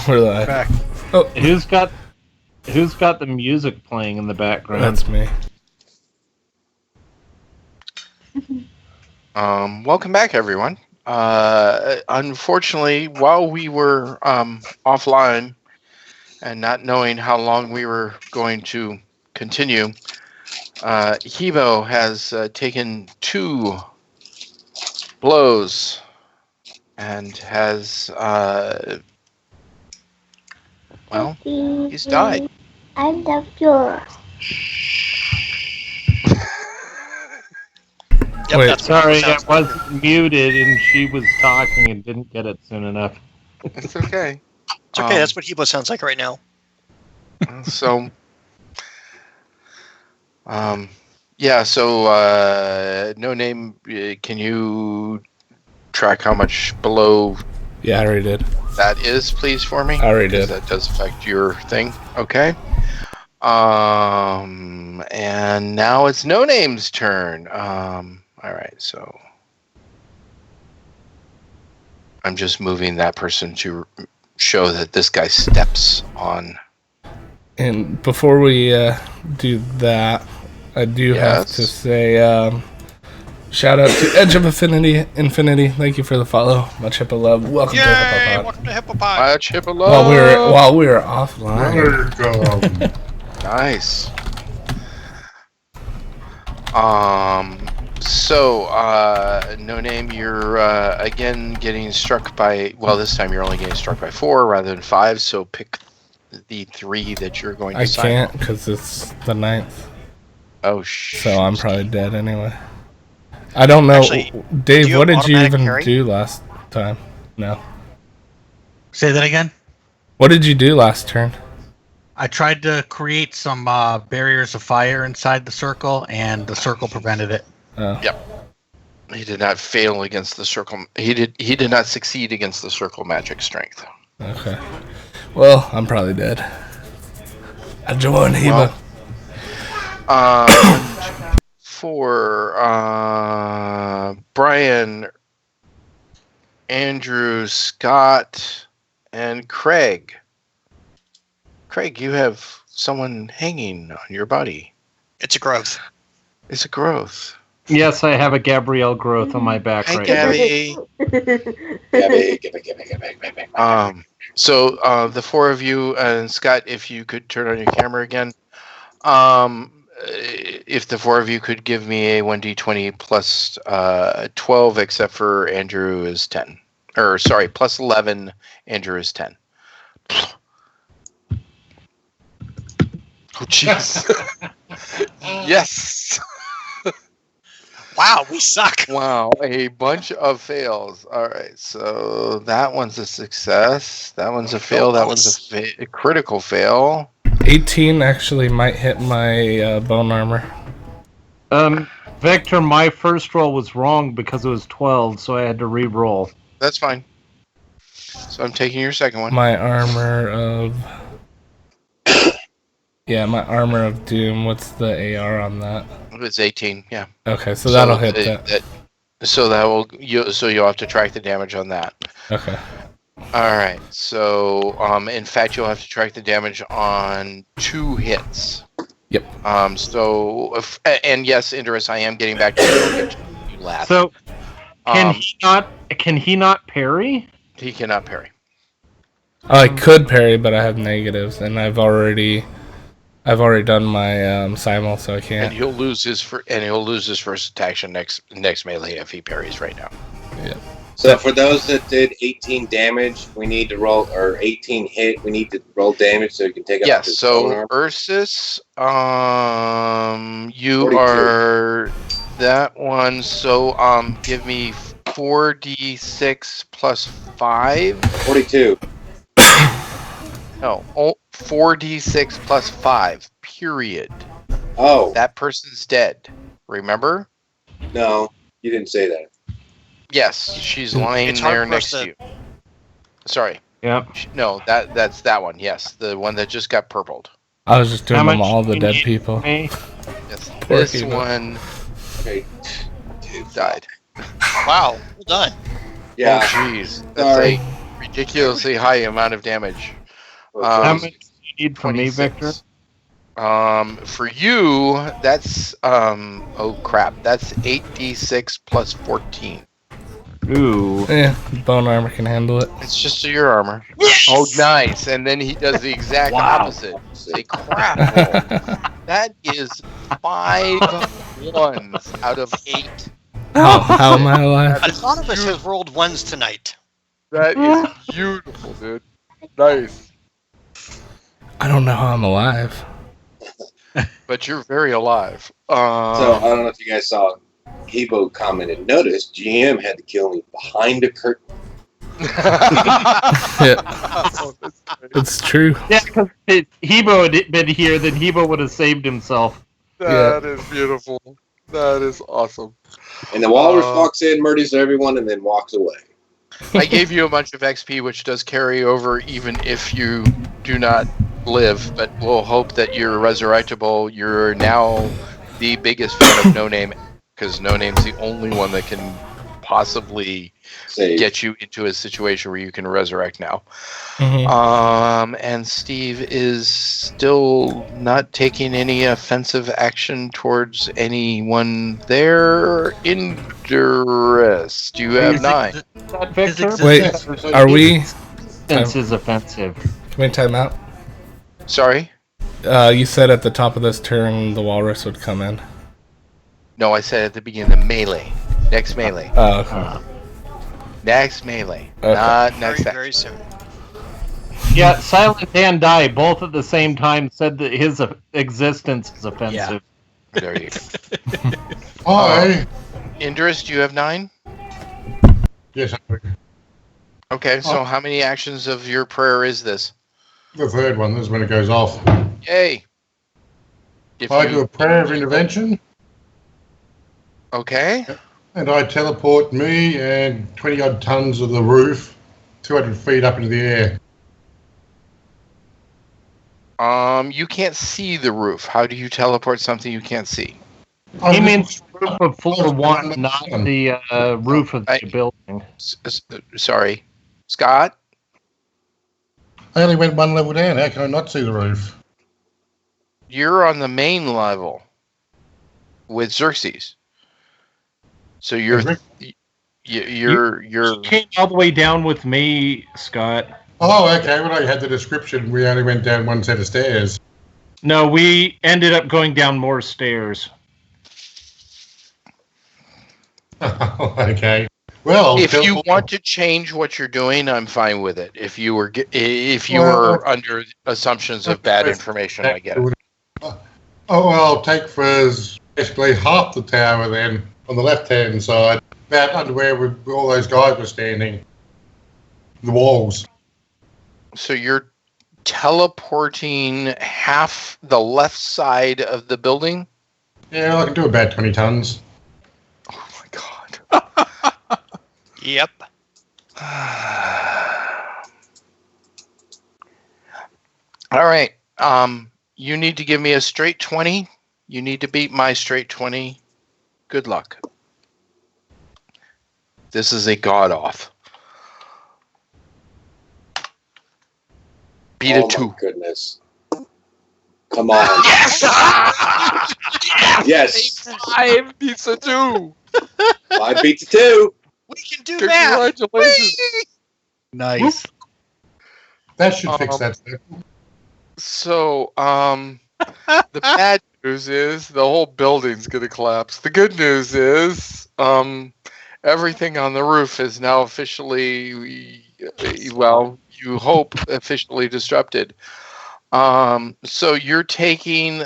We're live. Back. Oh, Who's got the music playing in the background? that's me. Welcome back, everyone. Unfortunately, while we were offline and not knowing how long we were going to continue, Hebo has taken 2 blows and has, he's died. I love you. Yep, Wait, that's what Sorry, it sounds it wasn't muted and she was talking and didn't get it soon enough. It's okay. It's okay, that's what Hebo sounds like right now. So, no name. Can you track how much below Yeah, I already did. that is, please, for me? I already did. That does affect your thing. Okay. And now it's No Name's turn. All right, so I'm just moving that person to show that this guy steps on. And before we do that, I do have to say shout out to Edge of Infinity. Thank you for the follow. Much hippo love. Welcome to Hippo Pod. Welcome to Hippo Pod. Much hippo love. While we were offline. Nice. No name, you're again getting struck by, well, this time you're only getting struck by 4 rather than 5, so pick the 3 that you're going to I sign. can't because it's the 9th. Oh, shit. So I'm probably dead anyway. I don't know. Actually, Dave, do what did you automatic even parry? do last time? No. Say that again? What did you do last turn? I tried to create some barriers of fire inside the circle, and the circle prevented it. Oh. Yep. He did not fail against the circle. He did not succeed against the circle magic strength. Okay. Well, I'm probably dead. I joined Hebo. 1, 2, 4. Brian, Andrew, Scott, and Craig. Craig, you have someone hanging on your body. It's a growth. It's a growth. Yes, I have a Gabrielle growth on my back Hi, right Gabby. Gabby. So the 4 of you and Scott, if you could turn on your camera again. If the 4 of you could give me a 1d20 plus 12, except for Andrew is 10. Or sorry, plus 11. Andrew is 10. Oh, jeez. Yes. Wow, we suck. Wow, a bunch of fails. All right, so that one's a success. That one's a fail. That one's a critical fail. 18 actually might hit my bone armor. Victor, my first roll was wrong because it was 12, so I had to re-roll. That's fine. So I'm taking your second one. My armor of... Yeah, my armor of doom. What's the AR on that? It's 18. Yeah. Okay, so that'll hit that. So that will so you'll have to track the damage on that. Okay. All right. So in fact, you'll have to track the damage on 2 hits. Yep. And yes, Indris, I am getting back to you. You laugh. So can he not parry? He cannot parry. I could parry, but I have negatives, and I've already done my simul, so I can't. And he'll lose his first attack next melee if he parries right now. Yeah. So for those that did 18 damage, we need to roll, or 18 hit, we need to roll damage so you can take out. Yes. So Ursus, you 42. are that one. So give me 4d6 plus 5. 42. No, 4d6 plus 5. Period. Oh. That person's dead. Remember? No, you didn't say that. Yes, she's lying there next to you. Sorry. Yep. No, that's that one. Yes, the one that just got purpled. I was just doing How them much all the do dead you people. need? Yes, Poor this Hebo. one Okay. died. Wow, well done. Yeah. Oh, jeez. That's Sorry. a ridiculously high amount of damage. How much do you need from me, 26. Victor? For you, that's oh crap, that's 8d6 plus 14. Ooh. Yeah, bone armor can handle it. It's just your armor. Yes! Oh, nice. And then he does the exact opposite. Say crap roll. That is 5 1s out of 8. How am I alive? A lot of us have rolled ones tonight. That is beautiful, dude. Nice. I don't know how I'm alive. But you're very alive. So I don't know if you guys saw. Hebo commented, "Notice GM had to kill me behind a curtain." Yeah, it's true. Yeah, because if Hebo had been here, then Hebo would have saved himself. That is beautiful. That is awesome. And the walrus walks in, murders everyone, and then walks away. I gave you a bunch of XP, which does carry over even if you do not live, but we'll hope that you're resurrectable. You're now the biggest fan of No Name, because No Name's the only one that can possibly get you into a situation where you can resurrect now. Mhm. And Steve is still not taking any offensive action towards anyone there. Interest. You have 9. Victor? Wait, are we? Sense is offensive. Can we time out? Sorry? You said at the top of this turn the walrus would come in. No, I said at the beginning, the melee. Next melee. Oh, okay. Next melee. Okay. Not Very, next very soon. Yeah, Silent and Die both at the same time said that his existence is offensive. There you go. Hi. Indris, do you have 9? Yes, Okay, so how many actions of your prayer is this? the third one. This is when it goes off. Yay! If I you- do a prayer of intervention, Okay. and I teleport me and 20 odd tons of the roof 200 feet up into the air. You can't see the roof. How do you teleport something you can't see? He means the roof of floor 1, not the roof of the building. Sorry. Scott? I only went one level down. How can I not see the roof? You're on the main level with Xerxes. So you're You came all the way down with me, Scott. Oh, okay. When I had the description, we only went down one set of stairs. No, we ended up going down more stairs. Okay. Well, if you want to change what you're doing, I'm fine with it. If you were under assumptions of bad information, I get it. Oh, well, take for basically half the tower then, on the left-hand side, about under where all those guys were standing. The walls. So you're teleporting half the left side of the building? Yeah, I can do about 20 tons. Oh my god. Yep. All right. You need to give me a straight 20. You need to beat my straight 20. Good luck. This is a god off. Beat a 2. Oh my goodness. Come on. Yes! Yes. 5 beats a 2. 5 beats a 2. We can do that. Congratulations. Nice. That should fix that. So, the bad news is the whole building's going to collapse. The good news is everything on the roof is now officially, well, you hope officially disrupted. So you're taking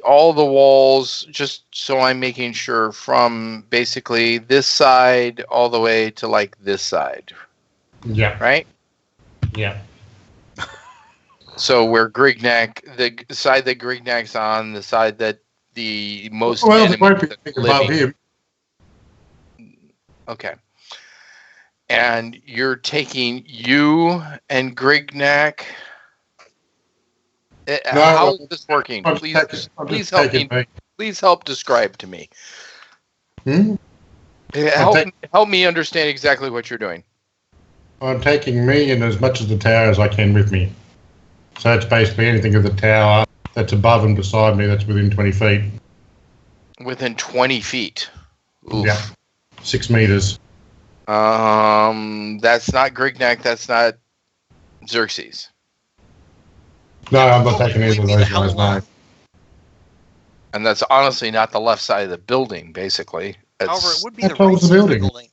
all the walls, just so I'm making sure, from basically this side all the way to like this side, Yeah. right? Yeah. So where Grignac, the side that Grignac's on, the side that the most Well, there won't be enemies anything above him. Okay. And you're taking you and Grignac. How is this working? Please help me. Please help describe to me. Hmm? Help me understand exactly what you're doing. I'm taking me and as much of the tower as I can with me. So that's basically anything of the tower that's above and beside me that's within 20 feet. Within 20 feet. Oof. Yeah. 6 meters. That's not Grignac. That's not Xerxes. No, I'm not taking either of Leave me those the hell guys, no. alone. And that's honestly not the left side of the building, basically. However, it would be That's the right always the side of the building.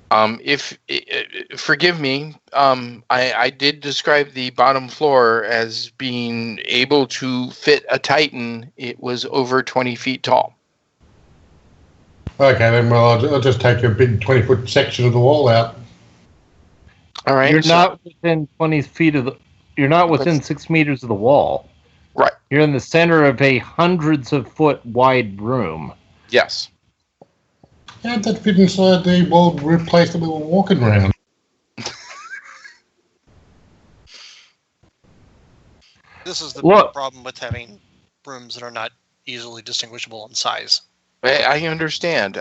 building. Forgive me, I did describe the bottom floor as being able to fit a Titan. It was over 20 feet tall. Okay, then, well, I'll just take a big 20-foot section of the wall out. All right. You're not within 20 feet of the. You're not within 6 meters of the wall. Right. You're in the center of a hundreds of foot wide room. Yes. How'd that fit inside the walled roof place that we were walking around? This is the Look. problem with having rooms that are not easily distinguishable in size. I understand.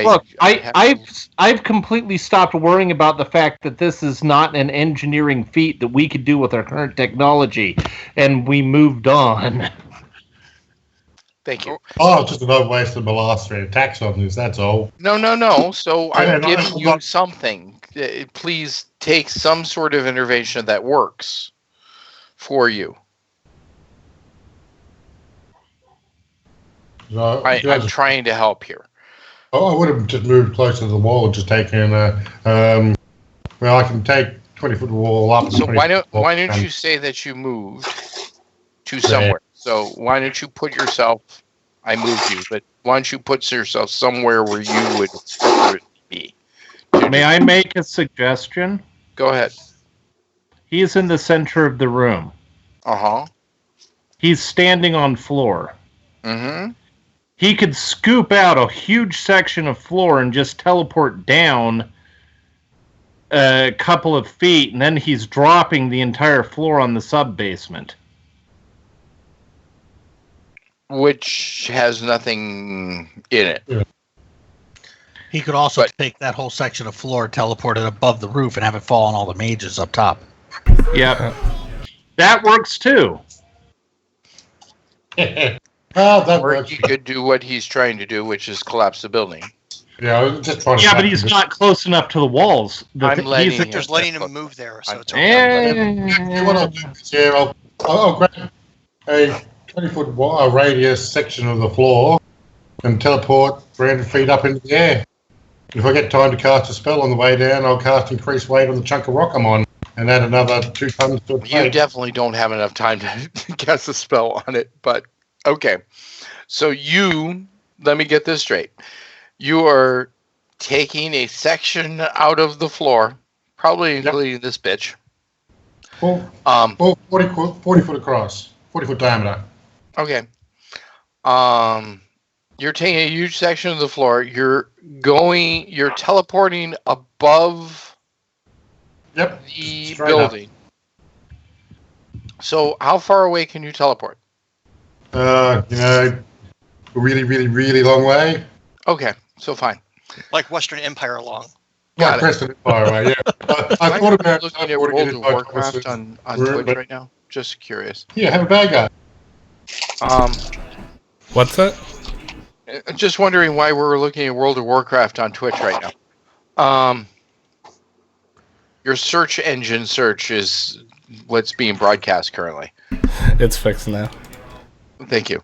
Look, I've completely stopped worrying about the fact that this is not an engineering feat that we could do with our current technology, and we moved on. Thank you. Oh, it's just another waste of molasses tax on this, that's all. No. So Yeah, I'm no, giving hold you on. something. Please take some sort of intervention that works for you. So, I'm trying to help here. I would have just moved closer to the wall and just taken well, I can take 20-foot wall up. So why don't you say that you moved to somewhere? So why don't you put yourself? I moved you, but why don't you put yourself somewhere where you would prefer to be? May I make a suggestion? Go ahead. He is in the center of the room. Uh-huh. He's standing on floor. Mm-hmm. He could scoop out a huge section of floor and just teleport down a couple of feet, and then he's dropping the entire floor on the sub-basement. Which has nothing in it. He could also take that whole section of floor, teleport it above the roof, and have it fall on all the mages up top. Yep. That works too. Oh, that Or works. he could do what he's trying to do, which is collapse the building. Yeah, I was just trying to. Yeah, but he's not close enough to the walls. I'm letting him. Just letting him move there, so it's okay. What I'll do is, yeah, I'll grab a 20-foot radius section of the floor and teleport 300 feet up into the air. If I get time to cast a spell on the way down, I'll cast increased weight on the chunk of rock I'm on and add another 2 tons to it. You definitely don't have enough time to cast a spell on it, but okay. So let me get this straight. You are taking a section out of the floor, probably including this bitch. 40 foot across, 40 foot diameter. Okay. You're taking a huge section of the floor. You're teleporting above the building. So how far away can you teleport? A really, really, really long way. Okay, so fine. Like Western Empire long. Got it. Preston far away, yeah. I thought about looking at World of Warcraft on Twitch right now. Just curious. Yeah, have a bad guy. What's that? Just wondering why we're looking at World of Warcraft on Twitch right now. Your search engine search is what's being broadcast currently. It's fixed now. Thank you.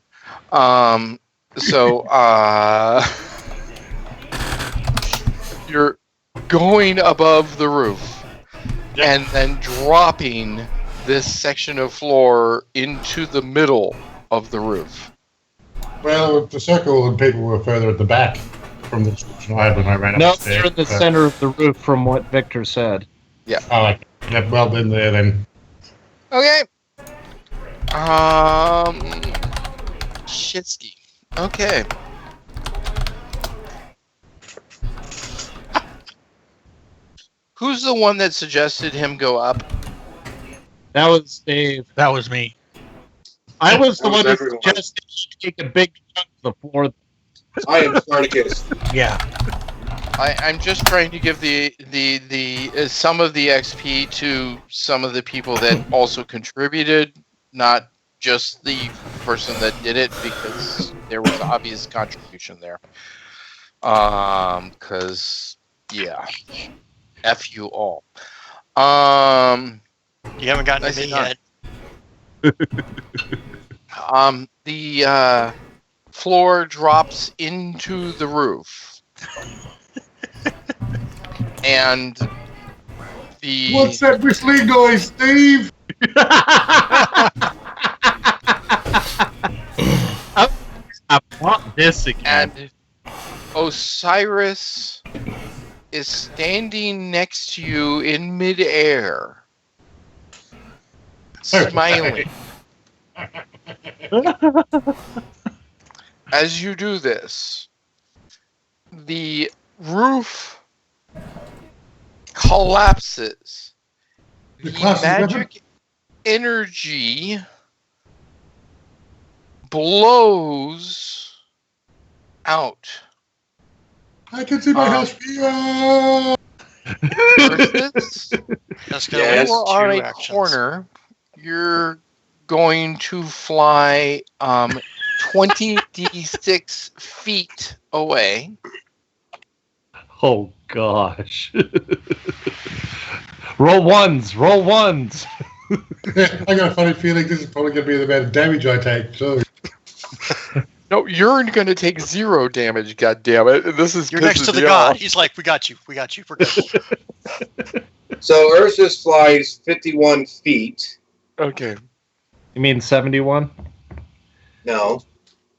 You're going above the roof and then dropping this section of floor into the middle of the roof. Well, the circle and people were further at the back from the description I had when I ran up No, the stairs. they're in the center of the roof from what Victor said. Yeah. Oh, okay. Yeah, well, then there, then. Okay. Shitsky. Okay. Who's the one that suggested him go up? That was Dave. That was me. I was the That was one who everyone. suggested you take a big chunk of the floor. I am Spartacus. Yeah. I'm just trying to give the some of the XP to some of the people that also contributed, not just the person that did it, because there was obvious contribution there. Because yeah, F you all. You haven't gotten to me yet. The floor drops into the roof, and the What's that whistling noise, Steve? I want this again. and Osiris is standing next to you in midair, smiling. As you do this, the roof collapses. The magic energy blows out. I can see my house. Versus, Yes. you are on a corner. You're going to fly 20d6 feet away. Oh gosh. Roll ones. Roll ones. I got a funny feeling this is probably going to be the amount of damage I take, too. No, you're going to take 0 damage, goddammit. This is You're next to the god. He's like, we got you. We got you. We're good. So Ursus flies 51 feet. Okay. You mean 71? No.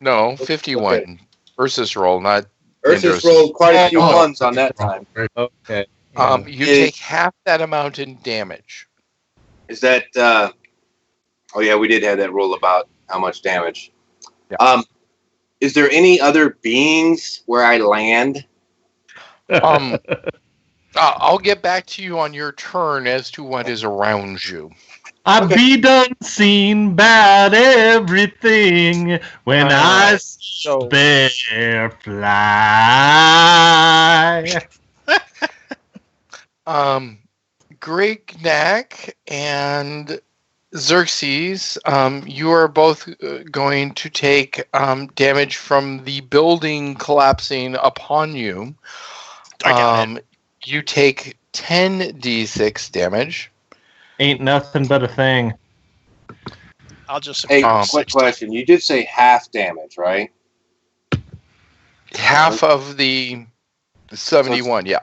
No, 51. Okay. Ursus roll, not Ursus Indros. rolled quite a few ones on that time. Okay. You take half that amount in damage. Is that... oh, yeah, we did have that rule about how much damage. Yeah. Is there any other beings where I land? I'll get back to you on your turn as to what is around you. I be done seen bad everything when I see a bear fly. Grignac and Xerxes, you are both going to take damage from the building collapsing upon you. I got it. You take 10d6 damage. Ain't nothing but a thing. I'll just... Hey, quick question. You did say half damage, right? Half of the 71, yeah.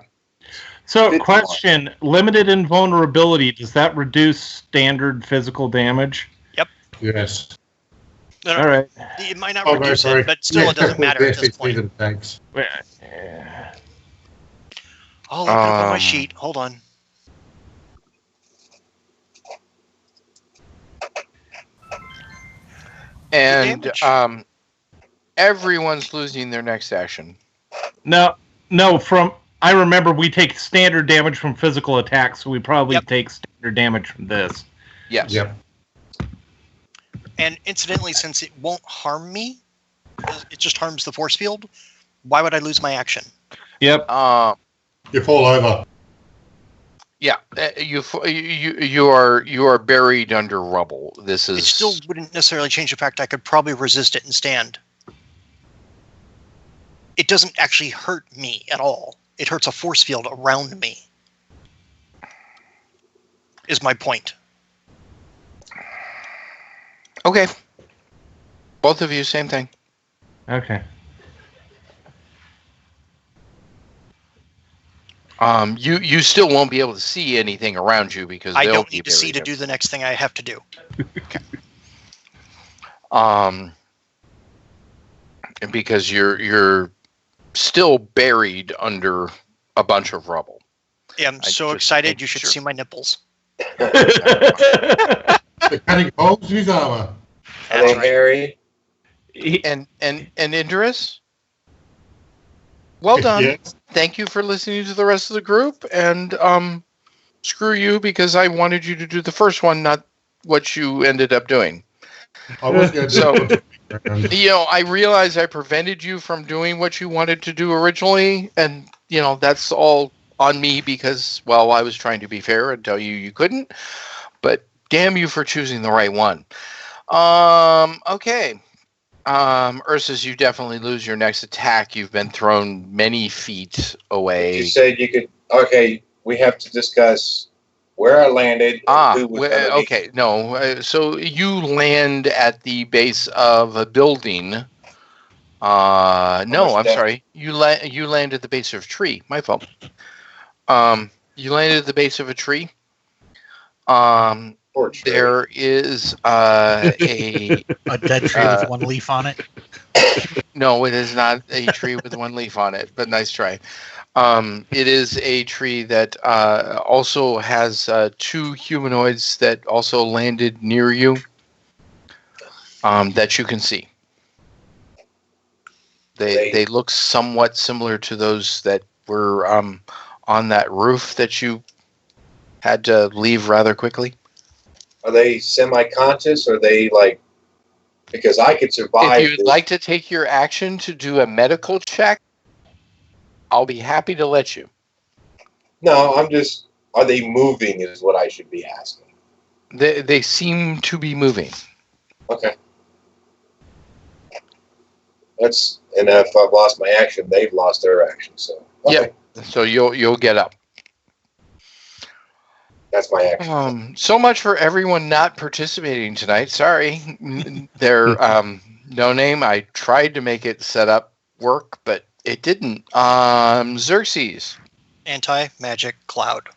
So, 51. question, limited invulnerability, does that reduce standard physical damage? Yes. No, All right. it might not Oh, reduce sorry. it, but still it doesn't matter at this Yes, point. Thanks. I'll look it up on my sheet. Hold on. And everyone's losing their next action. No, I remember we take standard damage from physical attacks, so we probably take standard damage from this. Yes. Yep. And incidentally, since it won't harm me, it just harms the force field, why would I lose my action? Yep. You fall over. Yeah, you are buried under rubble. This is... It still wouldn't necessarily change the fact I could probably resist it and stand. It doesn't actually hurt me at all. It hurts a force field around me. Is my point. Okay. Both of you, same thing. Okay. You still won't be able to see anything around you because I they'll don't be need to see to buried do the next thing I have to do. Because you're still buried under a bunch of rubble. Yeah, I'm so excited you should see my nipples. The cutting holes in his armor. Hello, Harry. And Indris? Well done. Yes. Thank you for listening to the rest of the group, and screw you because I wanted you to do the first one, not what you ended up doing. I was going to So, I realized I prevented you from doing what you wanted to do originally, and that's all on me because, well, I was trying to be fair and tell you couldn't. But damn you for choosing the right one. Okay. Ursus, you definitely lose your next attack. You've been thrown many feet away. You said you could. Okay, we have to discuss where I landed. And who was okay. No. So you land at the base of a building. No, I'm sorry. You land at the base of a tree. My fault. You landed at the base of a tree. There is a dead tree with one leaf on it. No, it is not a tree with one leaf on it, but nice try. It is a tree that also has two humanoids that also landed near you that you can see. They look somewhat similar to those that were on that roof that you had to leave rather quickly. Are they semi-conscious? Or are they like? Because I could survive. If you'd like to take your action to do a medical check, I'll be happy to let you. No, I'm just. Are they moving? Is what I should be asking. They seem to be moving. Okay. And if I've lost my action, they've lost their action. So okay. Yeah. So you'll get up. That's my action. So much for everyone not participating tonight. Sorry. They're no name. I tried to make it set up work, but it didn't. Xerxes. Anti-magic cloud.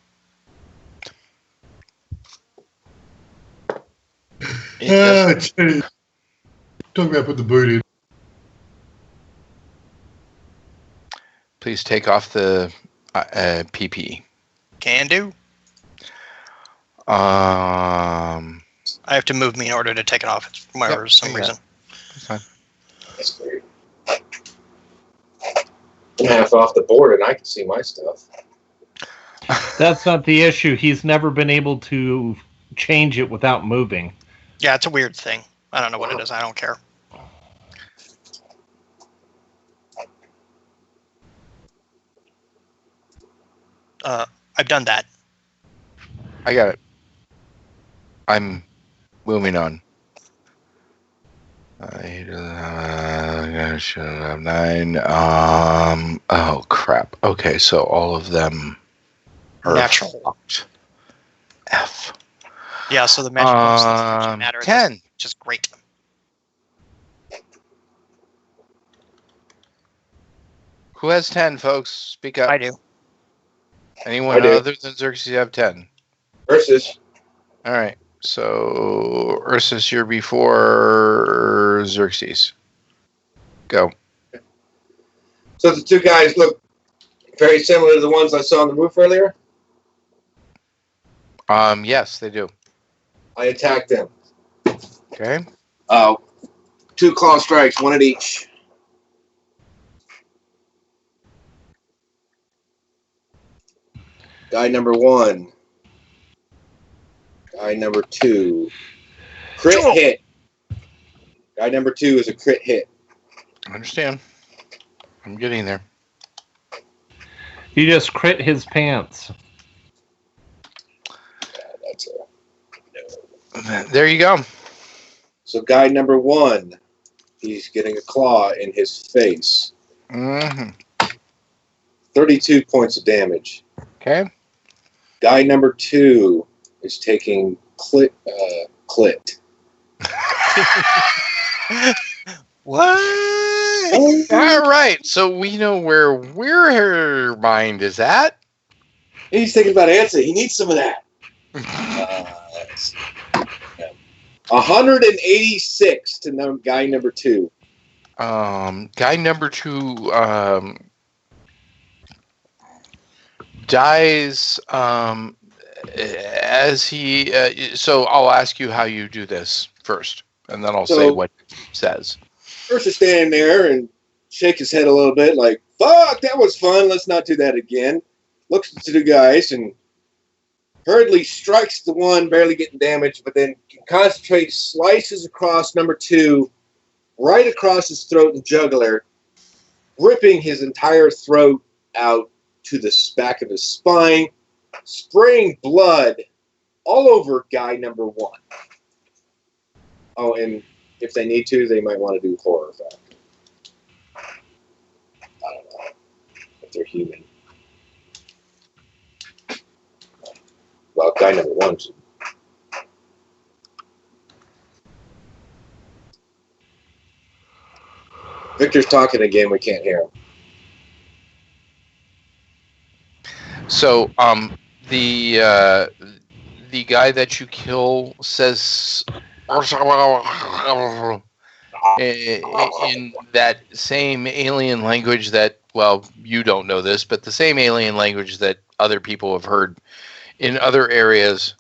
Talking about put the boot in. Please take off the PPE. Can do. I have to move me in order to take it off for some reason. That's fine. That's great. I'm half off the board and I can see my stuff. That's not the issue. He's never been able to change it without moving. Yeah, it's a weird thing. I don't know what it is. I don't care. I've done that. I got it. I'm moving on. I should have 9. Oh crap. Okay, so all of them are natural. Fucked. F. Yeah, so the magic doesn't matter. 10. Which is great. Who has 10, folks? Speak up. I do. Anyone other than Xerxes have 10? Ursus. All right. So, Ursus, you're before Xerxes. Go. So the two guys look very similar to the ones I saw on the roof earlier? Yes, they do. I attacked them. Okay. 2 claw strikes, 1 at each. Guy number 1. Guy number 2. Crit hit. Guy number 2 is a crit hit. I understand. I'm getting there. You just crit his pants. That's There you go. So guy number 1, he's getting a claw in his face. Mm-hmm. 32 points of damage. Okay. Guy number 2 is taking clit. What? All right. So we know where her mind is at. He's thinking about Ansa. He needs some of that. 186 to guy number 2. Guy number 2 dies as he. So I'll ask you how you do this first, and then I'll say what it says. First, is standing there and shake his head a little bit, like "Fuck, that was fun. Let's not do that again." Looks to the guys and hurriedly strikes the one barely getting damaged, but then concentrates, slices across number 2, right across his throat and jugular, ripping his entire throat out to the back of his spine, spraying blood all over guy number 1. Oh, and if they need to, they might want to do horror factor. I don't know if they're human. Well, guy number 1 should. Victor's talking again. We can't hear him. So, the guy that you kill says in that same alien language that, well, you don't know this, but the same alien language that other people have heard in other areas,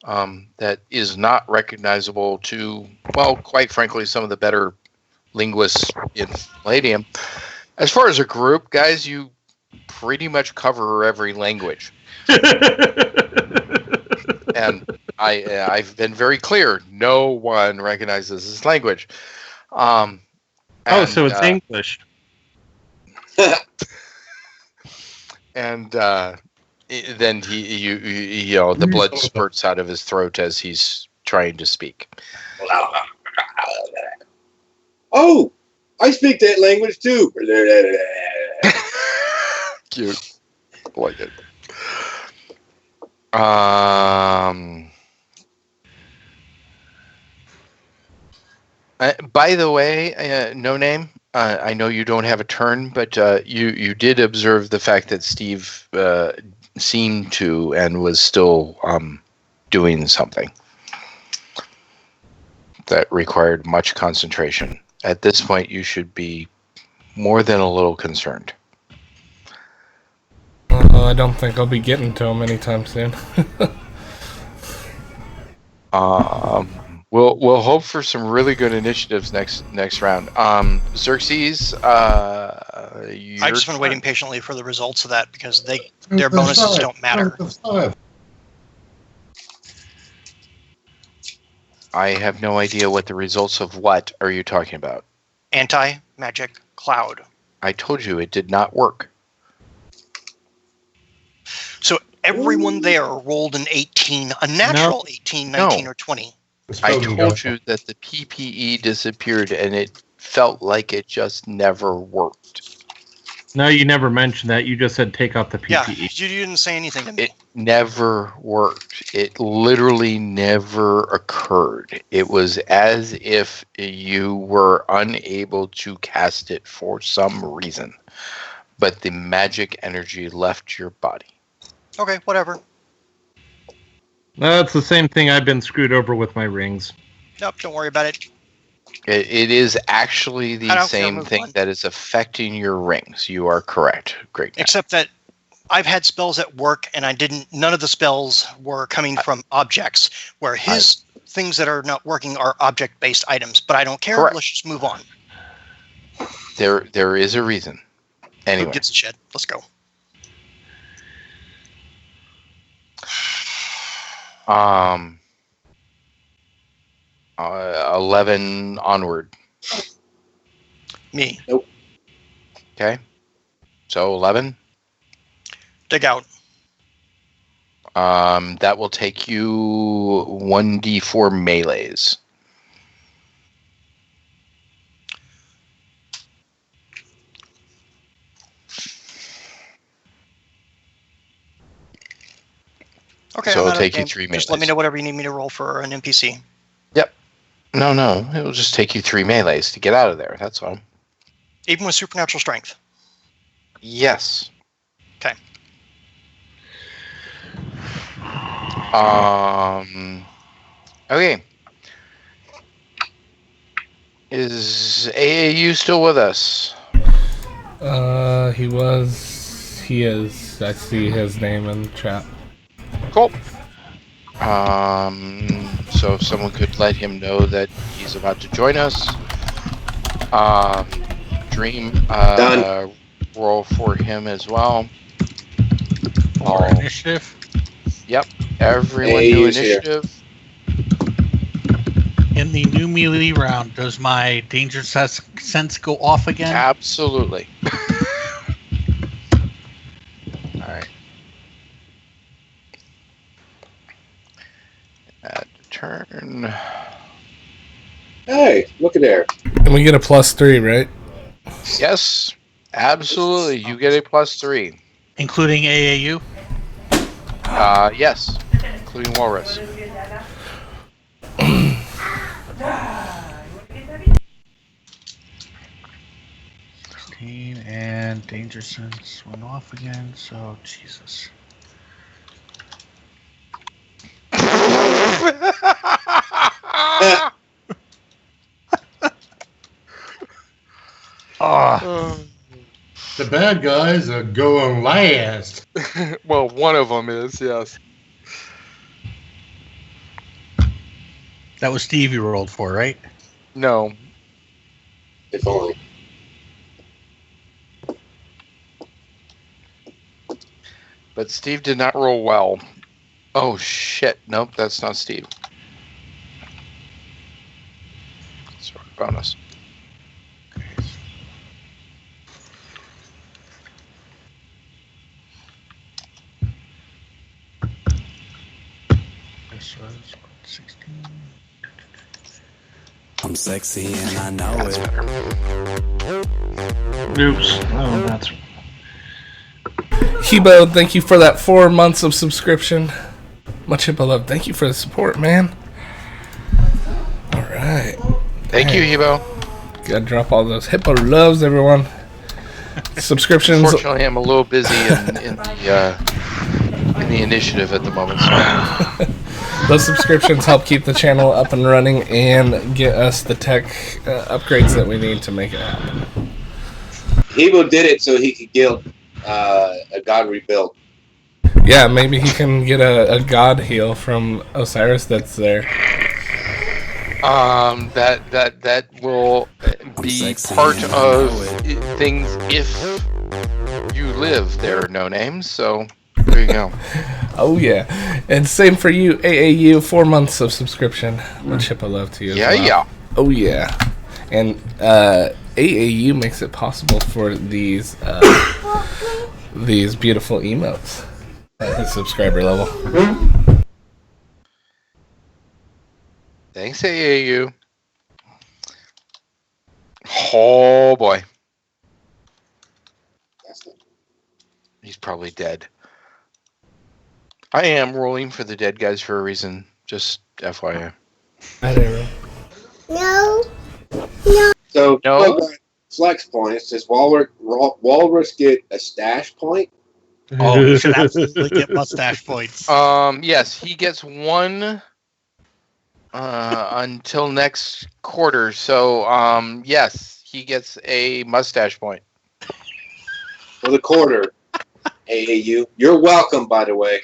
that is not recognizable to, well, quite frankly, some of the better linguists in Palladium. As far as a group, guys, you pretty much cover every language. And I've been very clear. No one recognizes this language. So it's English. And then the blood spurts out of his throat as he's trying to speak. Oh, I speak that language too. Cute. I like it. By the way, No Name, I know you don't have a turn, but you did observe the fact that Steve seemed to and was still doing something that required much concentration. At this point, you should be more than a little concerned. I don't think I'll be getting to him anytime soon. We'll hope for some really good initiatives next round. Xerxes, I've just been waiting patiently for the results of that because their bonuses don't matter. I have no idea what the results of what are you talking about. Anti-magic cloud. I told you it did not work. So everyone there rolled an 18, a natural 18, 19, or 20. I told you that the PPE disappeared and it felt like it just never worked. No, you never mentioned that. You just said take out the PPE. Yeah, you didn't say anything to me. It never worked. It literally never occurred. It was as if you were unable to cast it for some reason, but the magic energy left your body. Okay, whatever. That's the same thing. I've been screwed over with my rings. Nope, don't worry about it. It is actually the same thing that is affecting your rings. You are correct. Great. Except that I've had spells at work, and none of the spells were coming from objects, where his things that are not working are object-based items. But I don't care. Correct. Let's just move on. There is a reason. Anyway. Who gives a shit? Let's go. 11 onward. Me. Nope. Okay. So 11. Dig out. That will take you 1d4 melees. Okay. So it'll take you 3 melees. Just let me know whatever you need me to roll for an NPC. Yep. No. It'll just take you 3 melees to get out of there. That's all. Even with supernatural strength? Yes. Okay. Okay. Is AAU still with us? He is. I see his name in the chat. Cool. So if someone could let him know that he's about to join us. Dream, Done. roll for him as well. Or initiative. Yep. Everyone do initiative. In the new melee round, does my danger sense go off again? Absolutely. All right. turn. Hey, look at there. And we get a +3, right? Yes, absolutely. You get a +3. Including AAU? Yes, including Walrus. And Danger Sense went off again, so Jesus. Oh, The bad guys are going last. Well, one of them is, yes. that was Steve you rolled for, right? No. If only. But Steve did not roll well. Oh, shit. Nope, that's not Steve. Sorry, bonus. This was 16. I'm sexy and I know That's it. better. Oops. Oh, that's. Hebo, thank you for that 4 months of subscription. Much Hippo love. Thank you for the support, man. All right. Thank you, Hebo. Gotta drop all those Hippo loves, everyone. Subscriptions. Unfortunately, I'm a little busy in the initiative at the moment. So. Those subscriptions help keep the channel up and running and get us the tech upgrades that we need to make it happen. Hebo did it so he could get a god rebuilt. Yeah, maybe he can get a god heal from Osiris that's there. That will be part of things if you live. There are no names, so there you go. Oh yeah, and same for you, AAU. 4 months of subscription. Much Hippo love to you. Yeah, as well. yeah. Oh yeah, and AAU makes it possible for these beautiful emotes at his subscriber level. Thanks, AAU. Oh boy, he's probably dead. I am rolling for the dead guys for a reason. Just FYI. I don't know. No. So, No. flex points. Does Walrus get a stash point? Oh, you should absolutely get mustache points. Yes, he gets one until next quarter. So, yes, he gets a mustache point. For the quarter, AAU. You're welcome, by the way.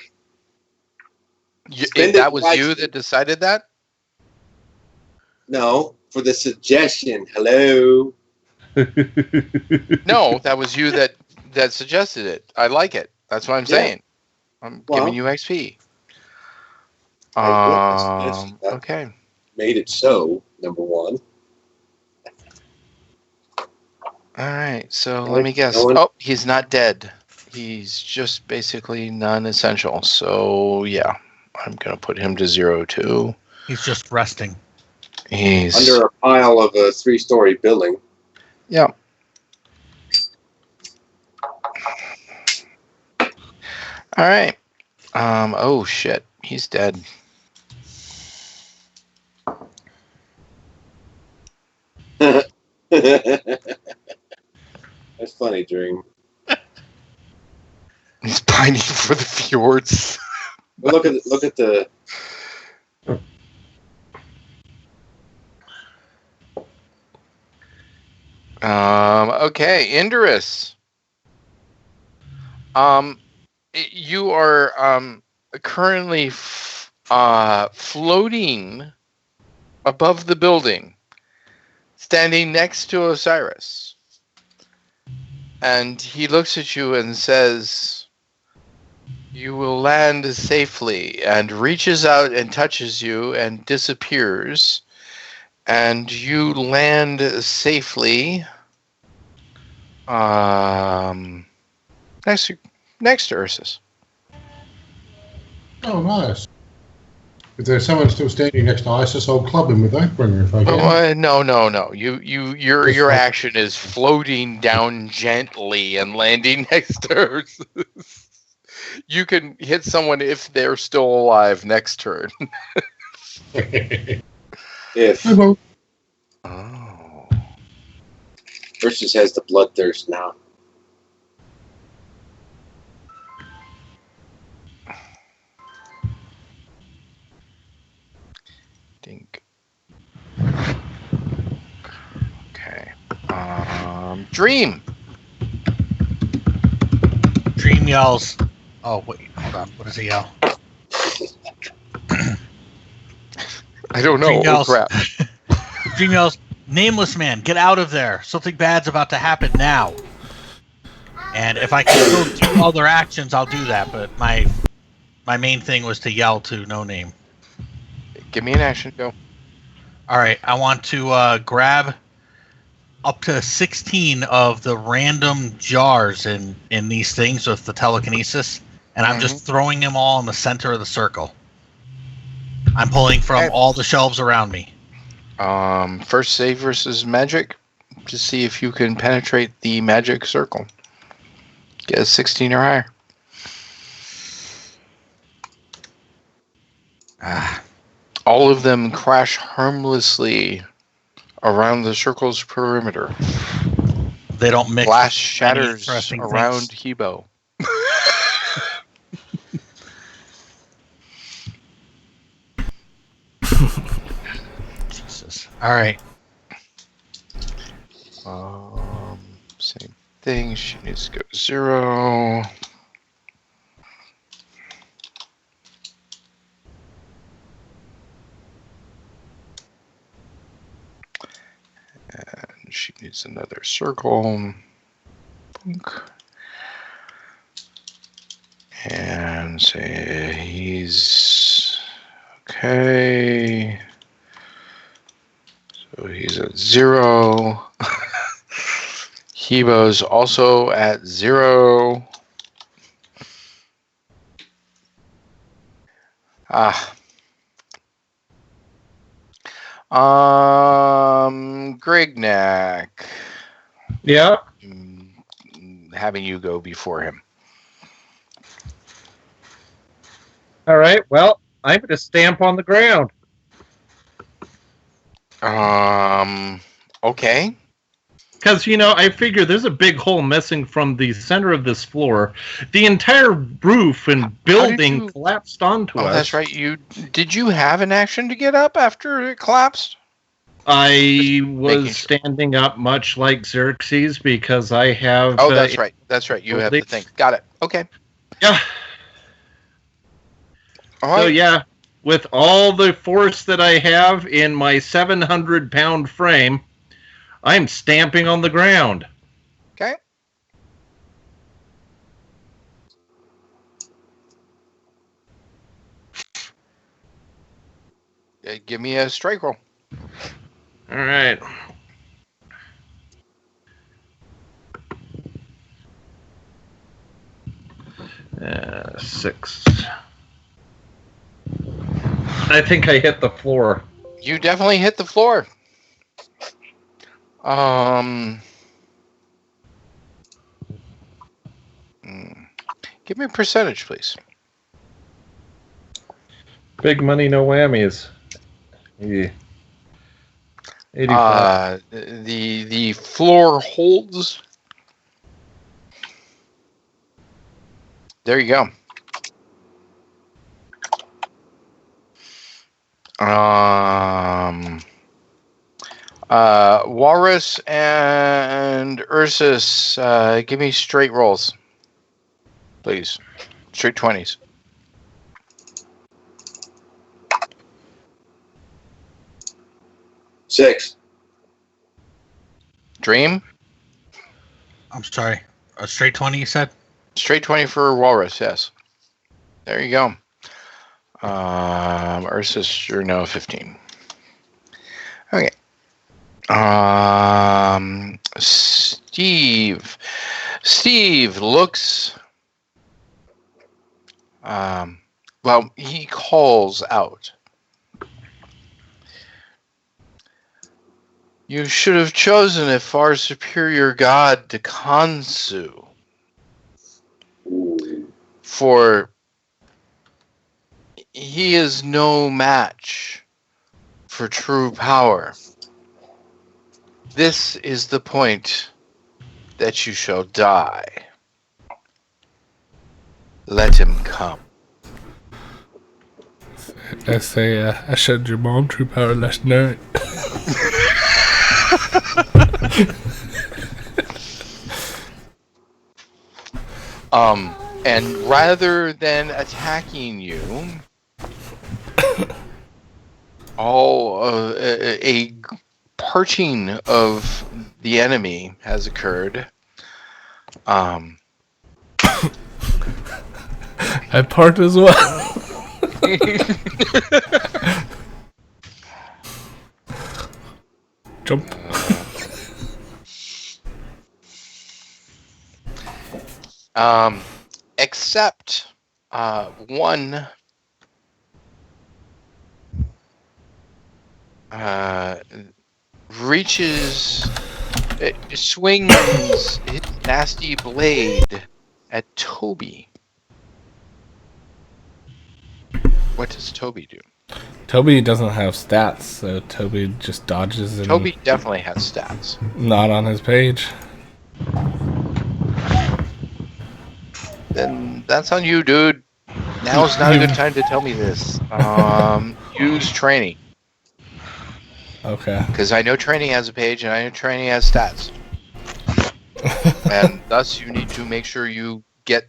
That was you that decided that? No, for the suggestion. Hello. No, that was you that suggested it. I like it. That's what I'm saying. I'm giving you XP. Okay. Made it so, number one. All right, so let me guess. Oh, he's not dead. He's just basically non-essential. So, yeah, I'm going to put him to 0, too. He's just resting. He's under a pile of a 3-story building. Yeah. All right. Oh, shit. He's dead. That's funny, Dream. He's pining for the fjords. But look at the. Okay, Indorus. You are currently floating above the building, standing next to Osiris. And he looks at you and says, "You will land safely," and reaches out and touches you and disappears. And you land safely next to Ursus. Oh, nice. If there's someone still standing next to Isis, I'll club him with Oathbringer if I can. No. Your action is floating down gently and landing next to her. You can hit someone if they're still alive next turn. If Oh. Versus has the bloodthirst now. Dink. Okay. Dream. Dream yells. Oh wait, hold on. What does he yell? I don't know. Dream Oh yells. crap. Dream yells. Nameless man, get out of there. Something bad's about to happen now. And if I can still do other actions, I'll do that. But my main thing was to yell to No Name. Give me an action. Go. All right, I want to grab up to 16 of the random jars in these things with the telekinesis, and I'm just throwing them all in the center of the circle. I'm pulling from all the shelves around me. First save versus magic to see if you can penetrate the magic circle. Get a 16 or higher. All of them crash harmlessly around the circle's perimeter. They don't mix. Glass shatters around things. Hebo. Jesus. All right. Same thing. She needs to go 0. And she needs another circle. Boink. And say he's okay. So he's at 0. Hebo's also at 0. Grignac. Yeah. Having you go before him. All right. Well, I'm going to stamp on the ground. Okay. Because, I figure there's a big hole missing from the center of this floor. The entire roof and building collapsed onto us. Oh, that's right. Did you have an action to get up after it collapsed? I was standing up much like Xerxes because I have... Oh, that's right. That's right. You have the thing. Got it. Okay. Yeah. All right. So, yeah, with all the force that I have in my 700-pound frame, I'm stamping on the ground. Okay. Give me a strike roll. All right. Six. I think I hit the floor. You definitely hit the floor. Give me a percentage, please. Big money, no whammies. Yeah. 85. The floor holds. There you go. Walrus and Ursus, give me straight rolls, please. Straight 20s. Six. Dream? I'm sorry. A straight 20, you said? Straight 20 for Walrus, yes. There you go. Ursus, you're now 15. Okay. Steve. Steve looks... well, he calls out You should have chosen a far superior god to Kansu. For he is no match for true power. This is the point that you shall die. Let him come. I say, I showed your mom true power last night. And rather than attacking you, a parting of the enemy has occurred. I part as well. Jump. Except one reaches, swings his nasty blade at Toby. What does Toby do? Toby doesn't have stats, so Toby just dodges and... Toby definitely has stats. Not on his page. Then that's on you, dude. Now is not a good time to tell me this. Use training. Okay. Because I know training has a page, and I know training has stats. And thus, you need to make sure you get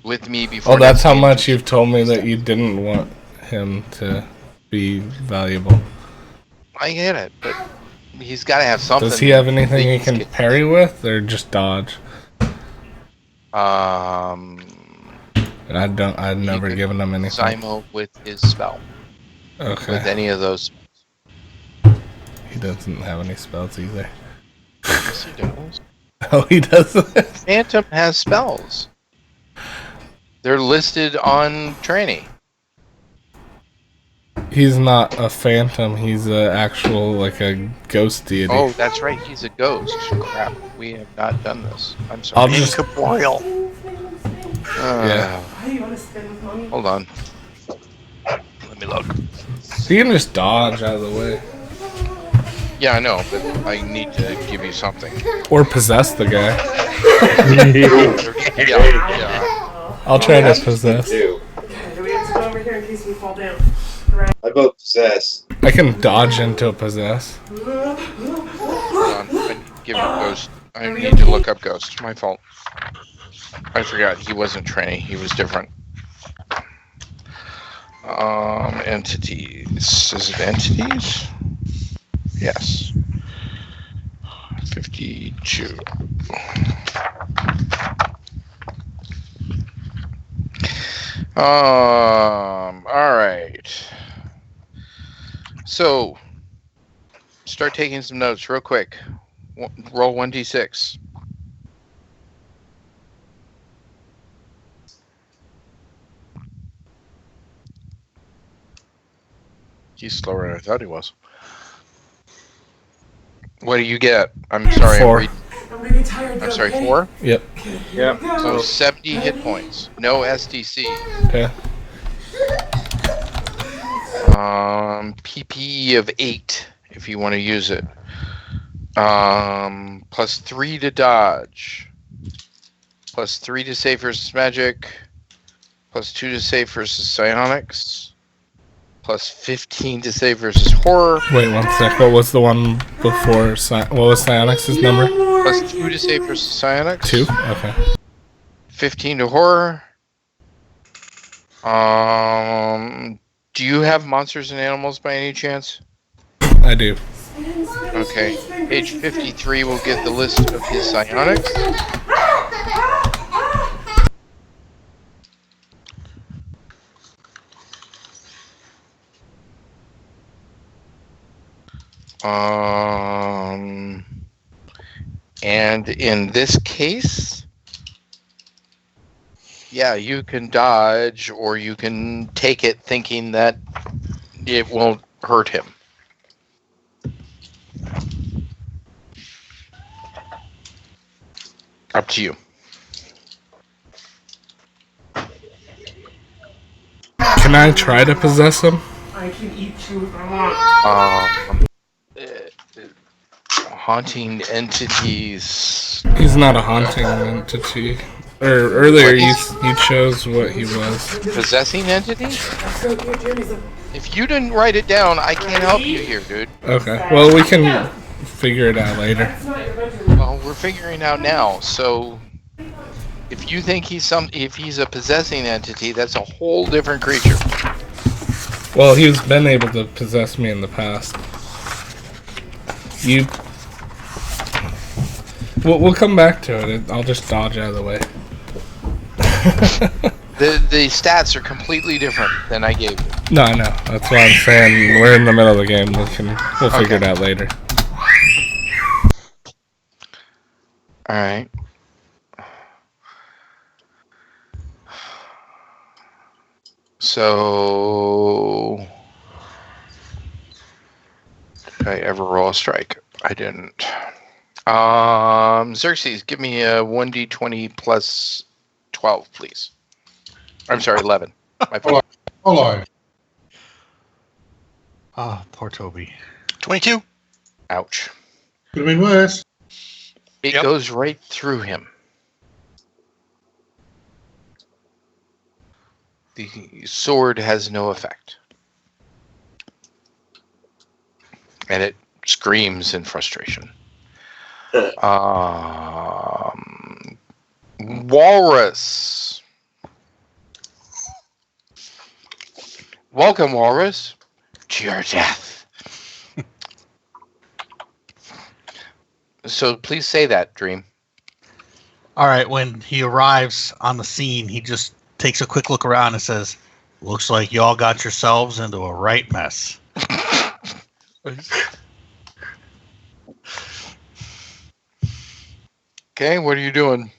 with me before... Oh, that's how much you've told me that you didn't want him to be valuable. I get it, but he's got to have something. Does he have anything he can parry with, or just dodge? I've never given him anything. Simo with his spell. Okay. With any of those. He doesn't have any spells either. Yes, he does. Oh, he doesn't? Phantom has spells. They're listed on training. He's not a phantom. He's a actual, like a ghost deity. Oh, that's right. He's a ghost. Crap. We have not done this. I'm sorry. I'll just... Incorporeal. Yeah. Hold on. Let me look. He can just dodge out of the way. Yeah, I know, but I need to give you something. Or possess the guy. Yeah. I'll try to possess. Do we have to go over here in case we fall down? I vote possess. I can dodge into a possess. Hold on. I give you ghost. I need to look up ghost. My fault. I forgot he wasn't training. He was different. Entities. Is it entities? Yes. 52. All right. So, start taking some notes real quick. Roll 1d6. He's slower than I thought he was. What do you get? I'm sorry. 4. I'm really tired. I'm sorry, 4? Yep. Yeah. So 70 hit points. No SDC. Okay. PP of 8 if you want to use it. Plus 3 to dodge. Plus 3 to save versus magic. Plus 2 to save versus psionics. Plus 15 to save versus horror. Wait 1 sec. What was the one before? What was psionics' number? Plus 2 to save versus psionics. 2? Okay. 15 to horror. Do you have monsters and animals by any chance? I do. Okay. Page 53 will get the list of his psionics. And in this case, yeah, you can dodge or you can take it thinking that it won't hurt him. Up to you. Can I try to possess him? Haunting entities. He's not a haunting entity. Or earlier you chose what he was. Possessing entity? If you didn't write it down, I can't help you here, dude. Okay. Well, we can figure it out later. Well, we're figuring out now. So, if you think if he's a possessing entity, that's a whole different creature. Well, he's been able to possess me in the past. We'll come back to it. I'll just dodge out of the way. The stats are completely different than I gave you. No, I know. That's why I'm saying we're in the middle of the game. We'll figure it out later. All right. So, did I ever roll a strike? I didn't. Xerxes, give me a 1d20 plus 12, please. I'm sorry, 11. My fault. Hello. Ah, poor Toby. 22. Ouch. Could have been worse. It goes right through him. The sword has no effect. And it screams in frustration. Walrus. Welcome, Walrus, to your death. So please say that, Dream. All right, when he arrives on the scene, he just takes a quick look around and says, "Looks like y'all got yourselves into a right mess." Okay, what are you doing?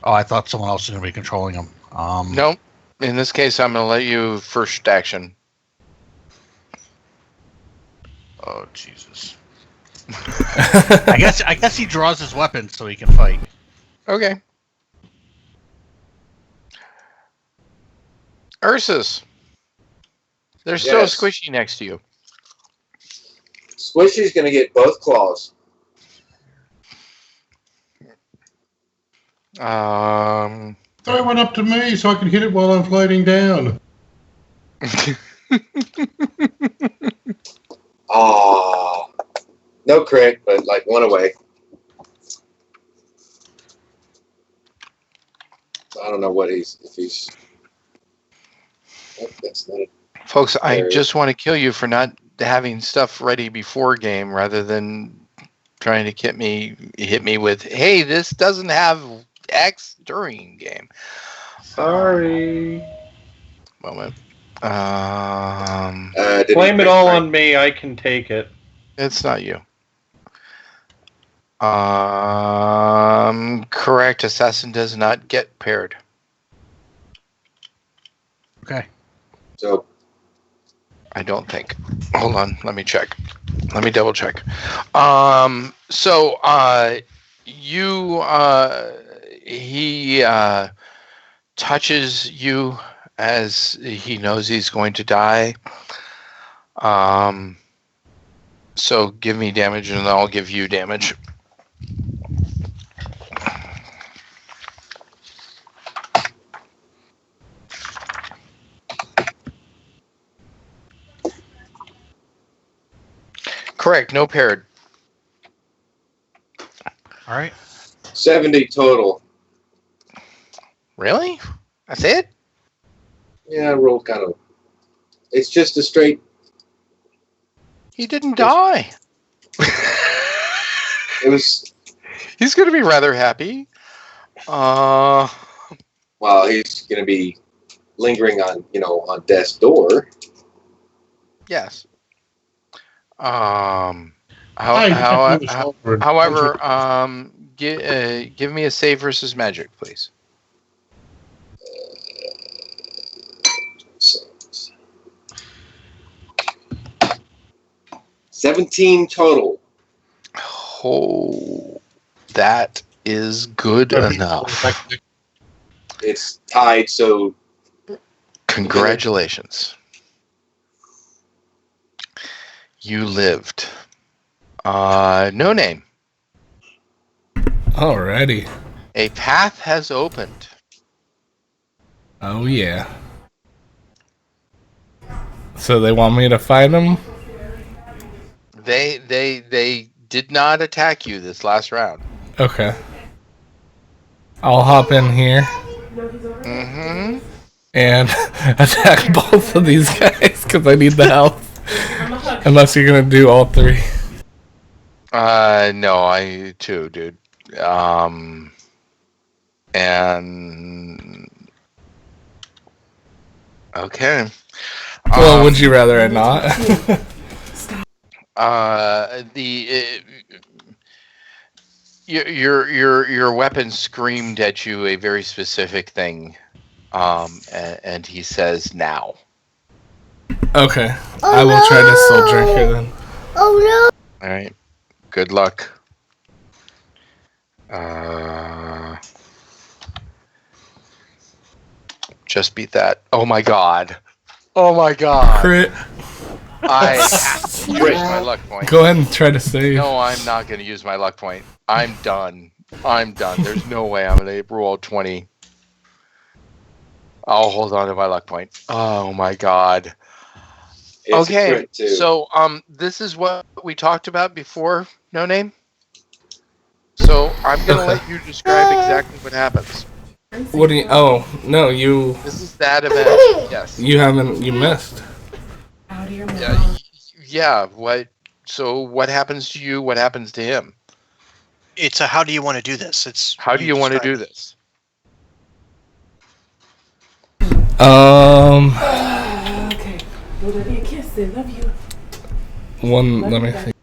Oh, I thought someone else was going to be controlling him. No, in this case, I'm going to let you first action. Oh, Jesus. I guess he draws his weapon so he can fight. Okay. Ursus. There's still a squishy next to you. Squishy's going to get both claws. Throw one up to me so I can hit it while I'm floating down. Oh, no crit, but like one away. I don't know what if he's. Oh, that's not it. Folks, I just want to kill you for not having stuff ready before game rather than trying to hit me with, hey, this doesn't have X during game. Sorry. Moment. Blame it all on me. I can take it. It's not you. Correct. Assassin does not get paired. Okay. So I don't think. Hold on. Let me check. Let me double check. He touches you as he knows he's going to die. So give me damage and I'll give you damage. Correct, no paired. All right. 70 total. Really? That's it? Yeah, I rolled kind of. It's just a straight. He didn't die. It was. He's going to be rather happy. Well, he's going to be lingering on death's door. Yes. Give me a save versus magic, please. 17 total. Oh, that is good enough. It's tied, so Congratulations. You lived. No name. Alrighty. A path has opened. Oh yeah. So they want me to fight them? They did not attack you this last round. Okay. I'll hop in here Mm-hmm. and attack both of these guys because I need the health. Unless you're gonna do all three. No, I too, dude. And okay. Well, would you rather I not? Your weapon screamed at you a very specific thing, and he says now. Okay, I will try to soul drinker then. Oh All right, good luck. Just beat that. Oh my god. Oh my god. Crit. I have to use my luck point. Go ahead and try to save. No, I'm not going to use my luck point. I'm done. There's no way I'm going to roll 20. I'll hold on to my luck point. Oh my god. it's a Okay, crit too. so this is what we talked about before, No Name. So I'm going to let you describe exactly what happens. What do you? Oh no, you. This is that event. Yes. You haven't. You missed. Yeah. What? So what happens to you? What happens to him? It's a how do you want to do this? It's How do you want to do this? Okay. Go to me a kiss. I love you. One. Let me think.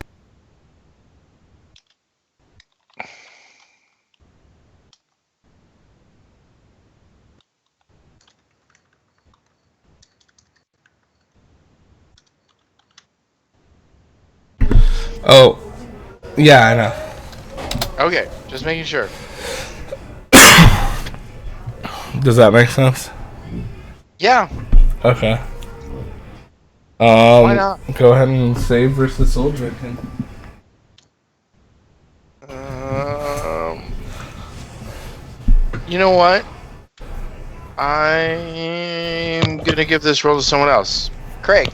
Oh, yeah, I know. Okay, just making sure. Does that make sense? Yeah. Okay. Why not? Go ahead and save versus soul drinking. You know what? I'm gonna give this roll to someone else. Craig.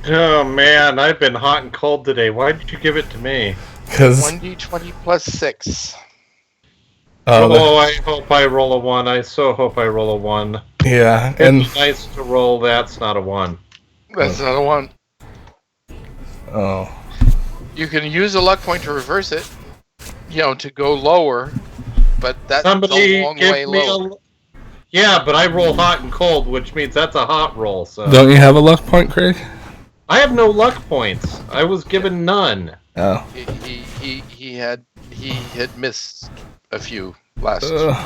Oh man, I've been hot and cold today. Why did you give it to me? Because 1d20 plus 6. I hope I roll a 1. I so hope I roll a 1. Yeah, And it's nice to roll. That's not a 1. That's another one. Oh. You can use a luck point to reverse it. You know, to go lower, but that's a long way lower. Yeah, but I roll hot and cold, which means that's a hot roll. So Don't you have a luck point, Craig? I have no luck points. I was given none. Oh. He had missed a few last group.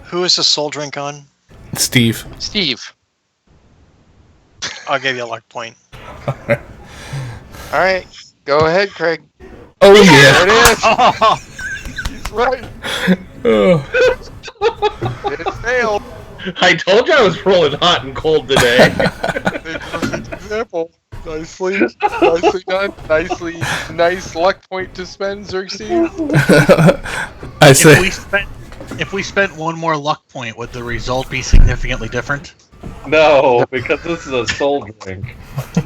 Who is the soul drink on? Steve. I'll give you a luck point. All right, go ahead, Craig. Oh yeah. There it is. Right. Oh. It failed. I told you I was rolling hot and cold today. Perfect example. Nicely done. Nice luck point to spend, Xerxes. I say. If we spent one more luck point, would the result be significantly different? No, because this is a soul drink.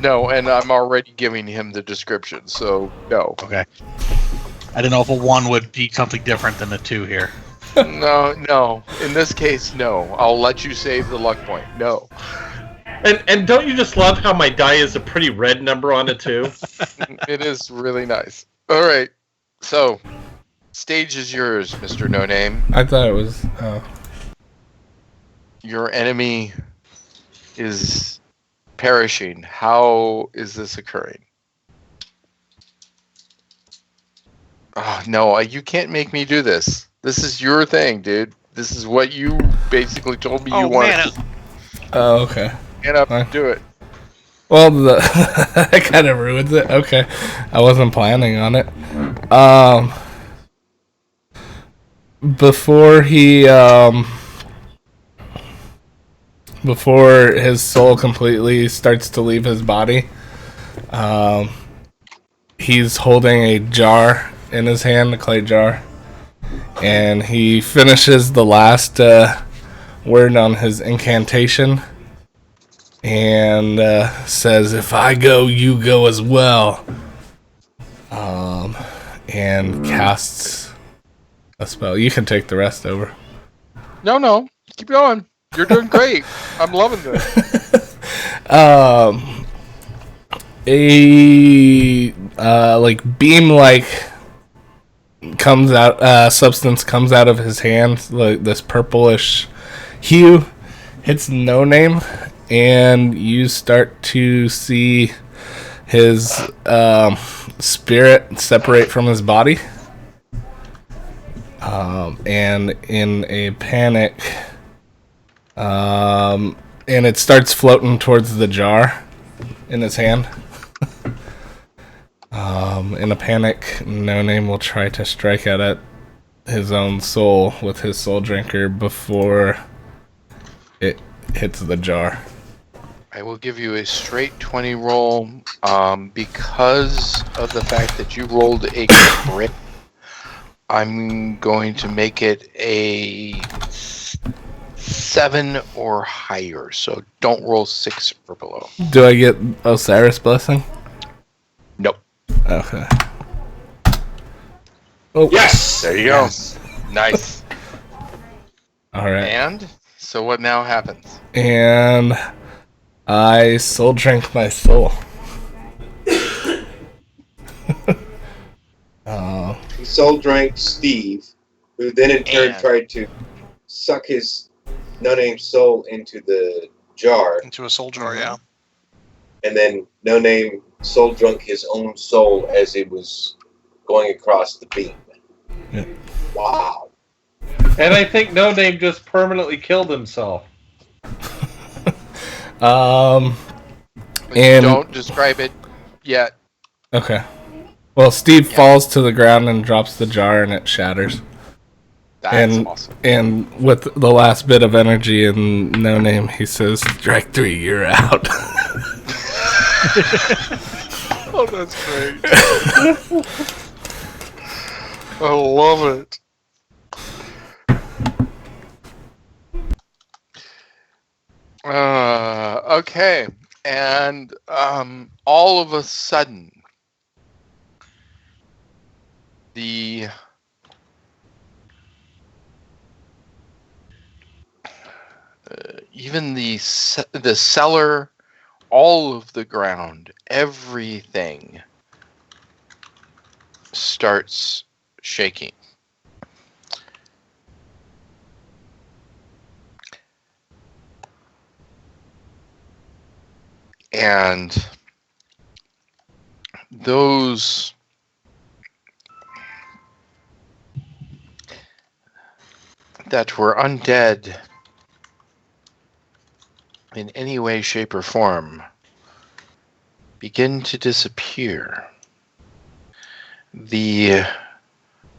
No, and I'm already giving him the description, so no. Okay. I didn't know if a 1 would be something different than a 2 here. No. In this case, no. I'll let you save the luck point. No. And don't you just love how my die is a pretty red number on it too? It is really nice. All right. So, stage is yours, Mr. No Name. I thought it was. Your enemy is perishing. How is this occurring? Oh, no, you can't make me do this. This is your thing, dude. This is what you basically told me you wanted. Oh, okay. Get up and do it. Well, that kind of ruins it. Okay, I wasn't planning on it. Before before his soul completely starts to leave his body, he's holding a jar in his hand, a clay jar, and he finishes the last word on his incantation and says, "If I go, you go as well," and casts a spell. You can take the rest over. No, keep going. You're doing great. I'm loving this. A like beam like comes out, substance comes out of his hand, like this purplish hue, hits No Name, and you start to see his spirit separate from his body. And in a panic, and it starts floating towards the jar in his hand. In a panic, No Name will try to strike out at his own soul with his soul drinker before it hits the jar. I will give you a straight 20 roll because of the fact that you rolled a crit. I'm going to make it a 7 or higher, so don't roll 6 or below. Do I get Osiris Blessing? Nope. Okay. Oh. Yes! There you go. Nice. Alright. And? So what now happens? And I soul drink my soul. He soul drank Steve, who then in turn tried to suck his no-name soul into the jar. Into a soul jar, yeah. And then No-Name soul drunk his own soul as it was going across the beam. Yeah. Wow. And I think No-Name just permanently killed himself. And don't describe it yet. Okay. Well, Steve falls to the ground and drops the jar, and it shatters. That's awesome. And with the last bit of energy in No Name, he says, "Strike 3, you're out." Oh, that's great. I love it. Okay. And all of a sudden, even the cellar, all of the ground, everything starts shaking. And those that were undead in any way, shape, or form begin to disappear. The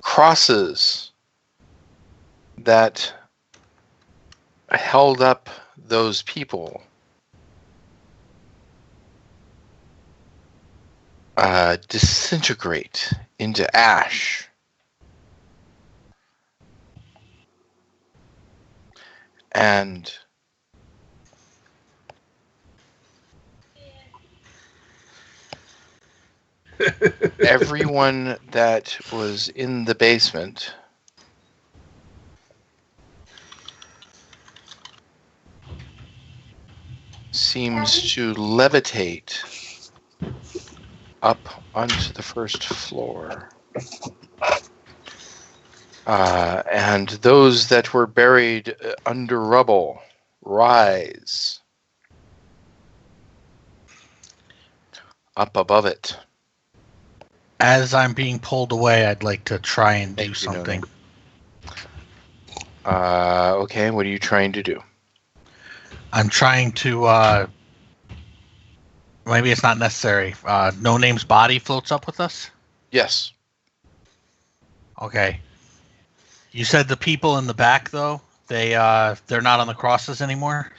crosses that held up those people disintegrate into ash. And everyone that was in the basement seems to levitate up onto the first floor. And those that were buried under rubble rise up above it. As I'm being pulled away, I'd like to try and do something. Okay, what are you trying to do? I'm trying to Maybe it's not necessary. No Name's body floats up with us? Yes. Okay. You said the people in the back, though, they're not on the crosses anymore?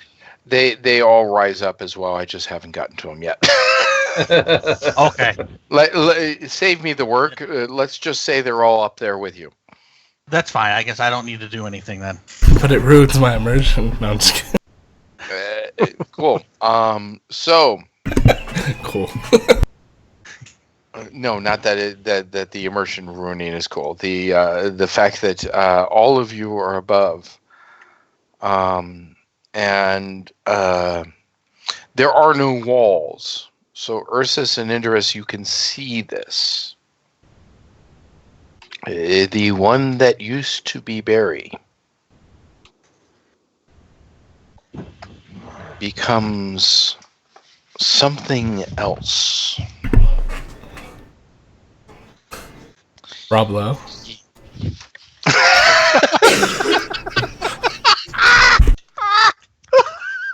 They all rise up as well. I just haven't gotten to them yet. Okay. Save me the work. Let's just say they're all up there with you. That's fine. I guess I don't need to do anything then. But it ruins my immersion. No, I'm just kidding. Cool. So. Cool. No, not that that the immersion ruining is cool. The fact that all of you are above, and there are no walls. So Ursus and Indorus, you can see this. The one that used to be Barry becomes something else. Rob Lowe.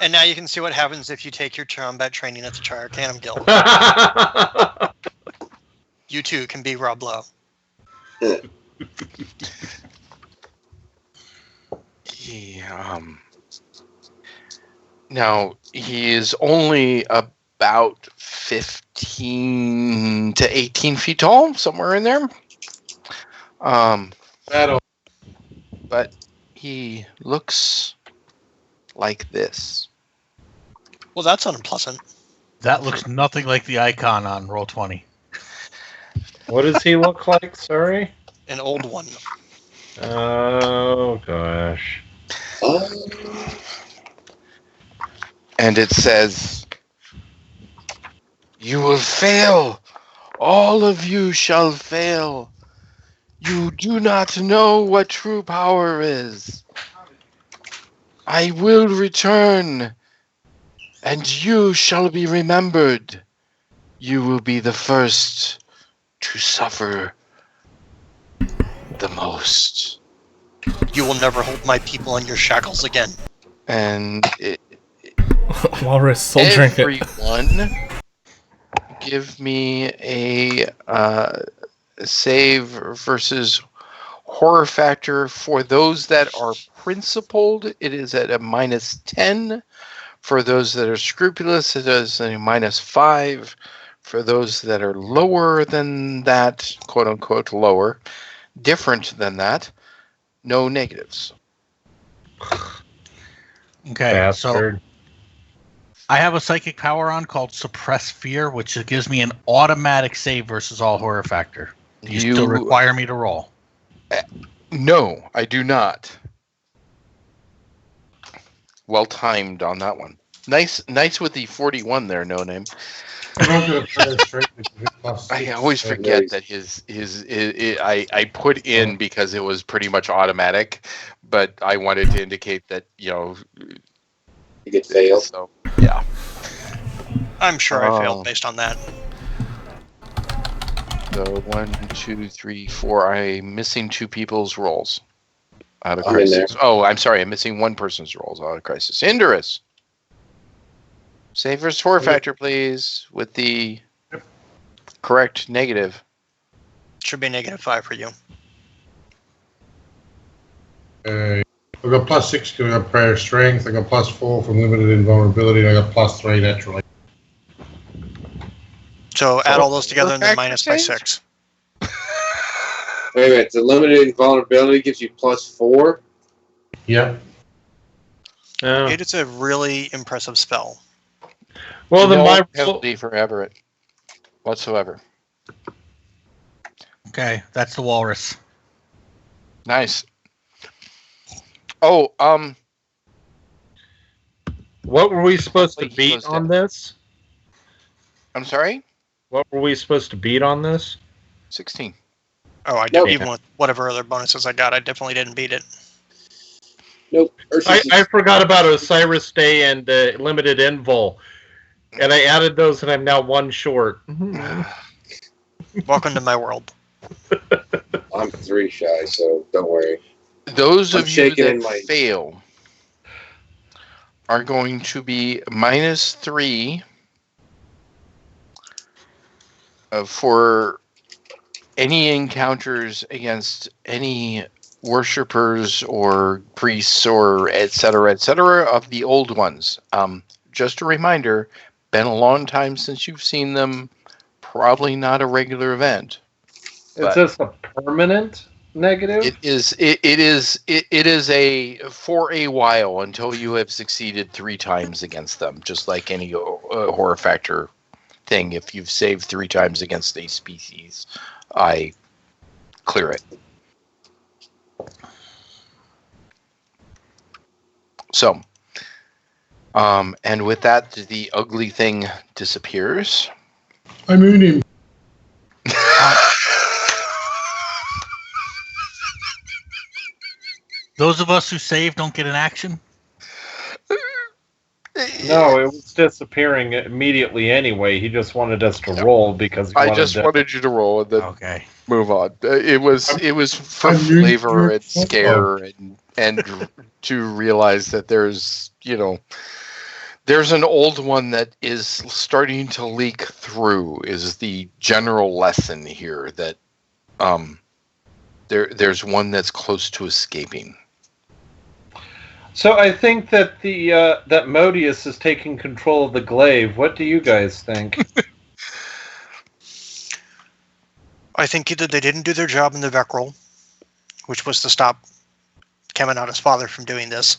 And now you can see what happens if you take your combat training at the Triarcanum Guild. You too can be Rob Lowe. Now, he is only about 15 to 18 feet tall, somewhere in there. But he looks like this. Well, that's unpleasant. That looks nothing like the icon on Roll20. What does he look like? Sorry? An old one. Oh, gosh. And it says, "You will fail. All of you shall fail. You do not know what true power is. I will return, and you shall be remembered. You will be the first to suffer the most. You will never hold my people in your shackles again." And Walrus, soul drink it. everyone, give me a save versus horror factor. For those that are principled, it is at a -10. For those that are scrupulous, it is a -5. For those that are lower than that, quote unquote lower, different than that, no negatives. Okay, Bastard. so I have a psychic power on called Suppress Fear, which gives me an automatic save versus all horror factor. Do you still require me to roll? No, I do not. Well timed on that one. Nice with the 41 there, No Name. I always forget that his I put in because it was pretty much automatic, but I wanted to indicate that, you could fail. So yeah. I'm sure I failed based on that. So 1, 2, 3, 4. I'm missing 2 people's rolls out of I'm in Crisis. Oh, I'm sorry. I'm missing 1 person's rolls out of Crisis. Indorus. Save versus horror factor, please, with the correct negative. Should be -5 for you. I've got +6 because I got prayer strength. I got +4 from limited invulnerability, and I got +3 naturally. So add all those together and then minus by 6. Wait a minute. The limited invulnerability gives you +4? Yeah. It is a really impressive spell. Well, then my penalty for Everett whatsoever. Okay, that's the walrus. Nice. Oh, what were we supposed to beat on this? I'm sorry? What were we supposed to beat on this? 16. Oh, I did. Even with whatever other bonuses I got, I definitely didn't beat it. Nope. I forgot about Osiris Day and Limited Invul. And I added those, and I'm now 1 short. Welcome to my world. I'm 3 shy, so don't worry. Those of you that fail are going to be -3 for any encounters against any worshippers or priests or et cetera, of the old ones. Just a reminder, been a long time since you've seen them. Probably not a regular event. Is this a permanent negative? It is a for a while until you have succeeded 3 times against them, just like any horror factor thing. If you've saved 3 times against a species, I clear it. So, and with that, the ugly thing disappears. I moon him. Those of us who saved don't get an action? No, it was disappearing immediately anyway. He just wanted us to roll because I just wanted you to roll and then move on. It was for flavor and scare and to realize that there's an old one that is starting to leak through is the general lesson here, that there's one that's close to escaping. So I think that that Modius is taking control of the glaive. What do you guys think? I think either they didn't do their job in the Vec roll, which was to stop Kemenata's father from doing this.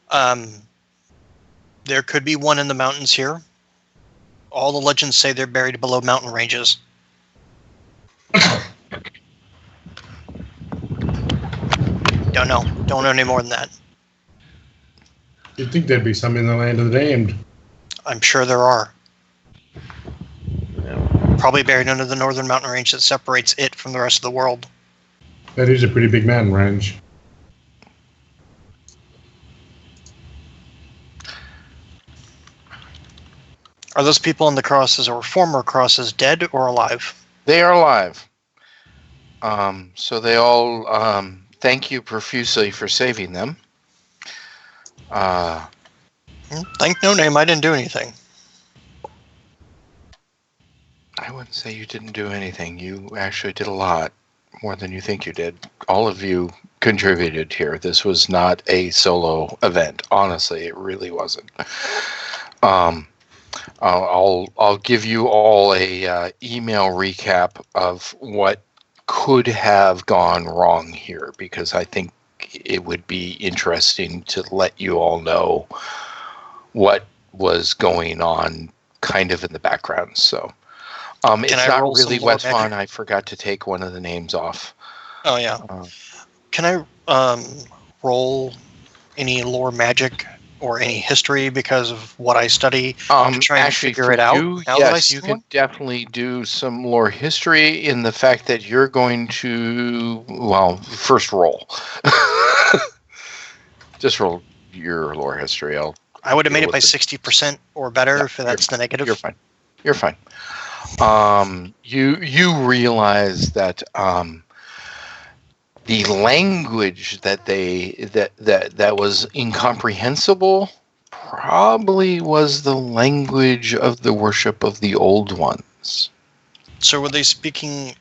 There could be one in the mountains here. All the legends say they're buried below mountain ranges. Don't know. Don't know any more than that. You'd think there'd be some in the land of the damned. I'm sure there are. Probably buried under the northern mountain range that separates it from the rest of the world. That is a pretty big mountain range. Are those people on the crosses or former crosses dead or alive? They are alive. So they all thank you profusely for saving them. Thank no name. I didn't do anything. I wouldn't say you didn't do anything. You actually did a lot more than you think you did. All of you contributed here. This was not a solo event. Honestly, it really wasn't. I'll give you all a email recap of what could have gone wrong here, because I think it would be interesting to let you all know what was going on kind of in the background. So it's not really what's fun. I forgot to take one of the names off. Oh, yeah. Can I roll any lore magic or any history because of what I study to try and figure it out? Yes, you can definitely do some lore history in the fact that you're going to, first roll. Just roll your lore history. I would have made it by 60% or better if that's the negative. You're fine. You realize that the language that was incomprehensible probably was the language of the worship of the old ones. So were they speaking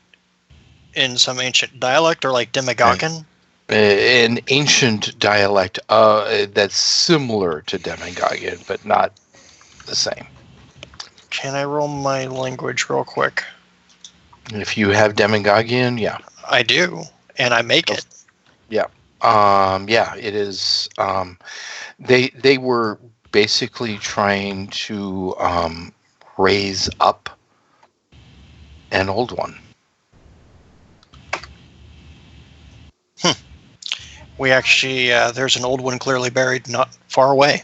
in some ancient dialect or like Demagogian? An ancient dialect that's similar to Demagogian, but not the same. Can I roll my language real quick? If you have Demagogian, yeah. I do. And I make it. Yeah. It is. They were basically trying to raise up an old one. We actually, there's an old one clearly buried not far away.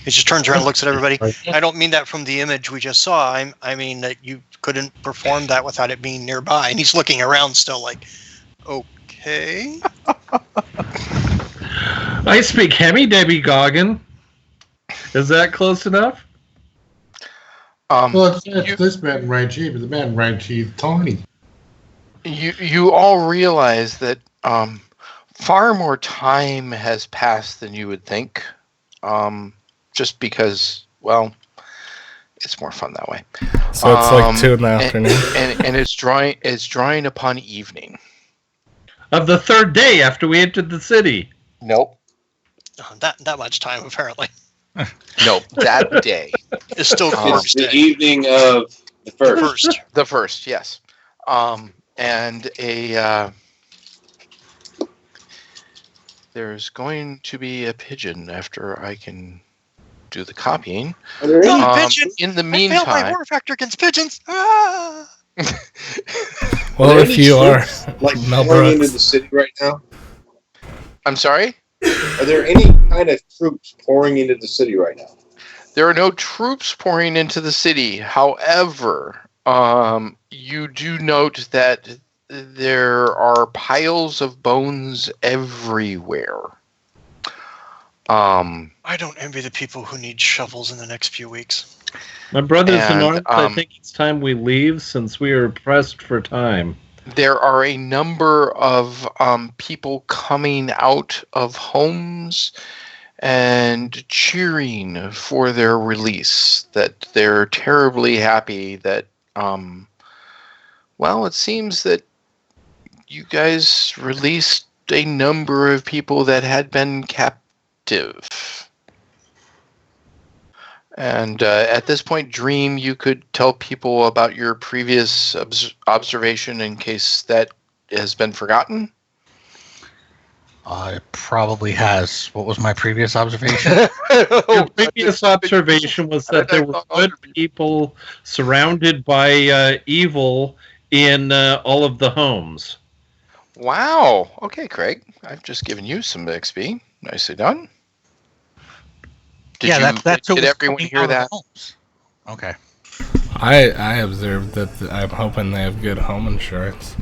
He just turns around and looks at everybody. I don't mean that from the image we just saw. I mean that you couldn't perform that without it being nearby. And he's looking around still like, okay. I speak Hemi Debbie Goggin. Is that close enough? Well, it's this mountain range here, but the mountain range here is tiny. You all realize that far more time has passed than you would think. Just because, it's more fun that way. So it's like 2 in the afternoon. And it's drawing upon evening. Of the third day after we entered the city. Nope. That much time, apparently. Nope, that day. It's still It's the evening of the first. The first, yes. And there's going to be a pigeon after I can do the copying. Pigeon! In the I failed my meantime, horror factor against pigeons. Ah! Well, if you are like Mel pouring into Brooks. the city right now, I'm sorry? are there any kind of troops pouring into the city right now? There are no troops pouring into the city. However, you do note that there are piles of bones everywhere. I don't envy the people who need shovels in the next few weeks. My brothers and And, arms, I think it's time we leave since we are pressed for time. There are a number of people coming out of homes and cheering for their release, that they're terribly happy that, well, it seems that you guys released a number of people that had been captive. And at this point, Dream, you could tell people about your previous observation in case that has been forgotten. It probably has. What was my previous observation? Your previous observation was that there were good people surrounded by evil in all of the homes. Wow. Okay, Craig. I've just given you some XP. Nicely done. Did everyone hear that? Okay. I observed that I'm hoping they have good home insurance.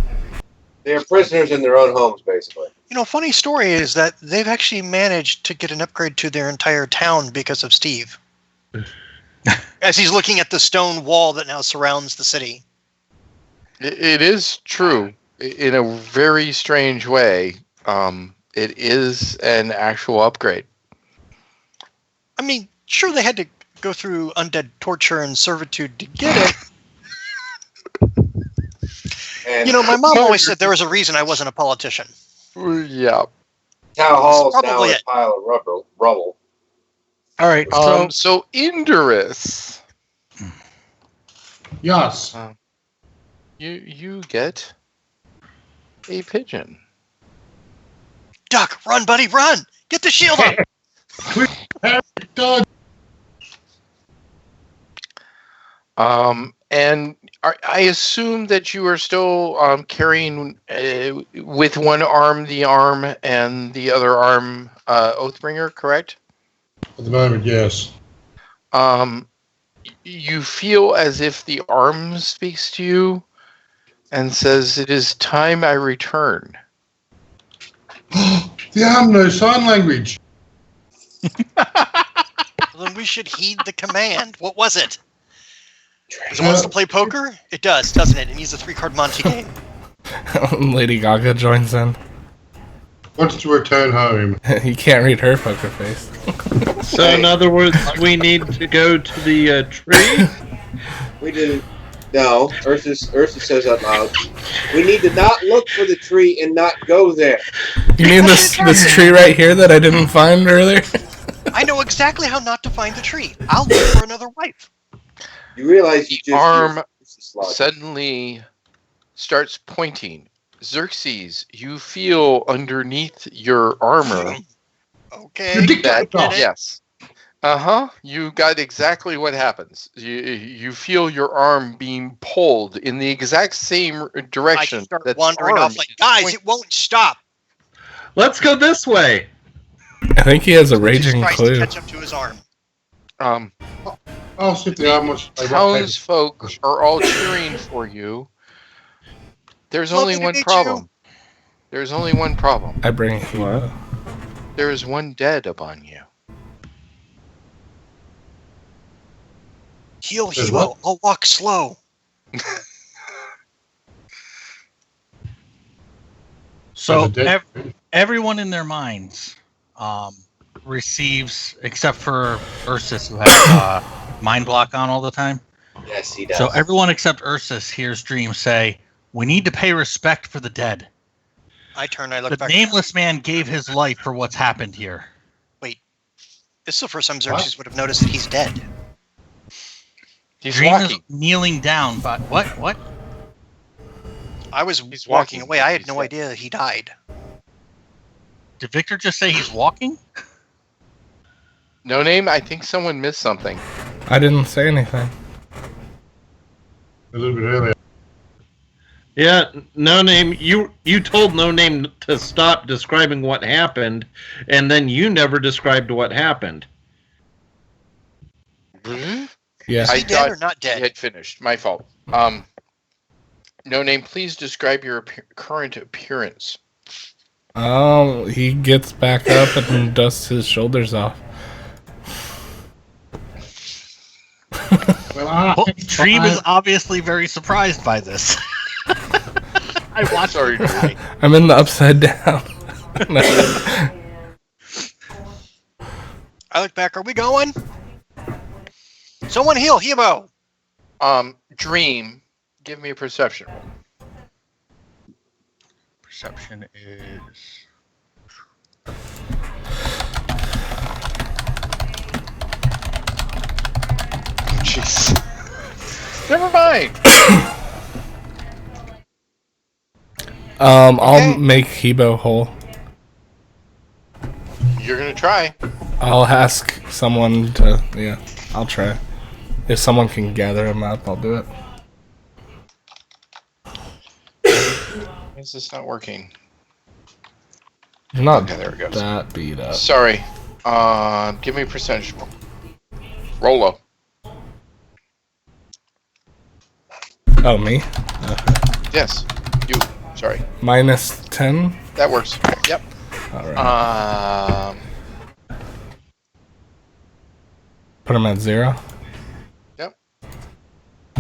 They are prisoners in their own homes, basically. You know, funny story is that they've actually managed to get an upgrade to their entire town because of Steve. As he's looking at the stone wall that now surrounds the city. It is true. In a very strange way, it is an actual upgrade. I mean, sure, they had to go through undead torture and servitude to get it. And You know, my mom always said there was a reason I wasn't a politician. Yeah. town hall is now Probably a it. pile of rubble. All right. So Indorus, Yes. you get a pigeon. Duck, run, buddy, run! Get the shield up! Dog. And I assume that you are still carrying with one arm the arm and the other arm Oathbringer, correct? At the moment, yes. You feel as if the arm speaks to you and says, "It is time I return." The arm knows sign language. Well, then we should heed the command. What was it? Does it want us to play poker? It does, doesn't it? It needs a 3-card Monte game. Lady Gaga joins in. Wants to return home. You can't read her poker face. So, in other words, we need to go to the tree? We didn't. No, Ursa says out loud. We need to not look for the tree and not go there. You mean this tree right here that I didn't find earlier? I know exactly how not to find the tree. I'll look for another wife. You realize The you just arm used logic. suddenly starts pointing. Xerxes, you feel underneath your armor Okay. You dick that, off. yes. You got exactly what happens. You feel your arm being pulled in the exact same I direction. just start that the wandering arm off like, is guys, pointing. it won't stop. Let's go this way. I think he has a Jesus raging Christ, clue. catch up to his arm. I'll sit the arm. Wants to play rock, paper, Townsfolk are all cheering for you. There's Love only you to one meet problem. There's only one problem. I bring What? There is one dead upon you. Heal, There's Hebo. what? I'll walk slow. So the dead- everyone in their minds receives, except for Ursus, who has mind block on all the time? Yes, he does. So everyone except Ursus hears Dream say, "We need to pay respect for the dead." I turn. I look The back. nameless man gave his life for what's happened here. This is the first time Xerxes would have noticed that he's dead. He's Dream walking. is kneeling down, but what? I was He's walking walking. away. I had He's no dead. idea that he died. Did Victor just say he's walking? No name. I think someone missed something. I didn't say anything. A little bit earlier. Yeah, No Name, you told No Name to stop describing what happened, and then you never described what happened. Yeah. Is he I dead thought or not he dead? had finished. My fault. No name. Please describe your current appearance. He gets back up and dusts his shoulders off. Well, Dream is obviously very surprised by this. I watched. Sorry, Dream. I'm in the upside down. I look back. Are we going? Someone heal Hebo. Dream. Give me a perception roll. Perception is. Jeez. Never mind. I'll make Hebo whole. You're gonna try. I'll ask someone to. Yeah, I'll try. If someone can gather him up, I'll do it. Why is this not working? I'm not Okay, there it goes. that beat up. Sorry. Give me a percentage roll. Roll low. Oh, me? Yes. You. Sorry. Minus 10? That works. Yep. Alright. Put him at 0? Yep.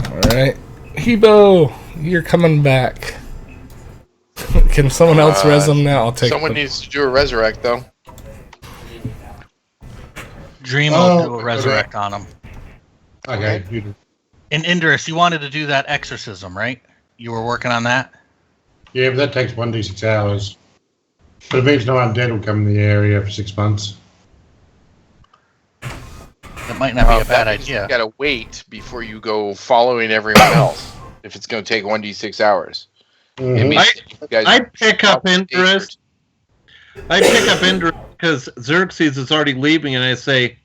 Alright. Hebo, you're coming back. Can someone else res him now? I'll take Someone needs to do a resurrect, though. Dream will do a resurrect on him. okay. You do. And Indris, you wanted to do that exorcism, right? You were working on that? Yeah, but that takes 1d6 hours. But it means no undead will come in the area for 6 months. That might not be a bad That means idea. You gotta wait before you go following everyone else. If it's gonna take 1d6 hours. It Mhm. means you guys I pick up probably interest. I pick up interest because Xerxes is already leaving, and I say,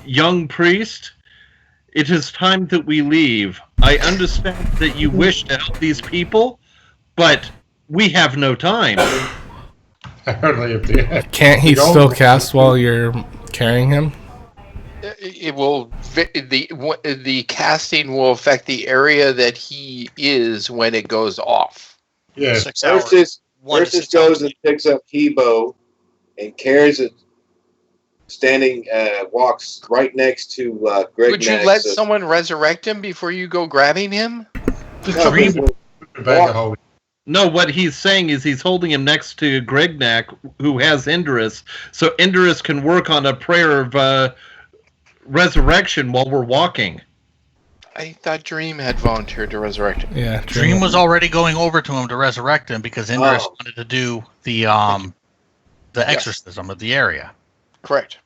"Young priest, it is time that we leave. I understand that you wish to help these people, but we have no time." Apparently, if the Can't he You don't- still cast while you're carrying him? It will the casting will affect the area that he is when it goes off. yeah, 6 hours. Ursus 1 to Ursus 6 goes hours. and picks up Hebo and carries it, walks right next to Greg. Would you let someone resurrect him before you go grabbing him? No, Dream- bag of holding. No, what he's saying is he's holding him next to Gregnak, who has Indris, so Indris can work on a prayer of resurrection while we're walking. I thought Dream had volunteered to resurrect him. Yeah, Dream was already going over to him to resurrect him because Indris wanted to do the exorcism of the area. Correct.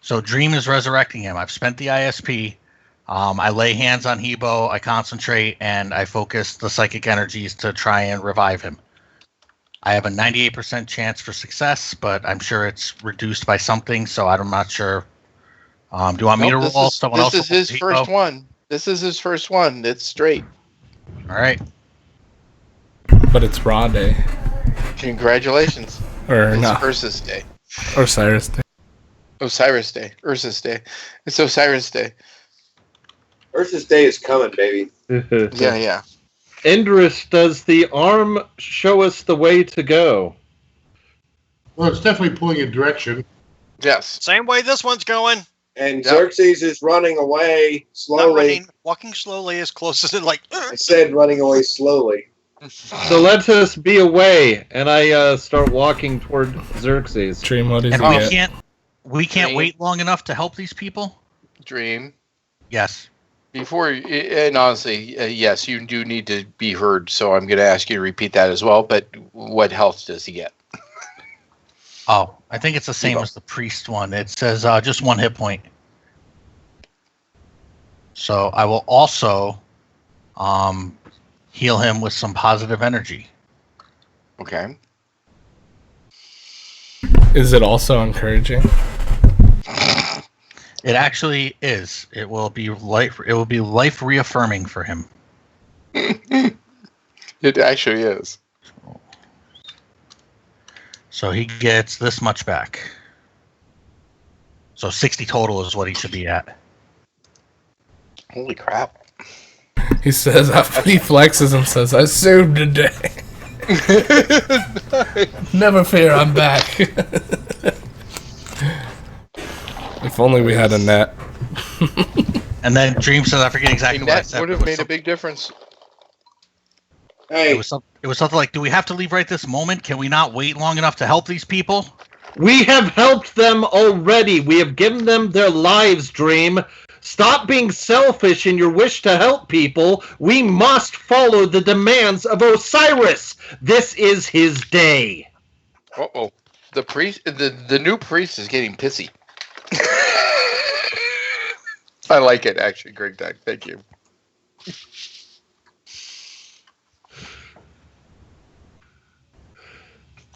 So Dream is resurrecting him. I've spent the ISP. I lay hands on Hebo, I concentrate, and I focus the psychic energies to try and revive him. I have a 98% chance for success, but I'm sure it's reduced by something, so I'm not sure. Do you want me to roll? Someone else? This is his Hebo? first one. This is his first one. It's straight. All right. But it's Raw Day. Congratulations. Or It's not. Ursus Day. Osiris Day. Osiris Day. Ursus Day. It's Osiris Day. Ursus Day is coming, baby. Yeah. Indris, does the arm show us the way to go? Well, it's definitely pulling in direction. Yes. Same way this one's going. And Yep. Xerxes is running away Not slowly. running, walking slowly as close as it like. I said running away slowly. So let us be away, and I start walking toward Xerxes. Dream, what is And it? we yet? can't. We can't Dream. wait long enough to help these people? Dream. Yes. And honestly, yes, you do need to be heard, so I'm going to ask you to repeat that as well, but what health does he get? Oh, I think it's the same Evo. as the priest one. It says just 1 hit point. So I will also heal him with some positive energy. Okay. Is it also encouraging? It actually is. It will be life reaffirming for him. It actually is. So he gets this much back. So 60 total is what he should be at. Holy crap. He says, he flexes and says, I served today. Never fear, I'm back. If only we had a net. And then Dream says, I forget exactly what I That said. would have made a big difference. Hey, It was something like, do we have to leave right this moment? Can we not wait long enough to help these people? We have helped them already. We have given them their lives, Dream. Stop being selfish in your wish to help people. We must follow the demands of Osiris. This is his day. Uh-oh. The priest, the new priest is getting pissy. I like it, actually, Greg Deck. Thank you.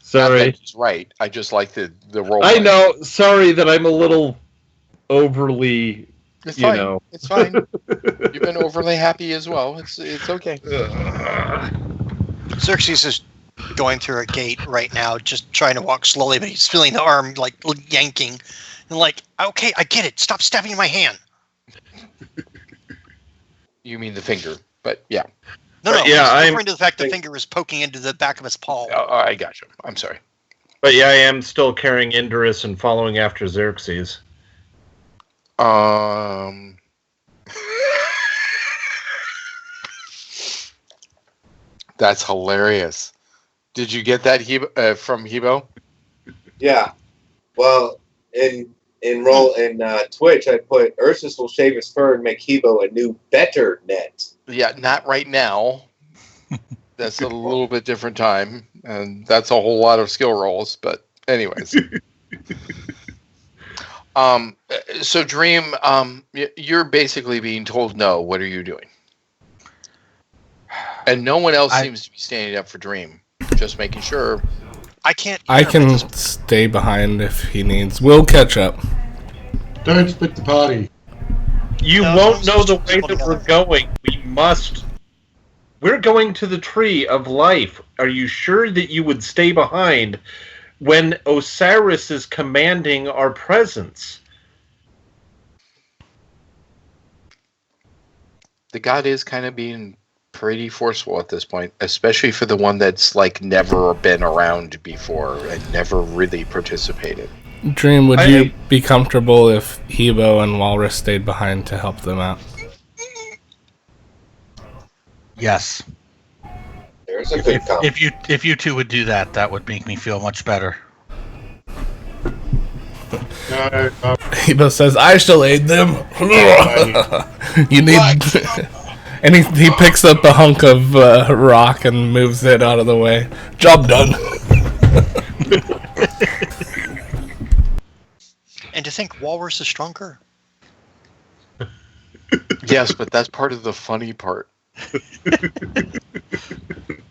Sorry. He's right. I just like the role. I know. Sorry that I'm a little overly, It's you fine. know. It's fine. You've been overly happy as well. It's okay. Xerxes is going through a gate right now, just trying to walk slowly, but he's feeling the arm like yanking. And like, okay, I get it. Stop stabbing my hand. You mean the finger, but yeah. No, yeah, I'm I'm- referring to the fact the finger is poking into the back of his palm. I got you. I'm sorry. But yeah, I am still carrying Indurus and following after Xerxes. That's hilarious. Did you get that from Hebo? yeah. Well, in Twitch, I put Ursus will shave his fur and make Hebo a new better net. Yeah, not right now. That's a little bit different time, and that's a whole lot of skill rolls. But anyways, so Dream, you're basically being told no. What are you doing? And no one else seems to be standing up for Dream. Just making sure. I can't. I can stay behind if he needs. We'll catch up. Don't split the party. You No, won't no, know the just way people that we're together. going. We must. We're going to the tree of life. Are you sure that you would stay behind when Osiris is commanding our presence? The god is kind of being pretty forceful at this point, especially for the one that's like never been around before and never really participated. Dream, would you be comfortable if Hebo and Walrus stayed behind to help them out? Yes. There's a good comment. If you two would do that, that would make me feel much better. No, Hebo says, I shall aid them. You need... And he picks up a hunk of rock and moves it out of the way. Job done. And to think Walrus is stronger. Yes, but that's part of the funny part.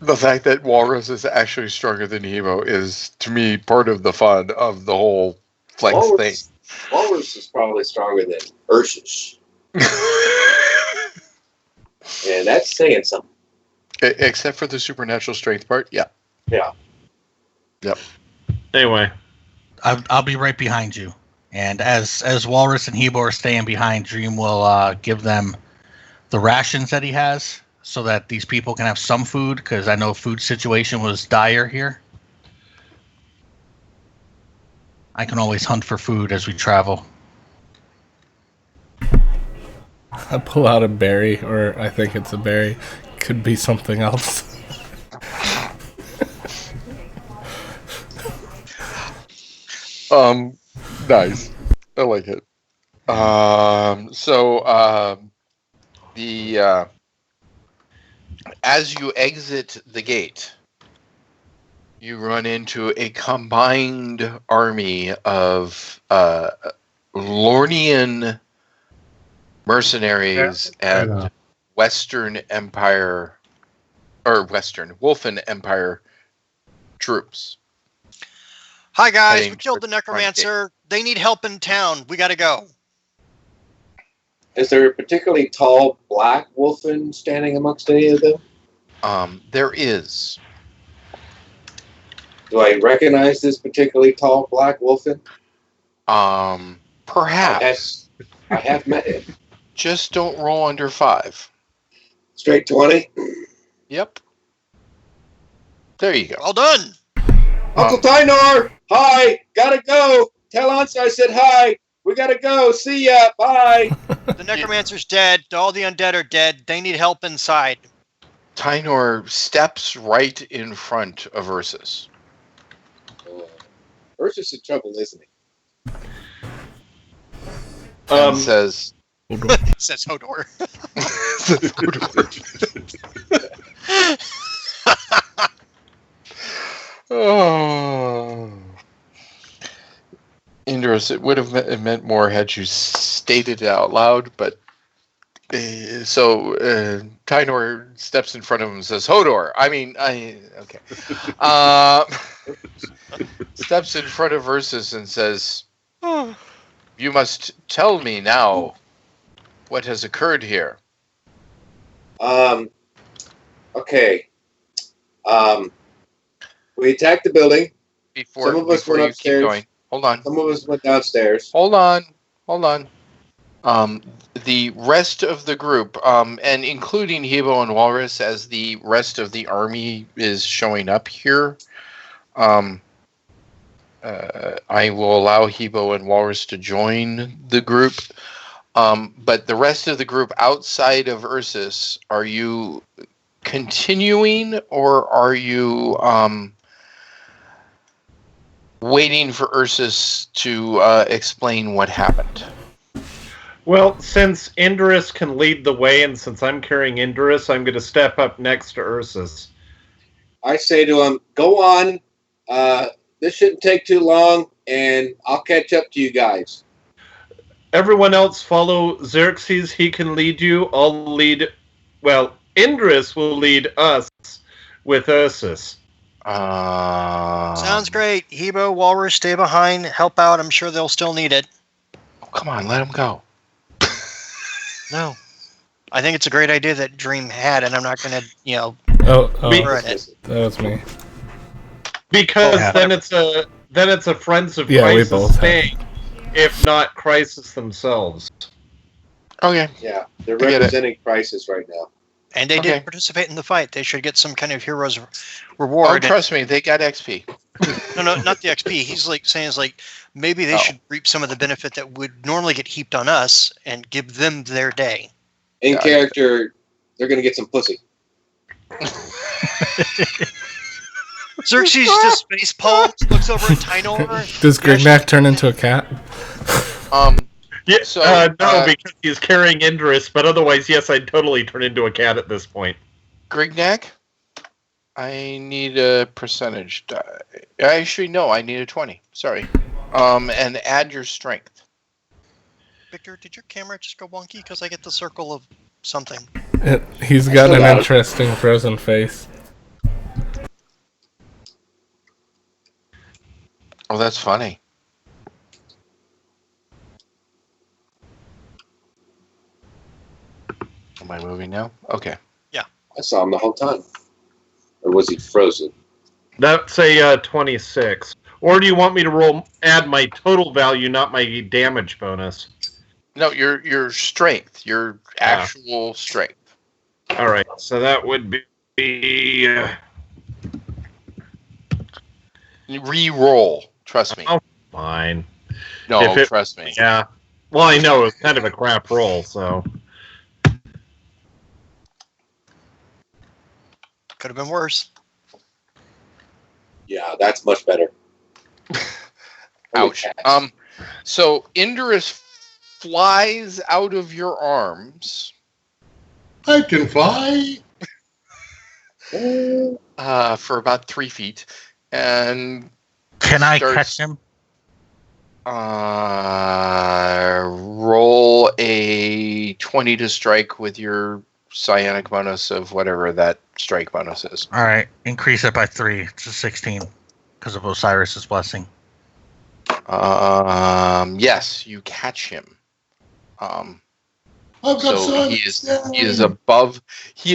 The fact that Walrus is actually stronger than Hebo is, to me, part of the fun of the whole flex thing. Walrus is probably stronger than Ursus. And that's saying something. Except for the supernatural strength part, yeah. Yeah. Yep. Anyway, I'll be right behind you. And as Walrus and Hebo are staying behind, Dream will give them the rations that he has so that these people can have some food, because I know food situation was dire here. I can always hunt for food as we travel. I pull out a berry, or I think it's a berry. Could be something else. Nice. I like it. As you exit the gate, you run into a combined army of Lornian mercenaries and Western Empire or Wolfen Empire troops. Hi guys, Heading we killed the towards the front Necromancer. They need help in town. We gotta go. Is there a particularly tall black wolfen standing amongst any of them? There is. Do I recognize this particularly tall black wolfen? Perhaps. I have met him. Just don't roll under 5. Straight 20. Yep. There you go. Well done. Uncle Tynor, hi. Gotta go. Tell Ansa I said hi. We gotta go. See ya. Bye. The Necromancer's dead. All the undead are dead. They need help inside. Tynor steps right in front of Ursus. Ursus in trouble, isn't he? And says... Says Hodor. Oh. Indris, it would have meant more had you stated it out loud, but Tynor steps in front of him and says, Hodor. Okay. Steps in front of Ursus and says, you must tell me now what has occurred here. Okay. We attacked the building. Some of us went upstairs. Keep going. Hold on. Some of us went downstairs. Hold on. The rest of the group, and including Hebo and Walrus, as the rest of the army is showing up here, I will allow Hebo and Walrus to join the group. But the rest of the group outside of Ursus, are you continuing or are you waiting for Ursus to explain what happened? Well, since Indris can lead the way, and since I'm carrying Indris, I'm going to step up next to Ursus. I say to him, go on. This shouldn't take too long, and I'll catch up to you guys. Everyone else follow Xerxes. He can lead you. I'll lead... Well, Indris will lead us with Ursus. Sounds great. Hebo, Walrus, stay behind. Help out. I'm sure they'll still need it. Oh, come on, let him go. No. I think it's a great idea that Dream had, and I'm not going to, ruin it. That was me. Because then it's a Friends of Crisis thing, if not Crisis themselves. Okay. Yeah, they're representing Crisis right now. And they did participate in the fight. They should get some kind of hero's reward. Oh, trust me, they got XP. No, not the XP. He's saying maybe they should reap some of the benefit that would normally get heaped on us and give them their day. In character, they're going to get some pussy. Xerxes just face palms, looks over at Tynor. Does Grignac turn into a cat? Yeah, no, because he's carrying Indris, but otherwise, yes, I'd totally turn into a cat at this point. Grignac, I need a percentage die. Actually, no, I need a 20. Sorry. And add your strength. Victor, did your camera just go wonky? Because I get the circle of something. He's got an interesting frozen face. Oh, that's funny. Am I moving now? Okay. Yeah. I saw him the whole time. Or was he frozen? That's a 26. Or do you want me to add my total value, not my damage bonus? No, your strength. Your actual strength. All right. So that would be... Re-roll. Trust me. Oh, fine. No, trust me. Yeah. Well, I know. It was kind of a crap roll, so... Could have been worse. Yeah, that's much better. Ouch. So Indurus flies out of your arms. I can fly. For about 3 feet, and Can I catch him? Roll a 20 to strike with your psionic bonus of whatever that strike bonus is. All right, increase it by 3 to 16 because of Osiris's blessing. Yes, you catch him. I've got So he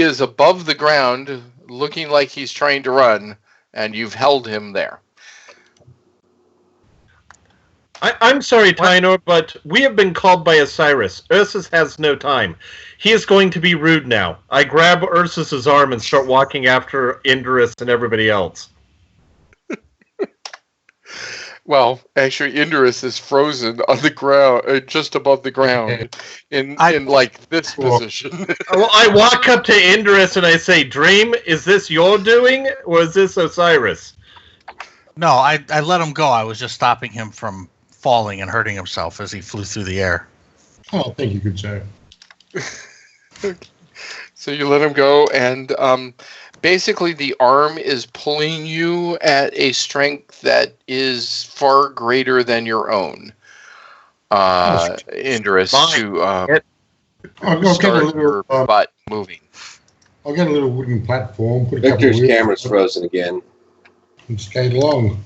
is above the ground, looking like he's trying to run, and you've held him there. I'm sorry, Tyner, but we have been called by Osiris. Ursus has no time. He is going to be rude now. I grab Ursus's arm and start walking after Indurus and everybody else. Well, actually, Indurus is frozen on the ground, just above the ground, in like this position. Well, I walk up to Indurus and I say, "Dream, is this your doing, or is this Osiris?" No, I let him go. I was just stopping him from falling and hurting himself as he flew through the air. Oh, thank you, good sir. So you let him go, and basically the arm is pulling you at a strength that is far greater than your own, Indurus, to start your butt moving. I'll get a little wooden platform. Put a Victor's couple of camera's frozen again. And skate along.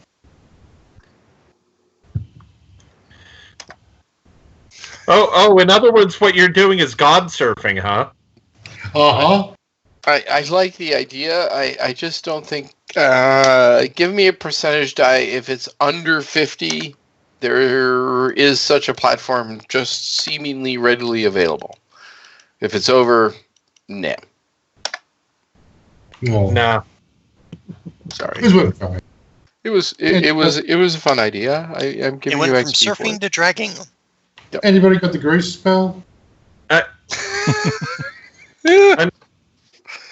Oh, in other words, what you're doing is God surfing, huh? Uh-huh. I like the idea. I just don't think... give me a percentage die. If it's under 50, there is such a platform just seemingly readily available. If it's over, nah. No. Nah. Sorry. It was It was a fun idea. I'm giving you XP It went from for surfing it. to dragging. Anybody got the grease spell?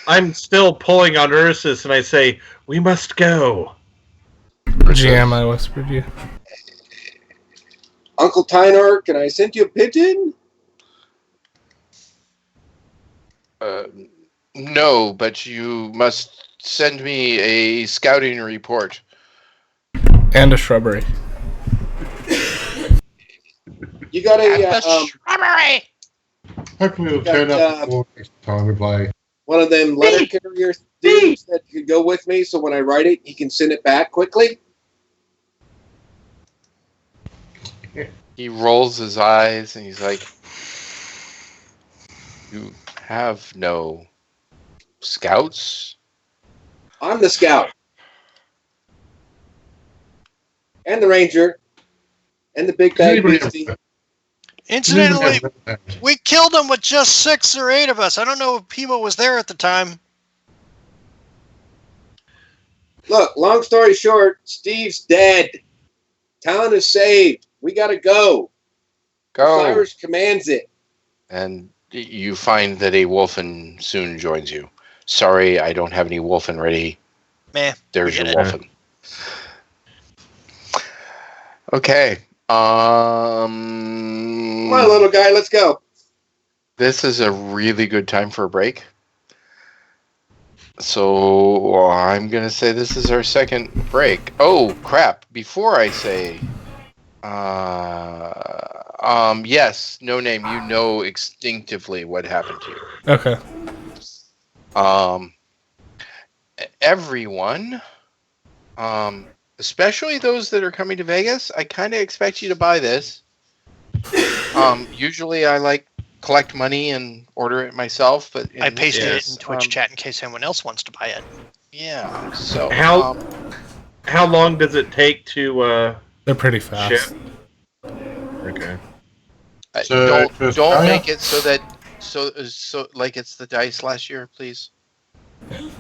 I'm still pulling on Ursus, and I say, "We must go." GM, I whispered you. Uncle Tyner, can I send you a pigeon? No, but you must send me a scouting report. And a shrubbery. You got a shrubbery. Hopefully it'll turn up more next time we play. one of them letter carrier dudes that could go with me, so when I write it, he can send it back quickly. He rolls his eyes and he's like, "You have no scouts?" I'm the scout. And the ranger. And the big bag beastie. Incidentally, we killed him with just 6 or 8 of us. I don't know if Pimo was there at the time. Look, long story short, Steve's dead. Town is saved. We gotta go. Go. Cyrus commands it. And you find that a wolfen soon joins you. Sorry, I don't have any wolfen ready. Meh. There's your it. wolfen. Okay. Come on, little guy, let's go. This is a really good time for a break. So I'm going to say this is our second break. Oh, crap. Before I say, yes, no name, you know instinctively what happened to you. Okay. Everyone, especially those that are coming to Vegas, I kind of expect you to buy this. Usually I collect money and order it myself, but I pasted it in Twitch chat in case anyone else wants to buy it. Yeah. So how long does it take to They're pretty fast. ship? Okay. Don't make it so that so like it's the dice last year, please.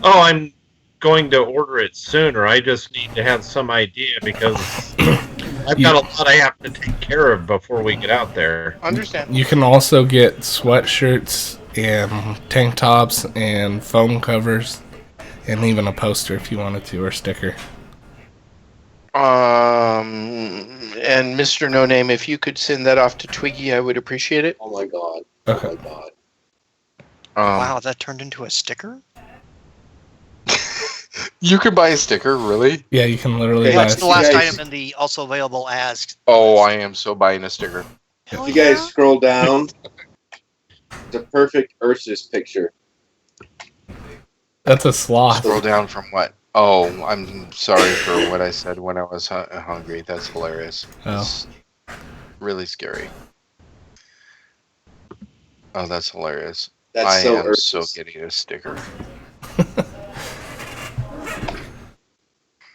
Oh, I'm going to order it sooner. I just need to have some idea because I've got a lot I have to take care of before we get out there. Understand. You can also get sweatshirts and tank tops and phone covers and even a poster if you wanted to, or sticker. And Mr. No Name, if you could send that off to Twiggy, I would appreciate it. Oh my god. Okay. Oh my god. Wow, that turned into a sticker? You can buy a sticker, really? Yeah, you can literally Okay, buy That's a the last guys- item in the also available as. Oh, I am so buying a sticker. If you guys scroll down, it's a perfect Ursus picture. That's a sloth. Scroll down from what? Oh, I'm sorry for what I said when I was hungry. That's hilarious. Oh. It's really scary. Oh, that's hilarious. That's I so am Ursus. so getting a sticker.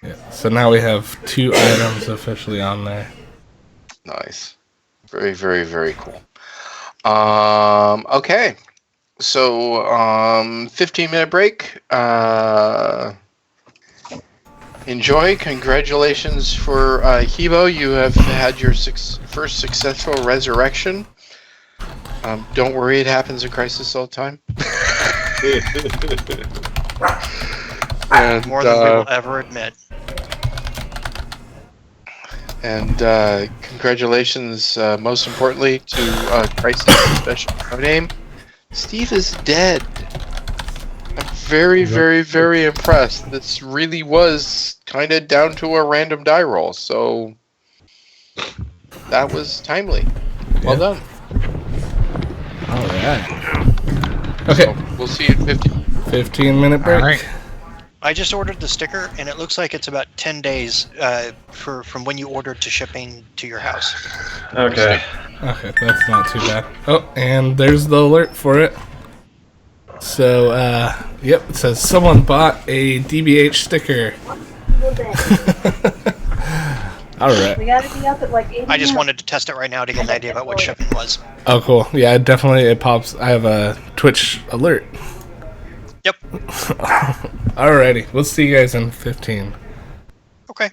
Yeah. So now we have 2 items officially on there. Nice. Very, very, very cool. Okay. So, 15-minute break. Enjoy. Congratulations for Hebo. You have had your first successful resurrection. Don't worry, it happens in Crisis all the time. And, More than we will ever admit. And congratulations, most importantly, to Crisis Special No Name. Steve is dead. I'm very, very, very impressed. This really was kind of down to a random die roll, so that was timely. Well done. All right. Okay. So we'll see you in 15-minute break. All right. I just ordered the sticker, and it looks like it's about 10 days from when you ordered to shipping to your house. Okay. Okay, that's not too bad. Oh, and there's the alert for it. So, yep, it says someone bought a DBH sticker. All right. We gotta be up at like 8. I just wanted to test it right now to get an idea about what shipping was. Oh, cool. Yeah, it pops. I have a Twitch alert. Yep. Alrighty, we'll see you guys in 15. Okay.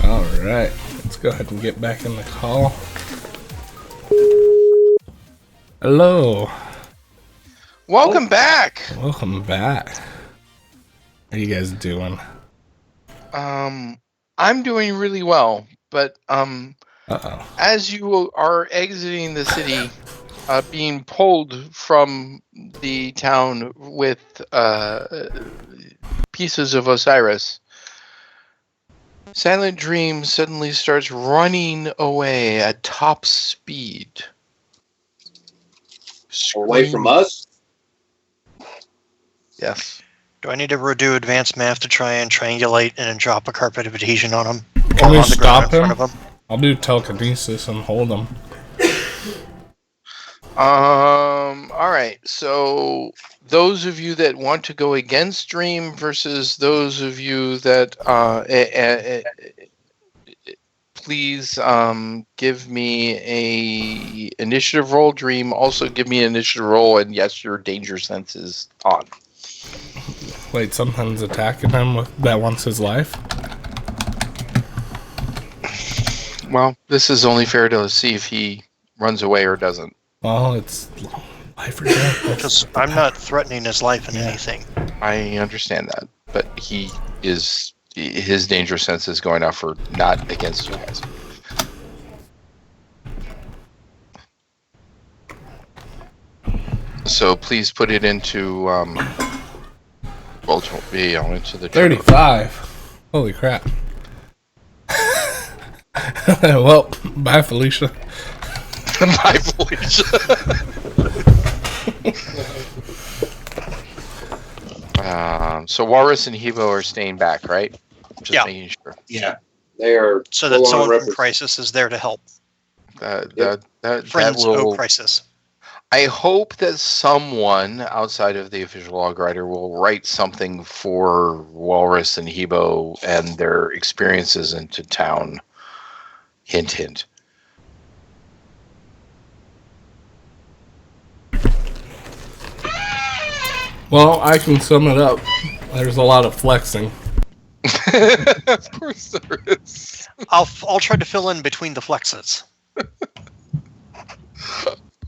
All right, let's go ahead and get back in the call. Hello. Welcome back. Welcome back. How are you guys doing? I'm doing really well, but Uh-oh. as you are exiting the city, being pulled from the town with pieces of Osiris, Silent Dream suddenly starts running away at top speed. Away from us? Yes. Do I need to redo advanced math to try and triangulate and then drop a carpet of adhesion on him? Can we On the ground stop in him? front of him? I'll do telekinesis and hold him. All right. So those of you that want to go against Dream versus those of you that please give me a initiative roll. Dream, also give me an initiative roll, and yes, your danger sense is on. Wait, something's attacking him that wants his life? Well, this is only fair to see if he runs away or doesn't. Well, it's life or death. Because I'm not threatening his life in anything. I understand that, but his danger sense is going off for not against you guys. So please put it into into the 35. Holy crap. Well, bye, Felicia. Bye, Felicia. So Walrus and Hebo are staying back, right? Just making sure. Yeah. They are so that someone from Crisis is there to help. Friends will, Crisis. I hope that someone outside of the official log writer will write something for Walrus and Hebo and their experiences into town. Hint, hint. Well, I can sum it up. There's a lot of flexing. Of course there is. I'll try to fill in between the flexes.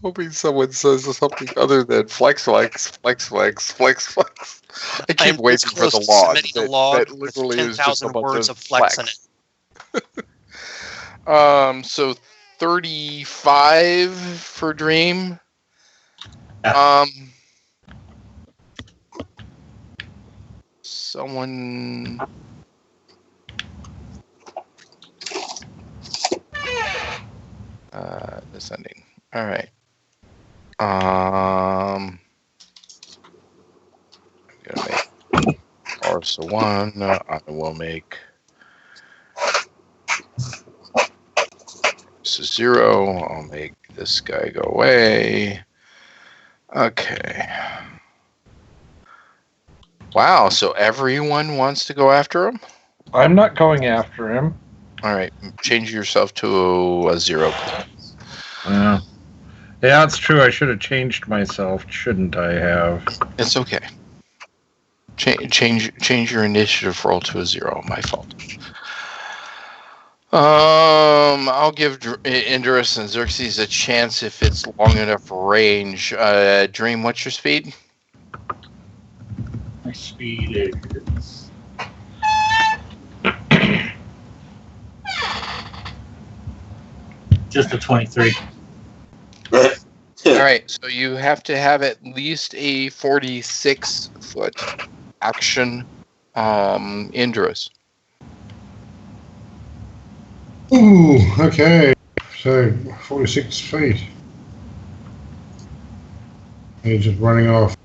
Hoping someone says something other than flex. I keep waiting for the log. That literally is just a bunch of flex in it. So 35 for Dream. Someone. Descending. All right. I'm gonna make Arsa 1. I will make this is 0. I'll make this guy go away. Okay. Wow, so everyone wants to go after him? I'm not going after him. All right, change yourself to a 0. Yeah, it's true. I should have changed myself, shouldn't I have? It's okay. Change your initiative roll to a 0. My fault. I'll give Indurus and Xerxes a chance if it's long enough range. Dream, what's your speed? My speed is just a 23. All right, so you have to have at least a 46-foot action, Indurus. Ooh, okay. So 46 feet. He's just running off.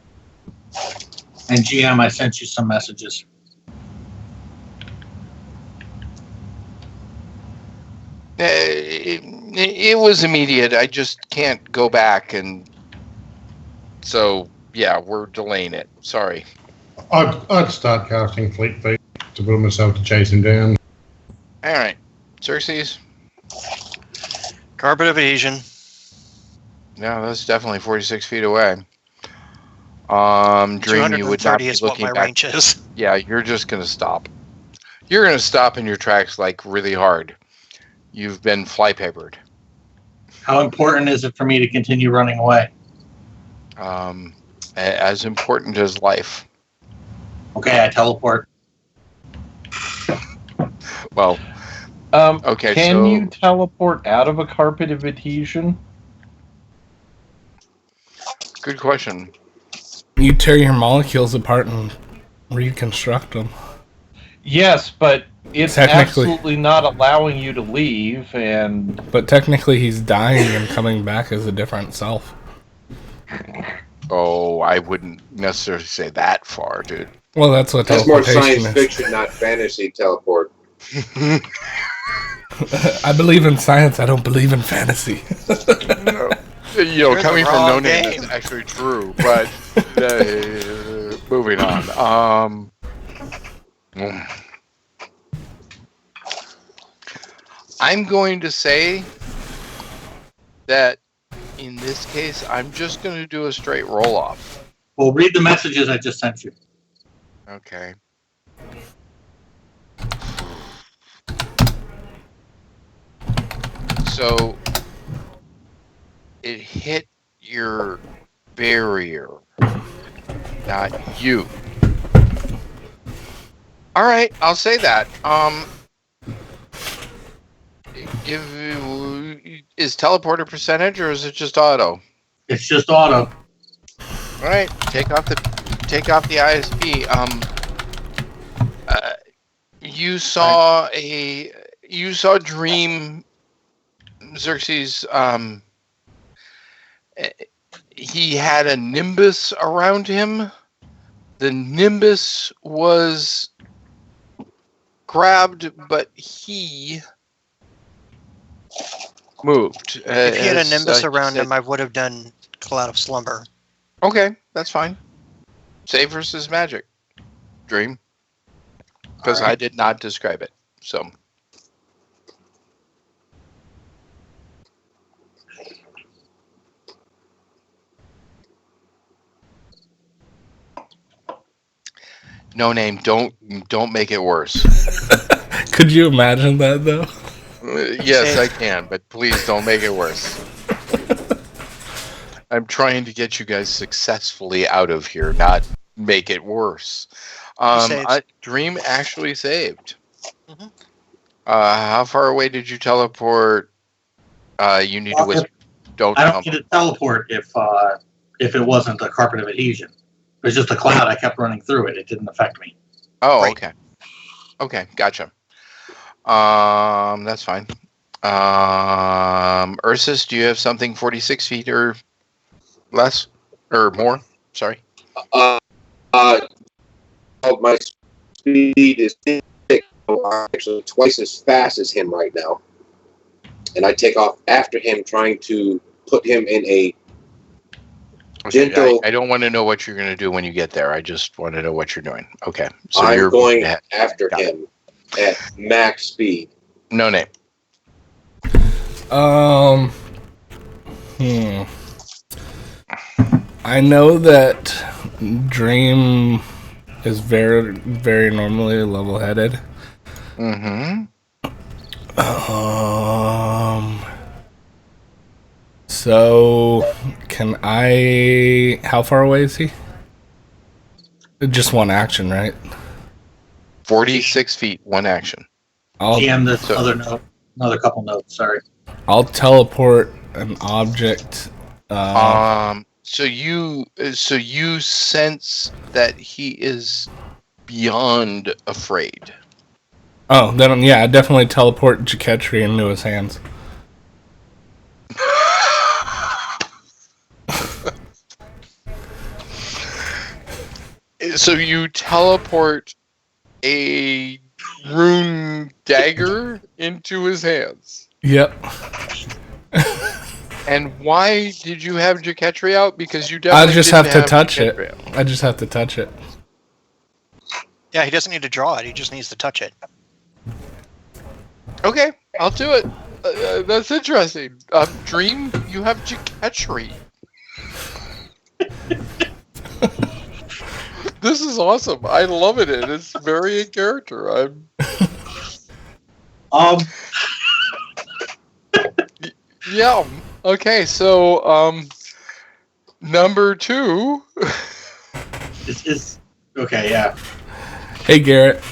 And GM, I sent you some messages. It was immediate. I just can't go back, and so yeah, we're delaying it. Sorry. I'd start casting Fleet Feet to put myself to chase him down. All right, Xerxes. Carpet of adhesion. No, that's definitely 46 feet away. Dream, you would not 230 be is what looking my back. range is. Yeah, you're just going to stop. You're going to stop in your tracks like really hard. You've been flypapered. How important is it for me to continue running away? As important as life. Okay, I teleport. Well, okay. Can you teleport out of a carpet of adhesion? Good question. You tear your molecules apart and reconstruct them. Yes, but it's Technically. absolutely not allowing you to leave, and... But technically he's dying and coming back as a different self. Oh, I wouldn't necessarily say that far, dude. Well, that's what That's more teleportation science is. fiction, not fantasy teleport. I believe in science. I don't believe in fantasy. Coming from No Name, that's actually true. But moving on. I'm going to say that in this case, I'm just going to do a straight roll off. Well, read the messages I just sent you. Okay. So it hit your barrier, not you. All right, I'll say that. Is teleport a percentage or is it just auto? It's just auto. All right, take off the ISP. You saw Dream Xerxes. He had a nimbus around him. The nimbus was grabbed, but he moved. If he had a nimbus around him, I would have done Cloud of Slumber. Okay, that's fine. Save versus magic. Dream. Because I did not describe it. So. No Name, don't make it worse. Could you imagine that, though? Yes, I can, but please don't make it worse. I'm trying to get you guys successfully out of here, not make it worse. Dream actually saved. Mm-hmm. How far away did you teleport? You need to whisper. I don't need to teleport if it wasn't a carpet of adhesion. It was just a cloud. I kept running through it. It didn't affect me. Oh, right. Okay. Okay, gotcha. That's fine. Ursus, do you have something 46 feet or less? Or more? Sorry. My speed is actually twice as fast as him right now. And I take off after him, trying to put him in a gentle... I don't want to know what you're going to do when you get there. I just want to know what you're doing. Okay. So I'm going after him at max speed. No Name. I know that Dream is very, very normally level-headed. Mm-hmm. So, can I... How far away is he? Just one action, right? 46 feet, one action. GM this another couple notes, sorry. I'll teleport an object. So you sense that he is beyond afraid. Oh, then yeah, I definitely teleport Jaketri into his hands. So you teleport a rune dagger into his hands. Yep. And why did you have Jaketri out? Because you definitely I just have to touch it. I just have to touch it. Yeah, he doesn't need to draw it. He just needs to touch it. Okay, I'll do it. That's interesting. Dream, you have Jaketri. This is awesome. I love it. It's very in character. Yeah. Okay. So, number 2 is okay. Yeah. Hey, Garrett.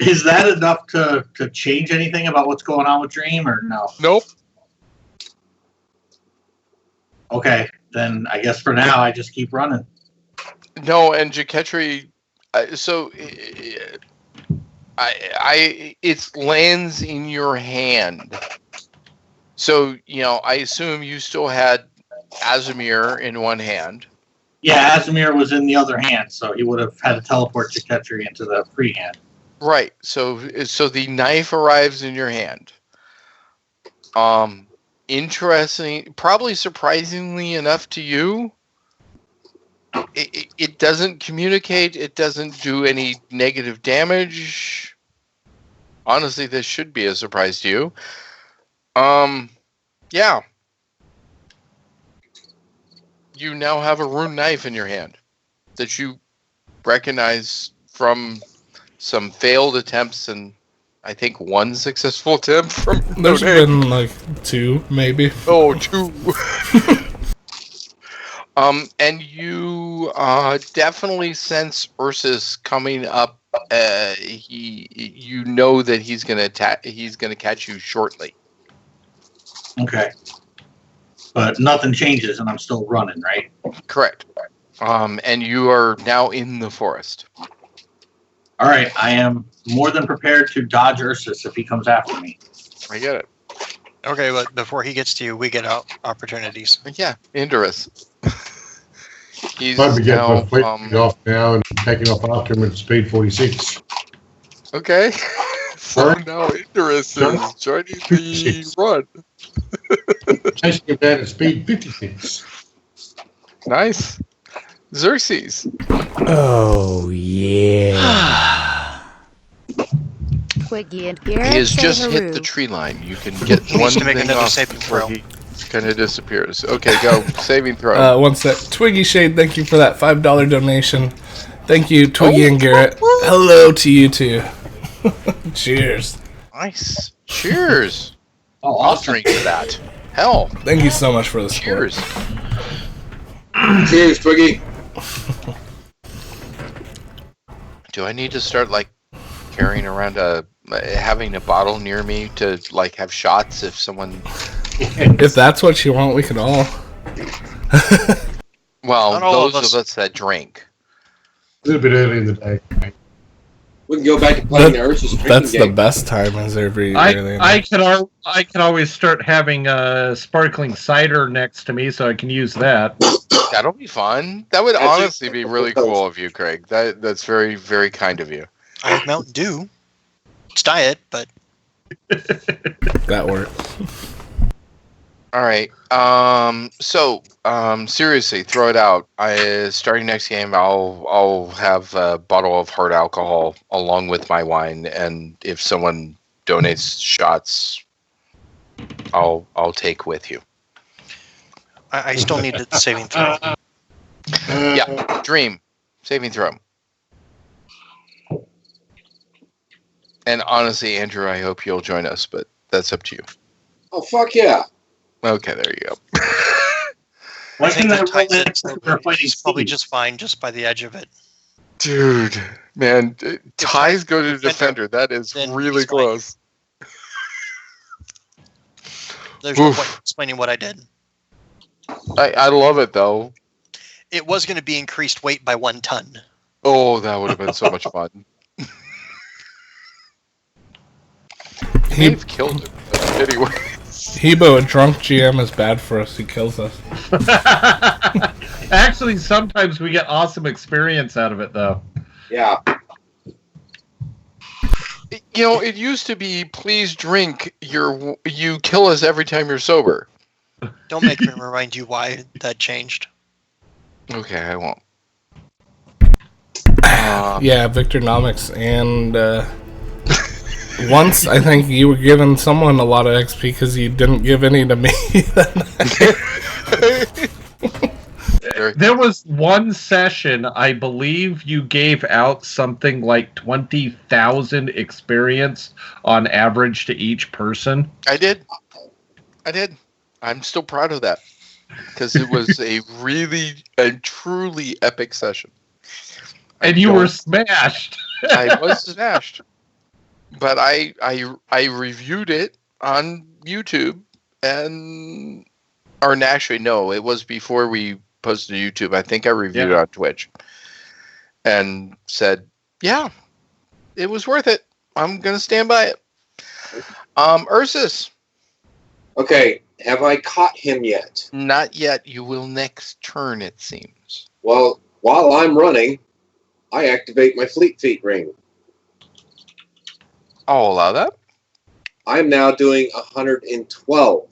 Is that enough to change anything about what's going on with Dream, or no? Nope. Okay, then I guess for now I just keep running. No, and Jaketri, it lands in your hand. So, I assume you still had Azimir in one hand. Yeah, Azimir was in the other hand, so he would have had to teleport Jaketri into the free hand. Right. So the knife arrives in your hand. Interesting. Probably surprisingly enough to you, it doesn't communicate. It doesn't do any negative damage. Honestly, this should be a surprise to you. Yeah. You now have a rune knife in your hand that you recognize from some failed attempts and I think one successful attempt from There's been like 2, maybe. Oh, 2. And you definitely sense Ursus coming up. You know that he's gonna attack. He's gonna catch you shortly. Okay. But nothing changes, and I'm still running, right? Correct. And you are now in the forest. All right, I am more than prepared to dodge Ursus if he comes after me. I get it. Okay, but before he gets to you, we get opportunities. Yeah, Indorus. He's Might be getting now, my fleet off now and taking off after him at speed 46. Okay. So now Indorus is joining the run. Chasing him down at speed 56. Nice. Xerxes. Oh, yeah. Twiggy and He Garrett has say just haroo. hit the tree line. You can get He one needs to make thing another off saving before throw. he kind of disappears. Okay, go. Saving throw. One sec. Twiggy Shade, thank you for that $5 donation. Thank you, Twiggy and Garrett. Hello to you too. Cheers. Nice. Cheers. Oh, I'll awesome. drink to that. Hell. Thank you so much for the support. Cheers. Cheers, Twiggy. Do I need to start carrying around having a bottle near me to have shots if someone? If that's what you want, we can all. Well, Not all of those us. of us that drink. A little bit early in the day. We can go back to playing the Ursus drinking That's the game. best time. Is every early in I could always start having sparkling cider next to me, so I can use that. That'll be fun. That would That's honestly be really cool of you, Craig. That's very, very kind of you. I have Mountain Dew. It's diet, but that works. All right. Seriously, throw it out. Starting next game, I'll have a bottle of hard alcohol along with my wine, and if someone donates shots, I'll take with you. I still need the saving throw. Yeah, Dream, saving throw. And honestly, Andrew, I hope you'll join us, but that's up to you. Oh, fuck yeah. Okay, there you go. Why I think couldn't I the roll Titans it? We're fighting is probably Steve. just fine, just by the edge of it. Dude, man, ties go to Defender, defender. That is then really he's fine. close. There's no Oof. point explaining what I did. I love it though. It was going to be increased weight by 1 ton. Oh, that would have been so much fun. They've killed him. Anyway. Hebo, a drunk GM is bad for us. He kills us. Actually, sometimes we get awesome experience out of it, though. Yeah. It used to be, please drink. You kill us every time you're sober. Don't make me remind you why that changed. Okay, I won't. Yeah, Victornomics, and once I think you were giving someone a lot of XP because you didn't give any to me. Very There was one session, I believe you gave out something like 20,000 experience on average to each person. I did. I'm still proud of that because it was a really and truly epic session. And you were smashed. I was smashed. But I reviewed it on YouTube actually no, it was before we posted to YouTube. I think I reviewed it on Twitch and said, yeah, it was worth it. I'm going to stand by it. Ursus. Okay, have I caught him yet? Not yet. You will next turn, it seems. Well, while I'm running, I activate my Fleet Feet ring. I'll allow that. I'm now doing 112.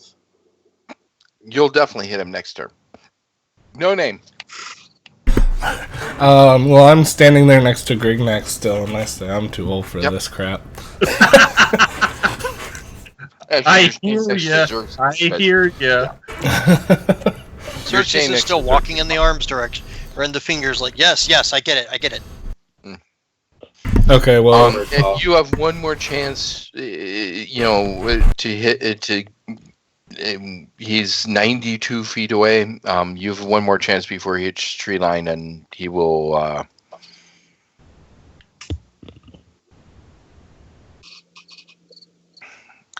You'll definitely hit him next turn. No name. Well, I'm standing there next to Grignax still, and I say I'm too old for this crap. I hear you. I hear you. Xerxes is still walking in the arms direction, or in the fingers, like, yes, I get it. Okay, well, and you have one more chance, to hit it. He's 92 feet away. You have one more chance before he hits tree line, and he will.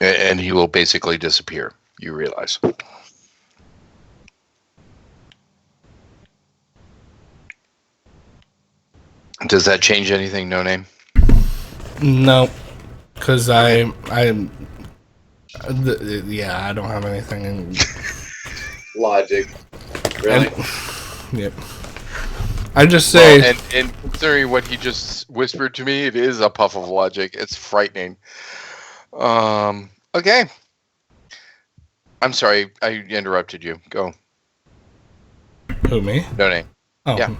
And he will basically disappear. You realize. Does that change anything? No name. No, because I don't have anything in logic. Really? Yep. I just say, well, and considering what he just whispered to me, it is a puff of logic. It's frightening. Okay. I'm sorry, I interrupted you. Go. Who, me? No name. Oh. Yeah.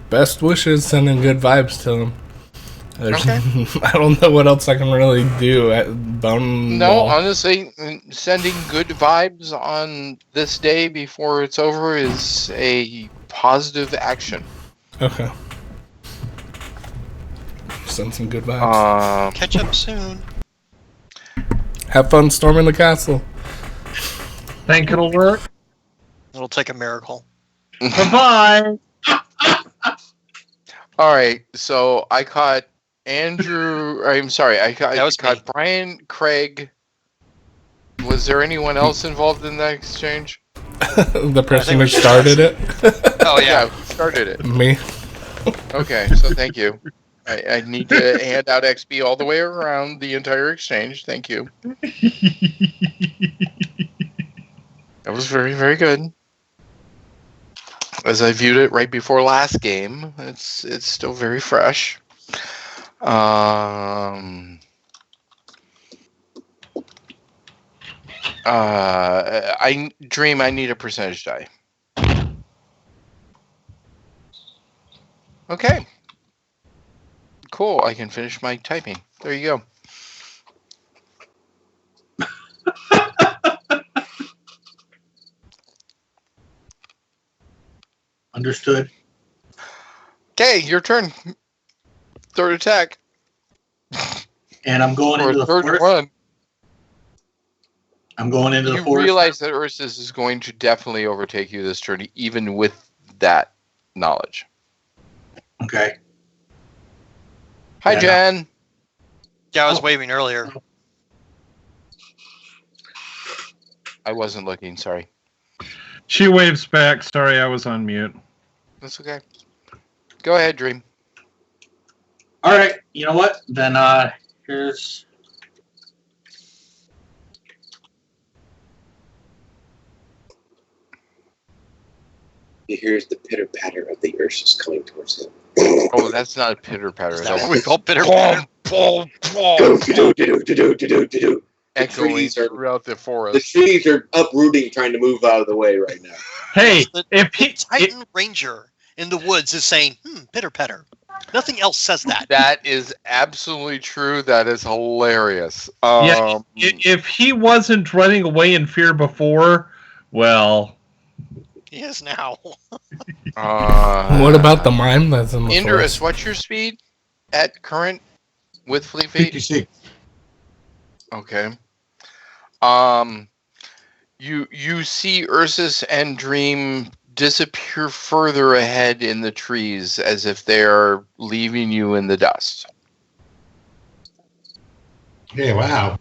Best wishes, sending good vibes to him. Okay. I don't know what else I can really do at honestly, sending good vibes on this day before it's over is a positive action. Okay. Send some good vibes. Catch up soon. Have fun storming the castle. Think it'll work? It'll take a miracle. Bye-bye. All right, so I caught Andrew. I'm sorry, I caught Brian, Craig. Was there anyone else involved in that exchange? The person who started it? Oh, yeah, who started it? Me. Okay, so thank you. I need to hand out XP all the way around the entire exchange. Thank you. That was very, very good. As I viewed it right before last game, it's still very fresh. I need a percentage die. Okay. Cool. I can finish my typing. There you go. Understood. Okay, your turn. Third attack. And I'm going into the third forest. Run. I'm going into the You forest. realize that Ursus is going to definitely overtake you this turn, even with that knowledge. Okay. Hi, Jen. Yeah, I was waving earlier. I wasn't looking, sorry. She waves back. Sorry, I was on mute. That's okay. Go ahead, Dream. All right. You know what? Then here's... He hears the pitter-patter of the Ursus coming towards him. Oh, that's not a pitter-patter. Is that what we call pitter-patter? Echoing throughout the forest. The trees are uprooting, trying to move out of the way right now. Hey, the Titan Ranger in the woods is saying, pitter-patter. Nothing else says that. That is absolutely true. That is hilarious. Yeah, if he wasn't running away in fear before, well... He is now. What about the mime that's in the Indris, forest? what's your speed at current with Fleet Feet? 56. Okay. You see Ursus and Dream disappear further ahead in the trees as if they are leaving you in the dust. Yeah, wow.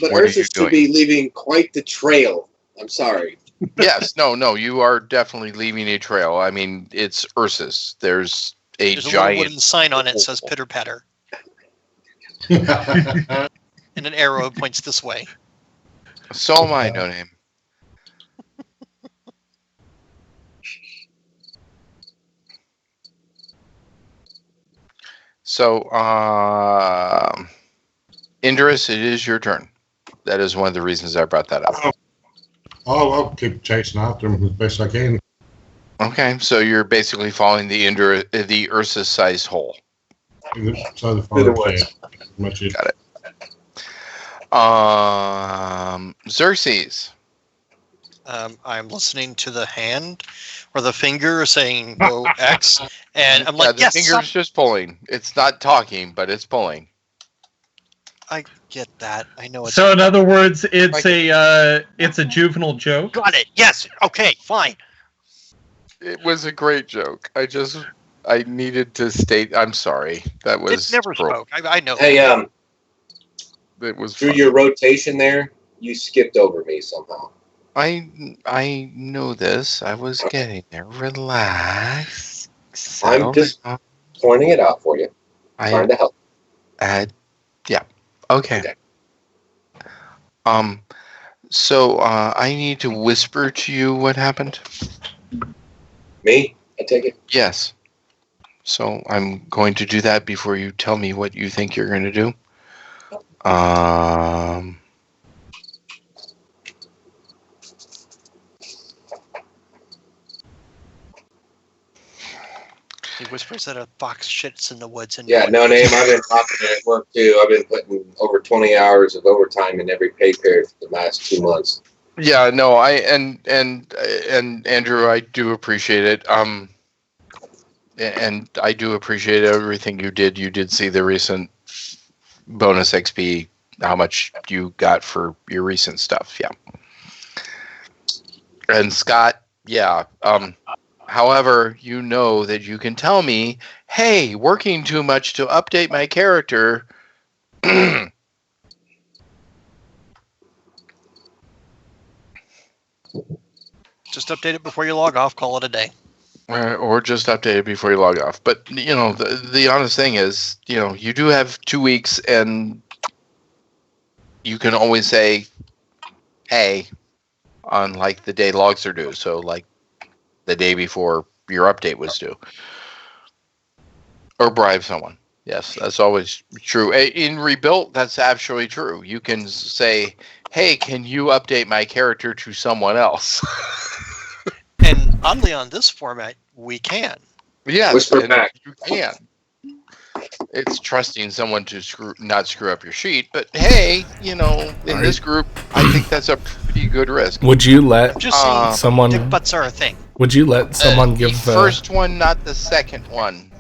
But What are Ursus you should be leaving quite the trail. I'm sorry. Yes, no, you are definitely leaving a trail. I mean, it's Ursus. There's a There's a little giant wooden sign on it that says pitter patter, and an arrow points this way. So am I, no name. So, Indris, it is your turn. That is one of the reasons I brought that up. I'll keep chasing after him as best I can. Okay, so you're basically following the Ursus-sized hole. So the Through the forest, woods. yeah, much it. Got it. Xerxes. I'm listening to the hand or the finger saying go X, and I'm like, the yes, finger's just pulling. It's not talking, but it's pulling. I get that. I know it's So in other words, it's a juvenile joke. got it. Yes. Okay. Fine. It was a great joke. I needed to state. I'm sorry. That was It never spoke. I know. Hey, It was through fun. your rotation there, you skipped over me somehow. I know this. I was getting there. Relax. I'm just pointing it out for you. Trying to help. Yeah. Okay. So I need to whisper to you what happened. Me? I take it? Yes. So I'm going to do that before you tell me what you think you're going to do. He whispers that a fox shits in the woods. And Yeah, no name. I've been rocking it at work too. I've been putting over 20 hours of overtime in every pay period for the last 2 months. Yeah, no, and Andrew, I do appreciate it. And I do appreciate everything you did. You did see the recent bonus XP, how much you got for your recent stuff. Yeah. And Scott, yeah. However, you know that you can tell me, hey, working too much to update my character. just update it before you log off. Call it a day. Or just update it before you log off. But, you know, the honest thing is, you know, you do have 2 weeks and you can always say, hey, on like the day logs are due. So like the day before your update was due. Or bribe someone. Yes, that's always true. In Rebuilt, that's actually true. You can say, hey, can you update my character to someone else? And oddly, on this format, we can. Yes, Whisper back. you can. It's trusting someone to not screw up your sheet, but hey, you know, in this group, I think that's a pretty good risk. Would you let Just saying, someone? dick butts are a thing. Would you let someone give the first one, not the second one?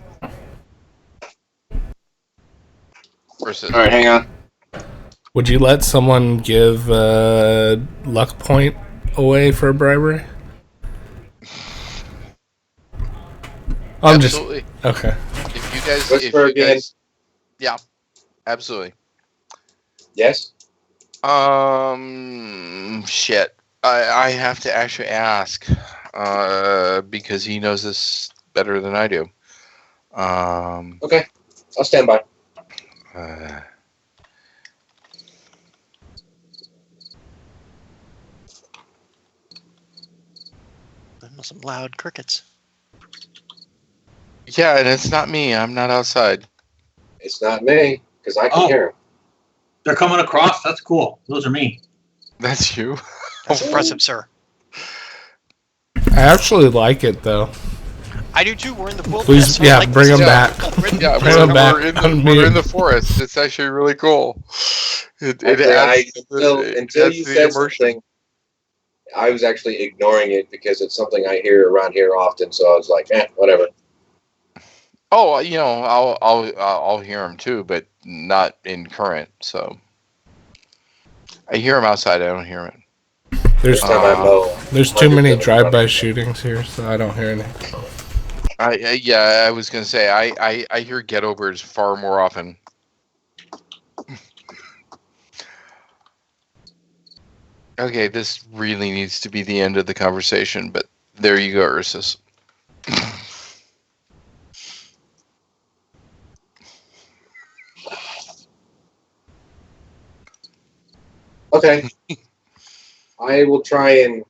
Versus. All right, hang on. Would you let someone give a luck point away for a bribery? Absolutely. Okay. If you guys, Whisper again. Yeah, absolutely. Yes? Shit. I have to actually ask, because he knows this better than I do. Okay, I'll stand by. Some loud crickets. Yeah, and it's not me. I'm not outside. It's not me, because I can hear him. They're coming across. That's cool. Those are me. That's you. That's impressive, sir. I actually like it though. I do too. We're in the wilderness. Please, so I yeah, like bring this. them back. Yeah, Bring them back. we're in the forest. It's actually really cool. It Actually, adds until it you adds said the immersion. something, I was actually ignoring it because it's something I hear around here often. So I was like, whatever. Oh, I'll hear them too, but not in current. So I hear them outside. I don't hear them. There's there's too many drive-by shootings here, so I don't hear any. I was gonna say I hear ghetto birds far more often. Okay, this really needs to be the end of the conversation, but there you go, Ursus. Okay. I will try and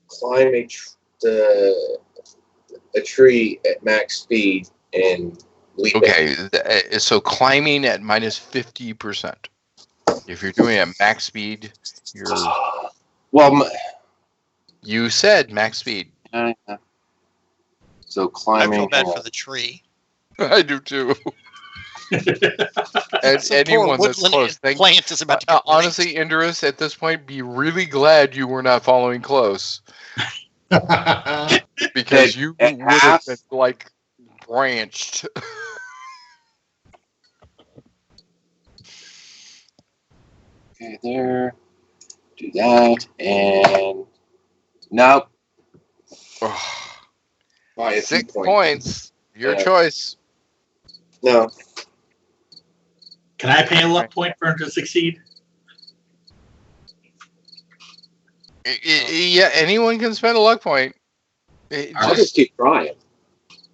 climb a tree at max speed and leap it. So climbing at minus 50%. If you're doing it at max speed, you're... Well, you said max speed. So climbing... I feel bad for the tree. I do too. And anyone that's close. Plant is about to get honestly, Indorus, at this point, be really glad you were not following close. Because you would have been, like, branched. Okay, there. Do that, and... Nope. 6 points. Your choice. No. Can I pay a luck point for him to succeed? Yeah, anyone can spend a luck point. I'll just keep trying.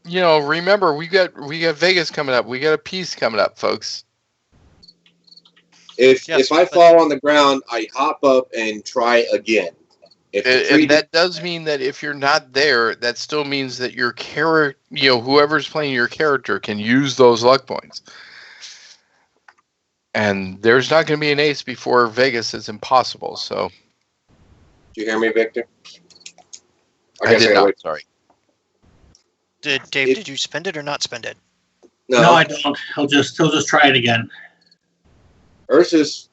You know, remember we got Vegas coming up. We got a piece coming up, folks. If I fall on the ground, I hop up and try again. And that does mean that if you're not there, that still means that your character, whoever's playing your character can use those luck points. And there's not going to be an ace before Vegas. It's impossible. So, do you hear me, Victor? I did not. Sorry. Did you spend it or not spend it? No, I don't. He'll just try it again. Ursus,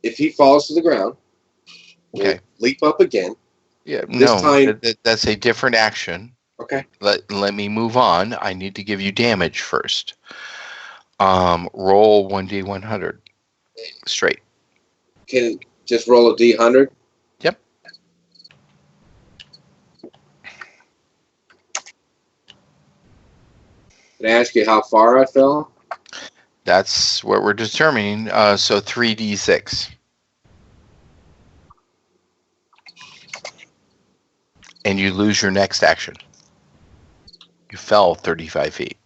if he falls to the ground, will leap up again. Yeah, this time that's a different action. Okay. Let me move on. I need to give you damage first. Roll 1d100 straight. Can just roll a d100? Yep. Can I ask you how far I fell? That's what we're determining. So 3d6. And you lose your next action. You fell 35 feet.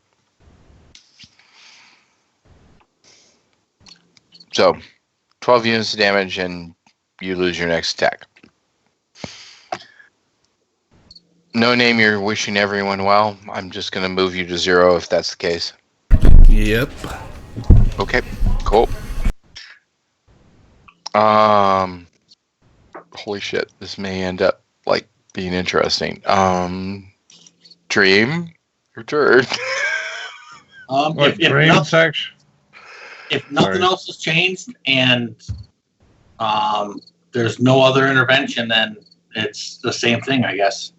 So 12 units of damage and you lose your next attack. No name, you're wishing everyone well. I'm just going to move you to 0 if that's the case. Yep. Okay, cool. Holy shit, this may end up like being interesting. Dream, your turn. If nothing else has changed and there's no other intervention, then it's the same thing, I guess.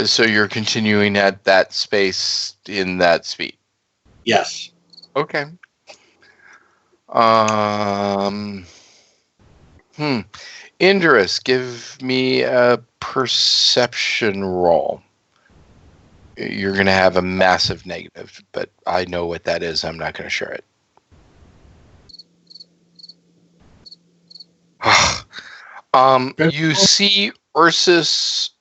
So you're continuing at that space in that speed? Yes. Okay. Indorus, give me a perception roll. You're going to have a massive negative, but I know what that is. I'm not going to share it. You see Ursus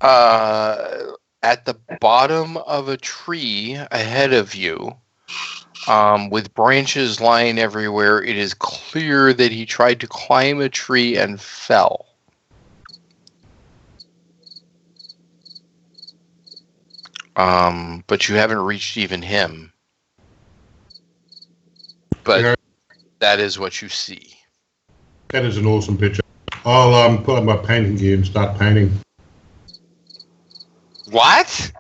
at the bottom of a tree ahead of you, with branches lying everywhere. It is clear that he tried to climb a tree and fell. But you haven't reached even him. But that is what you see. That is an awesome picture. I'll put up my painting gear and start painting. What?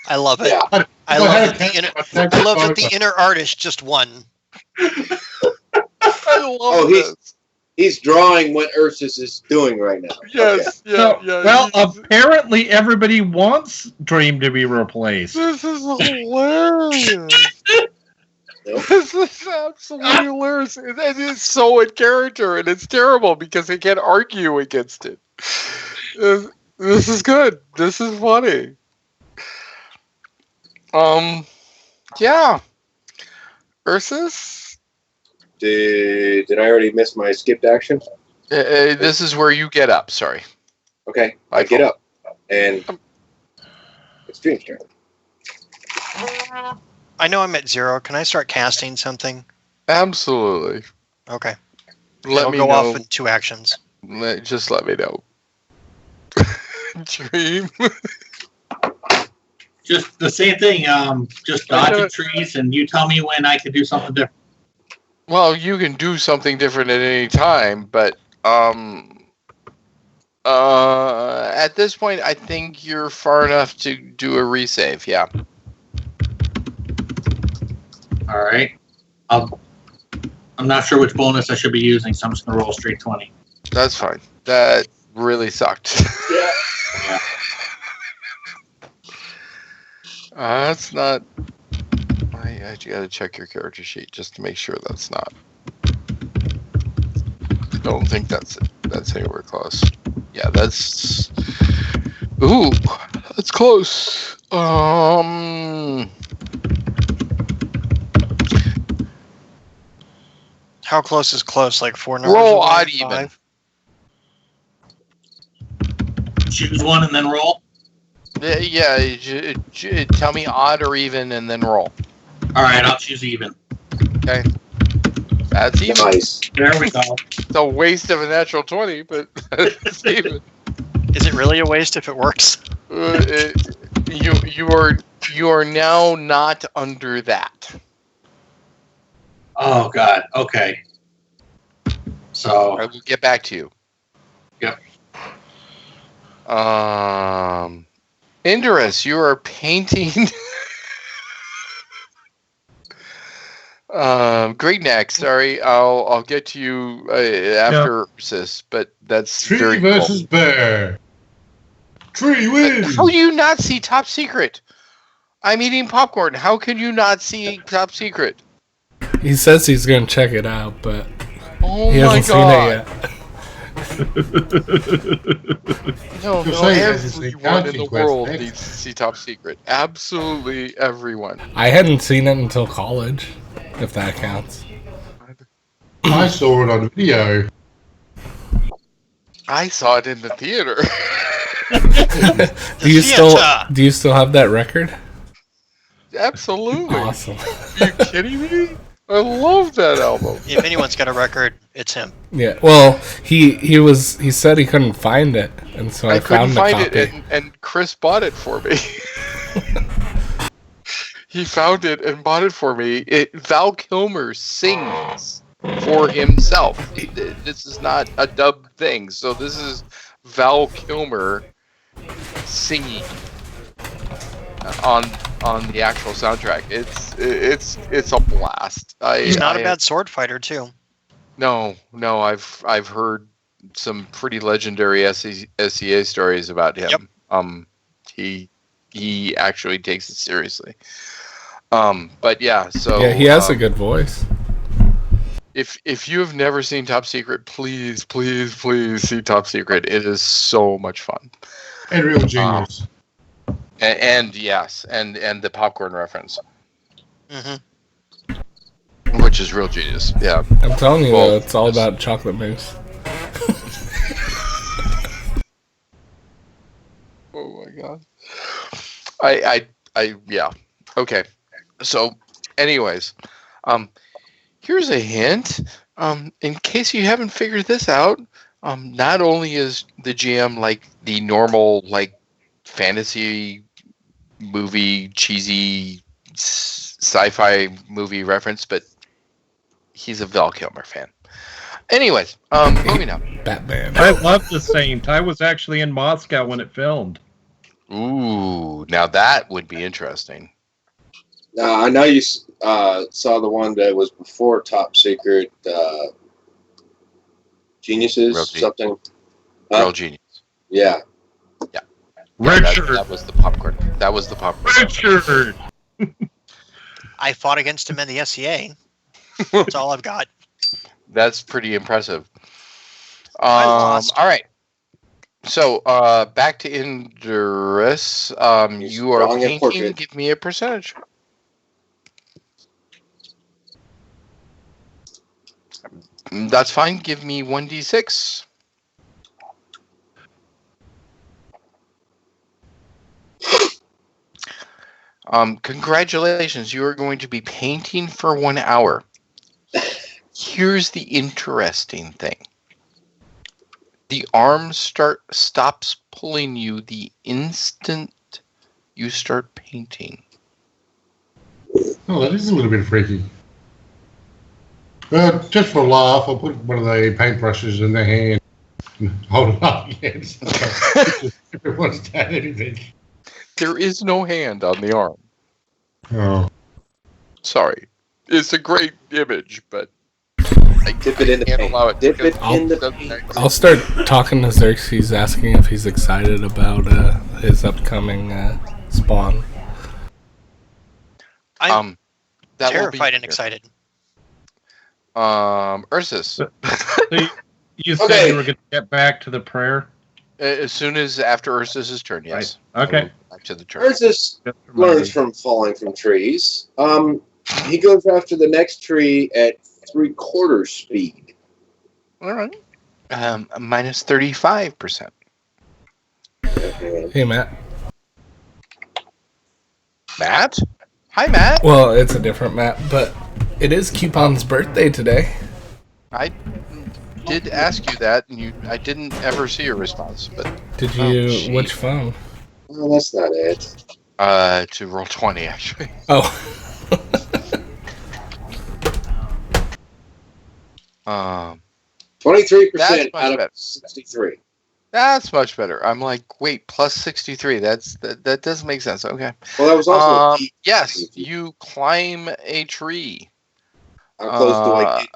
I love it. Yeah. I love that the inner artist just won. I love this. He's drawing what Ursus is doing right now. Yes. Okay. Well, apparently everybody wants Dream to be replaced. This is hilarious. This is absolutely hilarious. And it's so in character, and it's terrible because they can't argue against it. This is good. This is funny. Yeah. Ursus? Did I already miss my skipped action? This is where you get up, sorry. Okay, I get up. And it's Dream's turn. I know I'm at 0. Can I start casting something? Absolutely. Okay. Let me go know. off in 2 actions. Just let me know. Dream. Just the same thing. Just dodging trees, and you tell me when I can do something different. Well, you can do something different at any time, but at this point, I think you're far enough to do a resave. Yeah. All right. I'm not sure which bonus I should be using, so I'm just gonna roll straight 20. That's fine. That really sucked. Yeah. That's not. I gotta check your character sheet just to make sure that's not. I don't think that's anywhere close. Yeah, that's. Ooh, that's close. How close is close? Like 4 numbers? Roll away? odd even. 5? Choose one and then roll. Yeah, tell me odd or even and then roll. All right, I'll choose even. Okay. That's even. Nice. There we go. It's a waste of a natural 20, but it's even. Is it really a waste if it works? You are now not under that. Oh God. Okay. So I will get back to you. Yep. Indorus, you are painting. Great neck. Sorry, I'll get to you after Ursus, but that's Tree very versus cool. bear. Tree wins. How do you not see Top Secret? I'm eating popcorn. How can you not see Top Secret? He says he's going to check it out, but Oh he my hasn't God. seen it yet. No, You're saying everyone in the world next. needs to see Top Secret. Absolutely everyone. I hadn't seen it until college, if that counts. I saw it on video. I saw it in the theater. Do you still have that record? Absolutely. Awesome. Are you kidding me? I love that album. If anyone's got a record, it's him. Yeah. Well, he said he couldn't find it, and so I couldn't found the find copy. it, and Chris bought it for me. He found it and bought it for me. Val Kilmer sings for himself. This is not a dub thing. So this is Val Kilmer singing on the actual soundtrack. It's a blast. He's not a bad sword fighter too. No, I've heard some pretty legendary SEA stories about him. Yep. He actually takes it seriously. But yeah, so yeah, he has a good voice. If you have never seen Top Secret, please see Top Secret. It is so much fun. And real genius. And yes, and the popcorn reference. Mm-hmm. Which is real genius. Yeah. I'm telling you, though, it's all about chocolate mousse. Oh my God. I yeah. Okay. So, anyways, here's a hint. In case you haven't figured this out, not only is the GM like the normal like fantasy movie, cheesy sci-fi movie reference, but he's a Val Kilmer fan. Anyways, moving on. Batman. I love the Saint. I was actually in Moscow when it filmed. Ooh, now that would be interesting. I know you saw the one that was before Top Secret. Geniuses, Real genius. something. Real genius. Yeah. Yeah, Richard. that was the popcorn. That was the popcorn. Richard. I fought against him in the SCA. That's all I've got. That's pretty impressive. I lost. All right. So back to Indris. You are drawing a painting. portrait. Give me a percentage. That's fine. Give me 1d6. Congratulations. You are going to be painting for 1 hour. Here's the interesting thing. The arm stops pulling you the instant you start painting. Oh, that is a little bit freaky. Just for a laugh, I'll put one of the paintbrushes in their hand and hold it up against if it wants to add anything. There is no hand on the arm. Oh. Sorry. It's a great image, but I Dip it in the can't paint. allow it. Dip it because in the doesn't paint. exist. I'll start talking to Xerxes, asking if he's excited about his upcoming spawn. I'm that will terrified be and excited. Ursus. So you said Okay. you were going to get back to the prayer? As soon as after Ursus's turn, yes. Right. Okay. Back to the turn. Ursus learns from falling from trees. He goes after the next tree at 3/4 speed. All right. Minus 35%. Hey, Matt. Matt? Hi, Matt. Well, it's a different Matt, but it is Coupon's birthday today. I did ask you that, and I didn't ever see your response. But Did you? Which phone? Oh, that's not it. To roll 20 actually. Oh. 23% out of 63. That's much better. I'm like, wait, plus 63. That doesn't make sense. Okay. Well, that was also yes. You climb a tree. How close do I get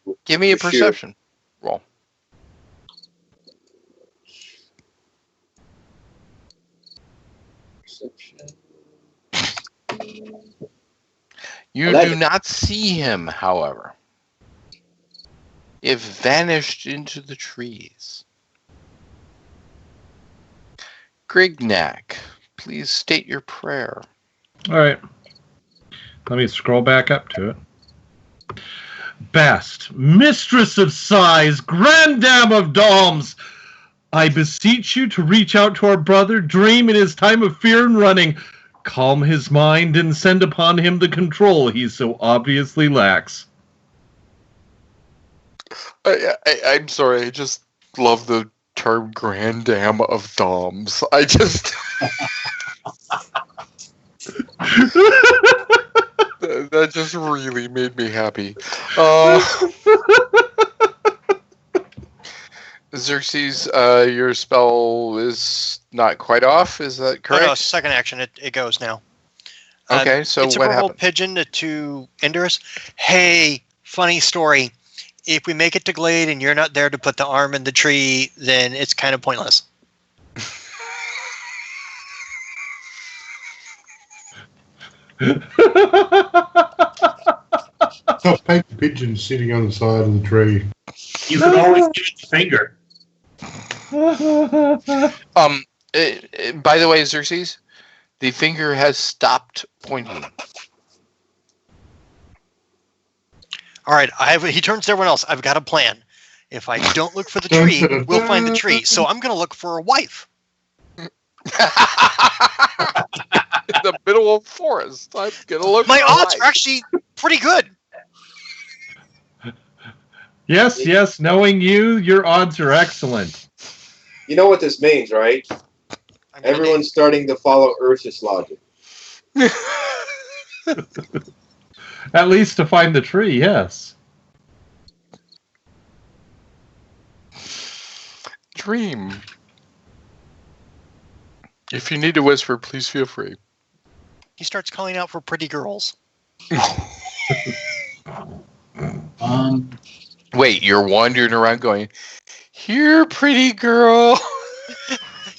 to? Give me a shoot? perception roll. You do not see him, however. It vanished into the trees. Grignac, please state your prayer. All right. Let me scroll back up to it. Best, mistress of sighs, grand dame of doms, I beseech you to reach out to our brother Dream in his time of fear and running. Calm his mind and send upon him the control he so obviously lacks. I'm sorry, I just love the term grand dame of doms. I just... that just really made me happy. Xerxes, your spell is not quite off. Is that correct? Oh, no, second action. It goes now. Okay, so it's what a verbal happened? pigeon to Indris. Hey, funny story. If we make it to Glade and you're not there to put the arm in the tree, then it's kind of pointless. So fake pigeon sitting on the side of the tree. You can always give it the finger. By the way, Xerxes, the finger has stopped pointing. All right, he turns to everyone else. I've got a plan. If I don't look for the tree, we'll find the tree. So I'm going to look for a wife. In the middle of forest. I'm going to look My for a odds wife. are actually pretty good. Yes, knowing you, your odds are excellent. You know what this means, right? Everyone's starting to follow Ursus logic. At least to find the tree, yes. Dream. If you need to whisper, please feel free. He starts calling out for pretty girls. Wait, you're wandering around going, "Here, pretty girl."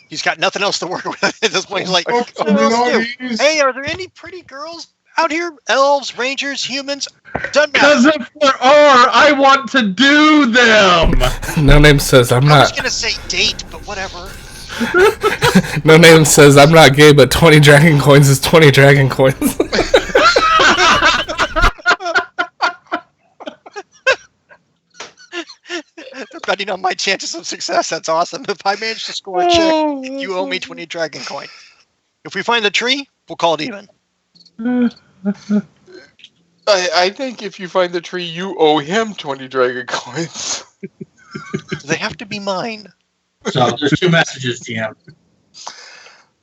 He's got nothing else to work with at this point. He's like, Oh, what else do? nice. Hey, are there any pretty girls out here? Elves, rangers, humans? Doesn't matter. Because if there are, I want to do them. No Name says I'm I was not. gonna say date, but whatever. No Name says I'm not gay, but 20 dragon coins is 20 dragon coins. They're betting on my chances of success. That's awesome. If I manage to score a check, you owe me 20 dragon coin. If we find the tree, we'll call it even. I think if you find the tree, you owe him 20 dragon coins. They have to be mine. So there's 2 messages, GM.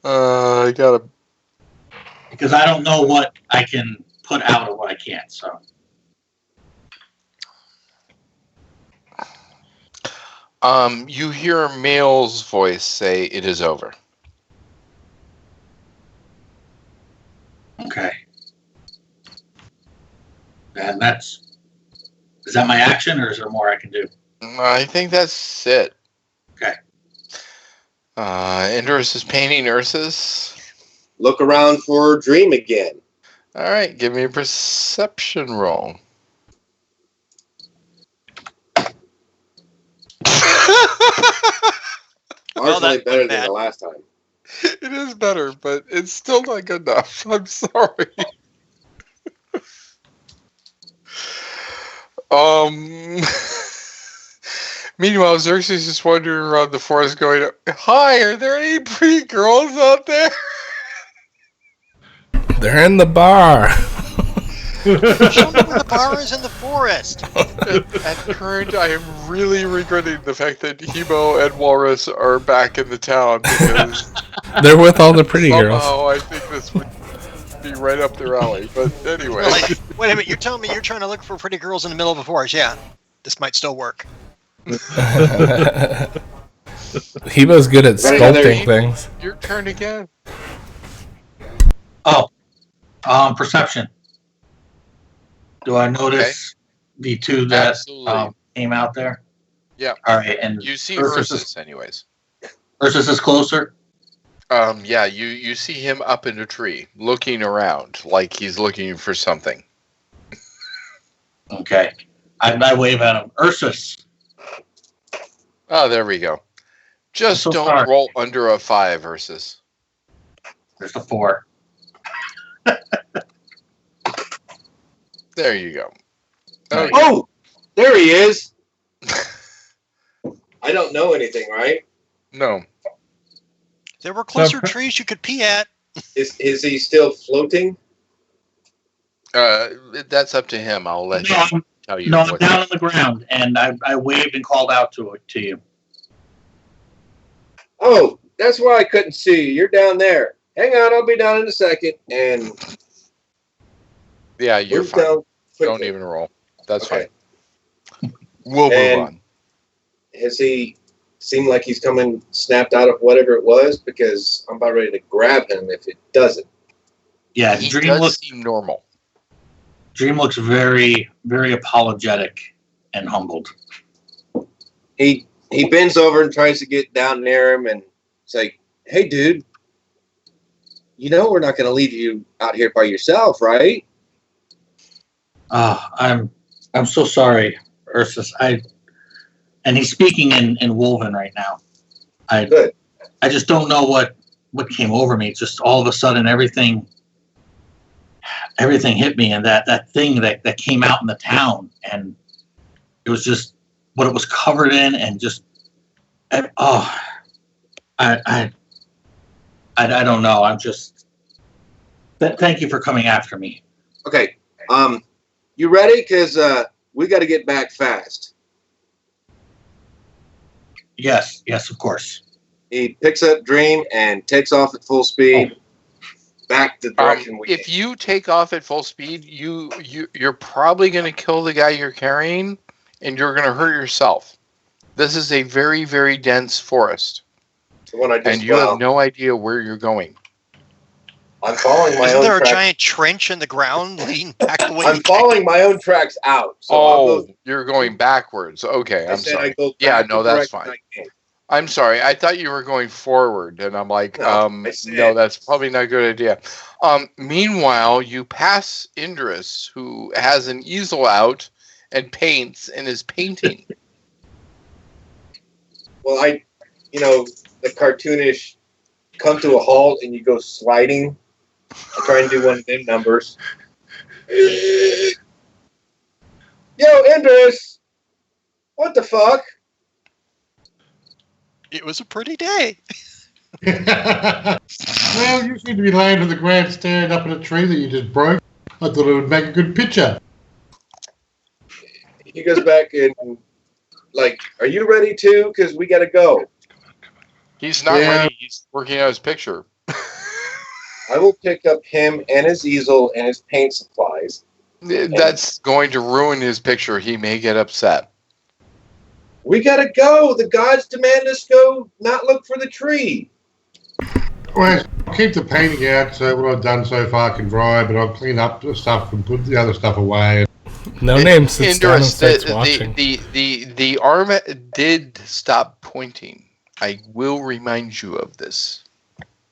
I gotta. Because I don't know what I can put out or what I can't. So. You hear a male's voice say, "It is over." Okay. And is that my action, or is there more I can do? I think that's it. Okay. Indorus is painting Ursus. Look around for Dream again. All right, give me a perception roll. Marginally better than the last time. It is better, but it's still not good enough. I'm sorry. Meanwhile, Xerxes is just wandering around the forest going, "Hi, are there any pretty girls out there?" They're in the bar. Show me where the bar is in the forest. At current, I am really regretting the fact that Hebo and Walrus are back in the town because They're with all the pretty girls. somehow I think this would be right up their alley. But anyway. Like, wait a minute, you're telling me you're trying to look for pretty girls in the middle of a forest? Yeah, this might still work. Hebo's good at sculpting things. Your turn again. Oh, perception. Do I notice the 2 that came out there? Yeah. All right, and you see Ursus anyways. Ursus is closer? Yeah, you see him up in a tree, looking around, like he's looking for something. Okay. I wave at him. Ursus. Oh, there we go. Just so don't sorry. roll under a 5, Ursus. There's a 4. There you go. Okay. Oh, there he is. I don't know anything, right? No. There were closer trees you could pee at. Is he still floating? That's up to him. I'll let him tell you. No, I'm down on the ground, and I waved and called out to you. Oh, that's why I couldn't see you. You're down there. Hang on, I'll be down in a second. And yeah, you're fine. Don't even roll. That's fine. We'll move on. Has he seemed like he's coming snapped out of whatever it was? Because I'm about ready to grab him if it doesn't. Yeah, he Dream does looks seem normal. Dream looks very, very apologetic and humbled. He bends over and tries to get down near him, and it's like, "Hey, dude, you know we're not going to leave you out here by yourself, right?" I'm so sorry, Ursus. And he's speaking in Wolven right now. Good. I just don't know what came over me. Just all of a sudden, everything hit me, and that thing that came out in the town, and it was just what it was covered in, and just I don't know. I'm just thank you for coming after me. Okay. You ready? Because we got to get back fast. Yes, of course. He picks up Dream and takes off at full speed back the direction we If you take off at full speed, you're probably going to kill the guy you're carrying, and you're going to hurt yourself. This is a very, very dense forest, the one I just and you have no idea where you're going. I'm following my Isn't own there a tracks. giant trench in the ground leading back the way? I'm following my own tracks out. So Oh, you're going backwards. Okay, I I'm said sorry. I go Yeah, back no, the that's direction fine. I came. I'm sorry. I thought you were going forward, and I'm like, No, I said- no, that's probably not a good idea. Meanwhile, you pass Indris, who has an easel out and paints and is painting. Well, the cartoonish come to a halt and you go sliding. I try and do one of them numbers. Yo, Indris! What the fuck? It was a pretty day. Well, you seem to be laying on the ground staring up at a tree that you just broke. I thought it would make a good picture. He goes back and, like, are you ready too? Because we got to go. He's not ready. He's working on his picture. I will pick up him and his easel and his paint supplies. That's going to ruin his picture. He may get upset. We got to go. The gods demand us go not look for the tree. Well, I'll keep the painting out so what I've done so far can dry, but I'll clean up the stuff and put the other stuff away. No name sits down and starts the, watching. The arm did stop pointing. I will remind you of this.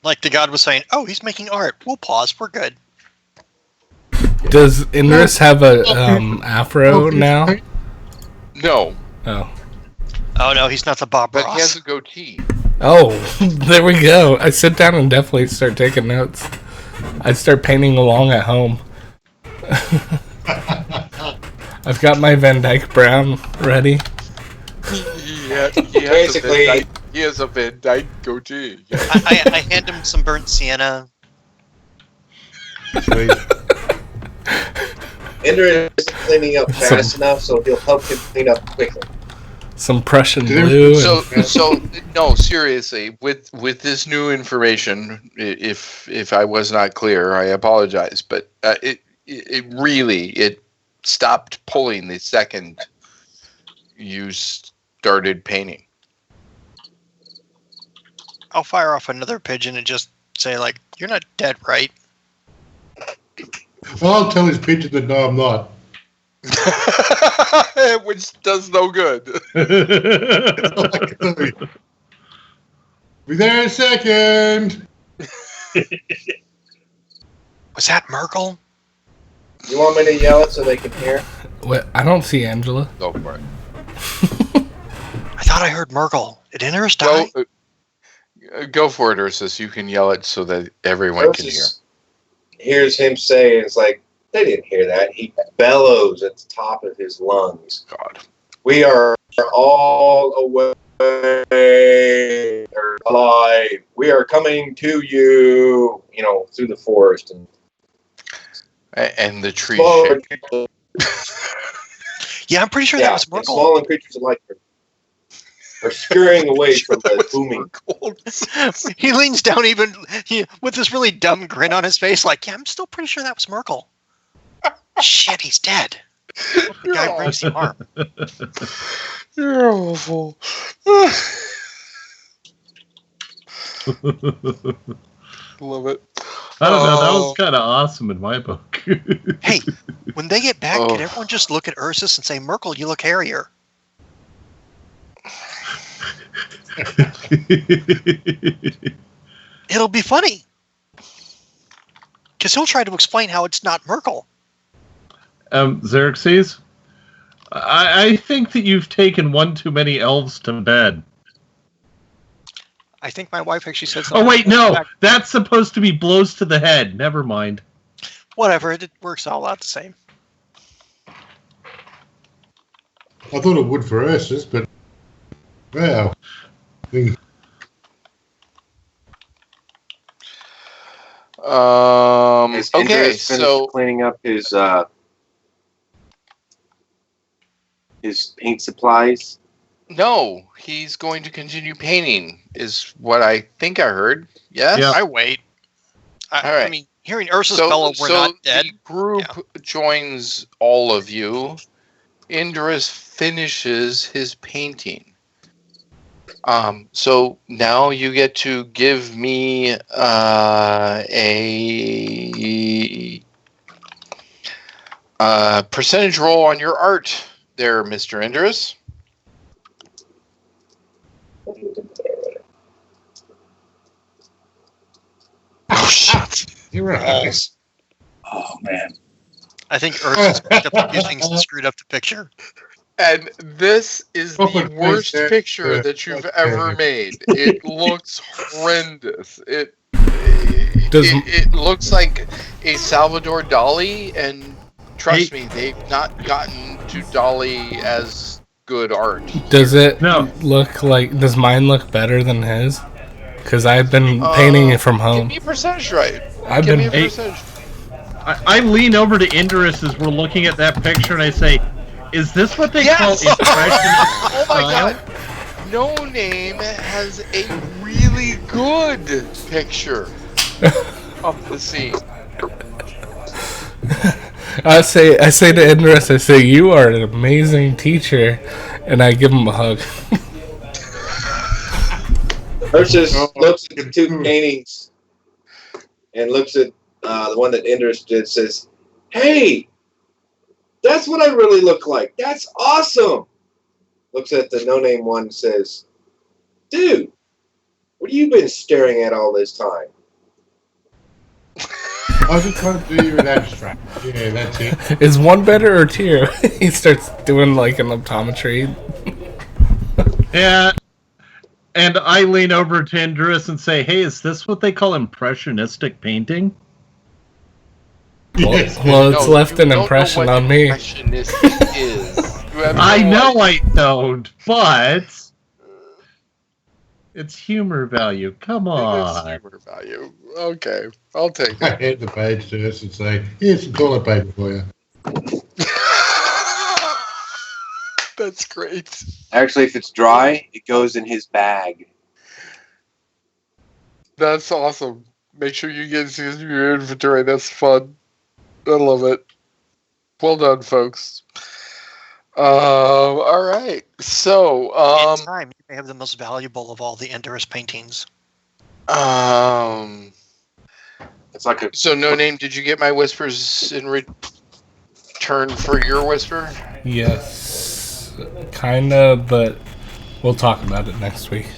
Like the god was saying, "Oh, he's making art. We'll pause. We're good." Does Indris have a afro now? No. Oh. Oh no, he's not the Bob But Ross. he has a goatee. Oh, there we go. I sit down and definitely start taking notes. I start painting along at home. I've got my Van Dyke Brown ready. Yeah, Basically, he has a Van Dyke goatee. Yeah. I hand him some burnt sienna. Indra is cleaning up fast enough, so he'll help him clean up quickly. Some Prussian blue. So no, seriously, with this new information, if I was not clear, I apologize, but it really stopped pulling the second you started painting. I'll fire off another pigeon and just say, like, "You're not dead, right?" Well, I'll tell his pigeon that no, I'm not. Which does no good. Be there in a second. Was that Merkel? You want me to yell it so they can hear? What? I don't see Angela. Go for it. I thought I heard Merkel. Did Indris die? Go for it, Ursus. You can yell it so that everyone can hear. Hears him say, it's like, they didn't hear that. He bellows at the top of his lungs. God. We are all away or alive. We are coming to you, through the forest. And the tree shake. Yeah, I'm pretty sure that was Merkel. Small and creatures alike are scurrying away from the booming. He leans down with this really dumb grin on his face, like, yeah, I'm still pretty sure that was Merkel. Shit, he's dead. The guy breaks the arm. You're awful. Love it. I don't know. That was kind of awesome in my book. Hey, when they get back, can everyone just look at Ursus and say, Merkel, you look hairier? It'll be funny. Because he'll try to explain how it's not Merkel. Xerxes, I think that you've taken one too many elves to bed. I think my wife actually said something. Oh, wait, no. That's supposed to be blows to the head. Never mind. Whatever. It works all out the same. I thought it would for Ursus, but well. Okay, so cleaning up his paint supplies. No, he's going to continue painting, is what I think I heard. Yes? Yeah. I wait. All right. I mean, hearing Ursus bellow, we're not dead. The group joins all of you. Indris finishes his painting. So now you get to give me a percentage roll on your art there, Mr. Indris. Oh, shit. You're right. Oh man. I think Earth picked up a few things and screwed up the picture. And this is the Open worst place, picture yeah. that you've ever made. It looks horrendous. It looks like a Salvador Dali, and trust me, they've not gotten to Dali as good art. Does it look like? Does mine look better than his? Because I've been painting it from home. Give me a percentage right. Give me a percentage. I lean over to Indris as we're looking at that picture, and I say, "Is this what they call impression?" Oh my god! No Name has a really good picture of the scene. I say to Indris, I say, "You are an amazing teacher," and I give him a hug. Ursus looks at the two paintings and looks at the one that Indris did, says, "Hey, that's what I really look like. That's awesome." Looks at the no-name one and says, "Dude, what have you been staring at all this time?" I was just trying to do you an abstract. Yeah, that's it. Is one better or two? He starts doing like an optometry. Yeah. And I lean over to Indris and say, "Hey, is this what they call impressionistic painting?" Well, it's left an impression on me. Impressionistic is. I know I don't, but it's humor value. Come on. It's humor value. Okay, I'll take I it. hand the page to us and say, "Here's some toilet paper for you." That's great. Actually, if it's dry, it goes in his bag. That's awesome. Make sure you get your inventory. That's fun. I love it. Well done, folks. All right. So, in time, you may have the most valuable of all the Indris paintings. It's like a. So, No Name, did you get my whispers in return for your whisper? Yes, kinda, but we'll talk about it next week.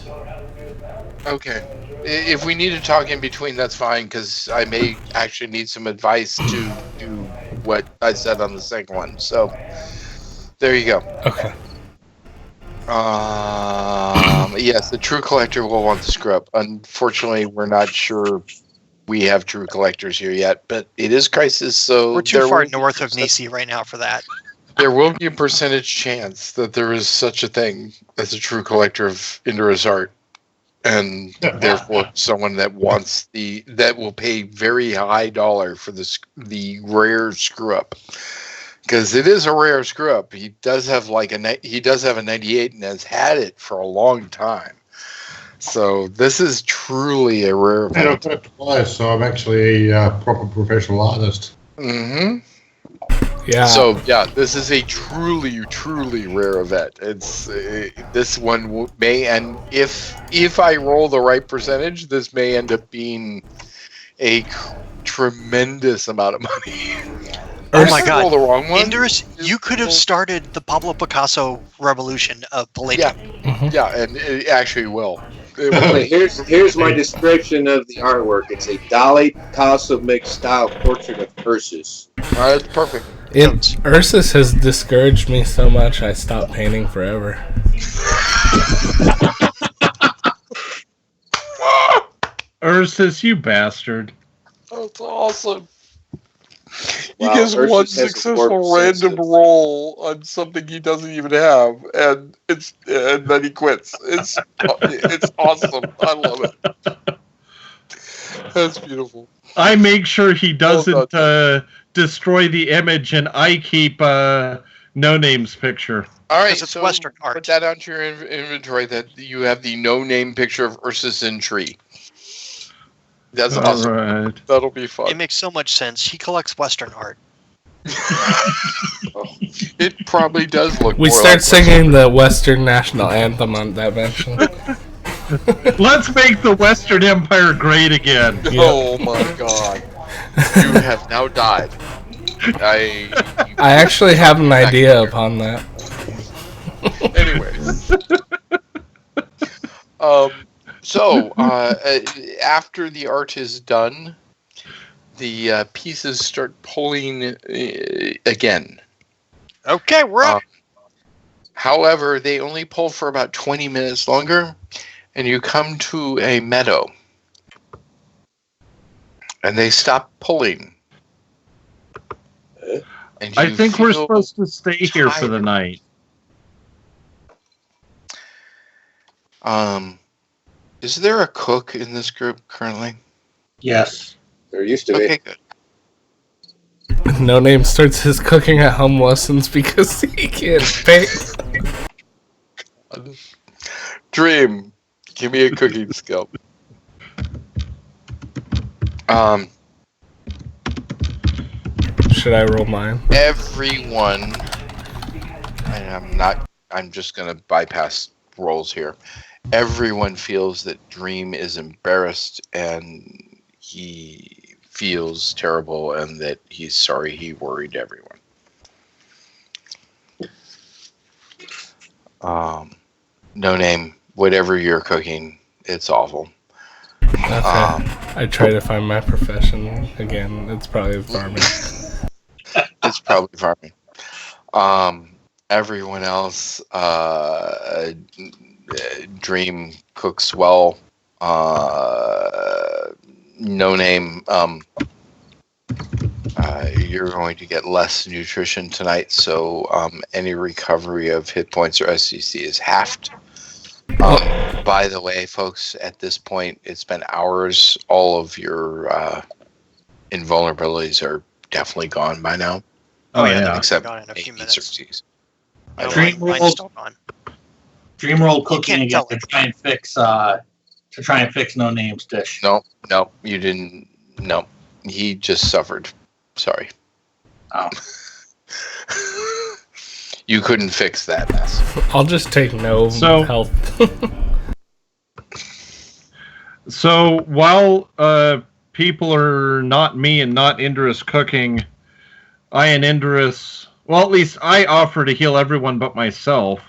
Okay. If we need to talk in between, that's fine, because I may actually need some advice to do what I said on the second one. So, there you go. Okay. Yes, the true collector will want the scrub. Unfortunately, we're not sure we have true collectors here yet, but it is Crisis, so we're too far north of Nisi right now for that. There will be a percentage chance that there is such a thing as a true collector of Indris art, and therefore someone that wants that will pay very high dollar for the rare screw up. Because it is a rare screw up. He does have a 98 and has had it for a long time. So this is truly a rare And I've got it twice, so I'm actually a proper professional artist. Mm-hmm. Yeah. So yeah, this is a truly, truly rare event. It's this one may, and if I roll the right percentage, this may end up being a tremendous amount of money. Oh my God! Roll the wrong one. Indris, you could have started the Pablo Picasso revolution of Palladium. Yeah, and it actually will. It will. Okay, here's my description of the artwork. It's a Dali Picasso mixed style portrait of Ursus. All right, perfect. Ursus has discouraged me so much, I stopped painting forever. Ursus, you bastard. That's awesome. Wow, He gets Ursus one has a successful warped random sense. roll on something he doesn't even have, and then he quits. It's awesome. I love it. That's beautiful. I make sure he doesn't destroy the image, and I keep No Name's picture. All right, It's so Western art. put that onto your inventory that you have the no-name picture of Ursus in tree. That's awesome. Right. That'll be fun. It makes so much sense. He collects Western art. It probably does look. We more start like singing the Western national anthem on that mention. Let's make the Western Empire great again. Oh my God! You have now died. I actually have an idea upon that. Anyways, so after the art is done, the pieces start pulling again. Okay, we're up. However, they only pull for about 20 minutes longer, and you come to a meadow, and they stop pulling. And I think we're supposed to stay here for the night. Is there a cook in this group currently? Yes. There used to be. Okay, good. No Name starts his cooking at home lessons because he can't pay. Dream, give me a cooking skill. Should I roll mine? Everyone, I'm just going to bypass rolls here. Everyone feels that Dream is embarrassed and he feels terrible and that he's sorry he worried everyone. No Name, whatever you're cooking, it's awful. Okay. I try to find my profession again. It's probably farming. It's probably farming. Everyone else, Dream cooks well. No Name, you're going to get less nutrition tonight, so any recovery of hit points or SCC is halved. By the way, folks, at this point, it's been hours. All of your invulnerabilities are definitely gone by now. Oh yeah, except gone in a few minutes. Xerxes. No, Dream mine's still gone. Dream roll cooking again tell to try and fix No Name's dish. No, you didn't. No, he just suffered. Sorry. Oh. You couldn't fix that mess. I'll just take no health. So while people are not me and not Indris cooking, I and Indris, well, at least I offer to heal everyone but myself.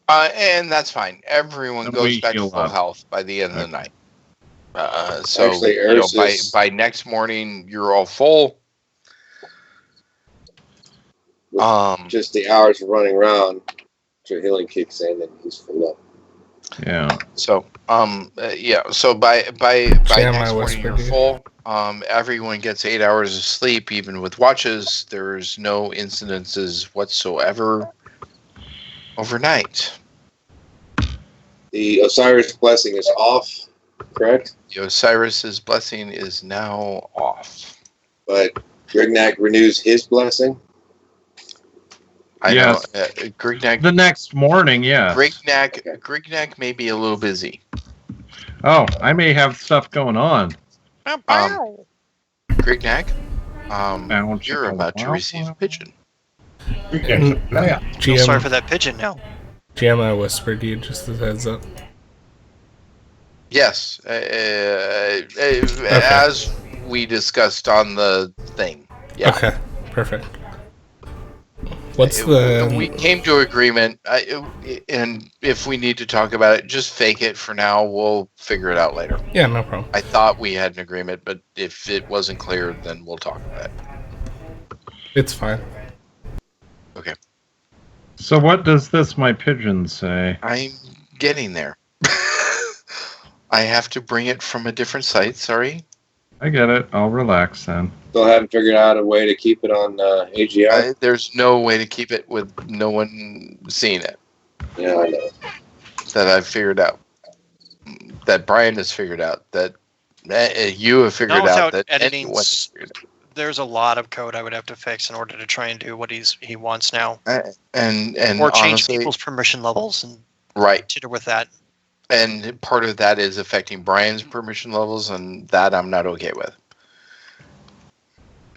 And that's fine. Everyone And goes we back to heal full up. health by the end of the night. So Actually, by next morning, you're all full. Just the hours of running around, after healing kicks in, and he's full up. Yeah. So So by Sam, next I morning whispered you're to you. full. Everyone gets 8 hours of sleep, even with watches. There's no incidences whatsoever overnight. The Osiris blessing is off, correct? The Osiris's blessing is now off. But Grignac renews his blessing. I Yes. know. Grignac. The next morning, yeah. Grignac may be a little busy. Oh, I may have stuff going on. Grignac, you're about to receive a pigeon. Feel sorry for that pigeon now. GM, I whispered to you just as a heads up. Yes, as we discussed on the thing. Yeah. Okay, perfect. What's the... We came to agreement, and if we need to talk about it, just fake it for now. We'll figure it out later. Yeah, no problem. I thought we had an agreement, but if it wasn't clear, then we'll talk about it. It's fine. Okay. So what does this my pigeon say? I'm getting there. I have to bring it from a different site, sorry. I get it. I'll relax then. Still haven't figured out a way to keep it on AGI. There's no way to keep it with no one seeing it. Yeah, I know. That I've figured out. That Brian has figured out. That you have figured out. That editing, anyone has figured out. There's a lot of code I would have to fix in order to try and do what he wants now. And or change honestly, people's permission levels and right. jitter with that. And part of that is affecting Brian's permission levels, and that I'm not okay with.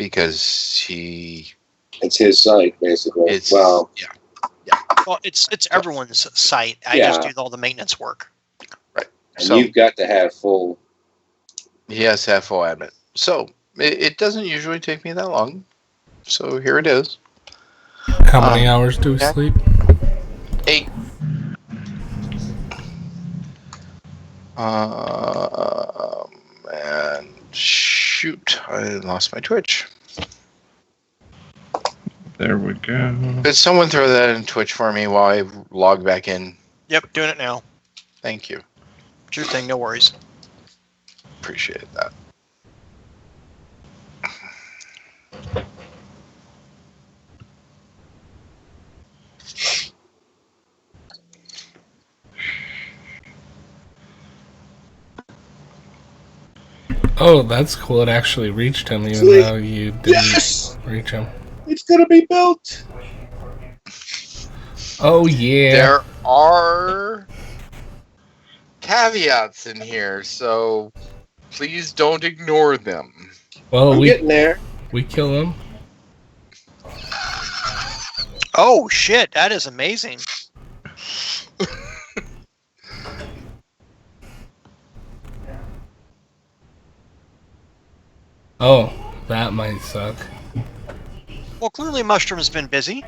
because he. It's his site, basically. Yeah. Well, it's everyone's site. I Yeah. just do all the maintenance work. Right. And So you've got to have full. he has to have full admin. So it doesn't usually take me that long. So here it is. How many hours do we sleep? 8. And shoot, I lost my Twitch. There we go. Could someone throw that in Twitch for me while I log back in? Yep, doing it now. Thank you. Sure thing, no worries. Appreciate that. Oh, that's cool. It actually reached him, even though you didn't reach him. It's gonna be built. Oh yeah. There are caveats in here, so please don't ignore them. Well, I'm we getting there. We kill him. Oh shit, that is amazing. Oh, that might suck. Well, clearly Mushroom's been busy.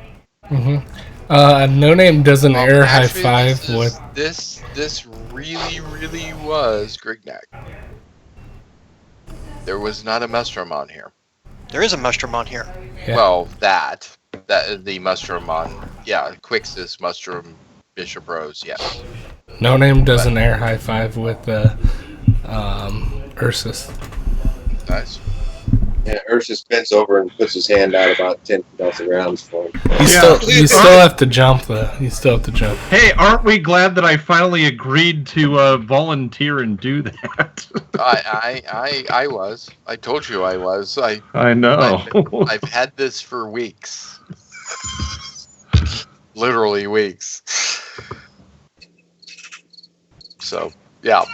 No Name does an air high Actually, five with. This really was Grignac. There was not a Mustrum on here. There is a Mushroom on here. Yeah. Well, that the Mustrum on, Quixis, Mustrum, Bishop Rose, yes. No Name does an air high five with Ursus. Nice. Yeah, Ursus bends over and puts his hand out about 10 feet off the ground for him. You still have to jump, though. You still have to jump. Hey, aren't we glad that I finally agreed to volunteer and do that? I was. I told you I was. I know. I've had this for weeks. Literally weeks. So, yeah.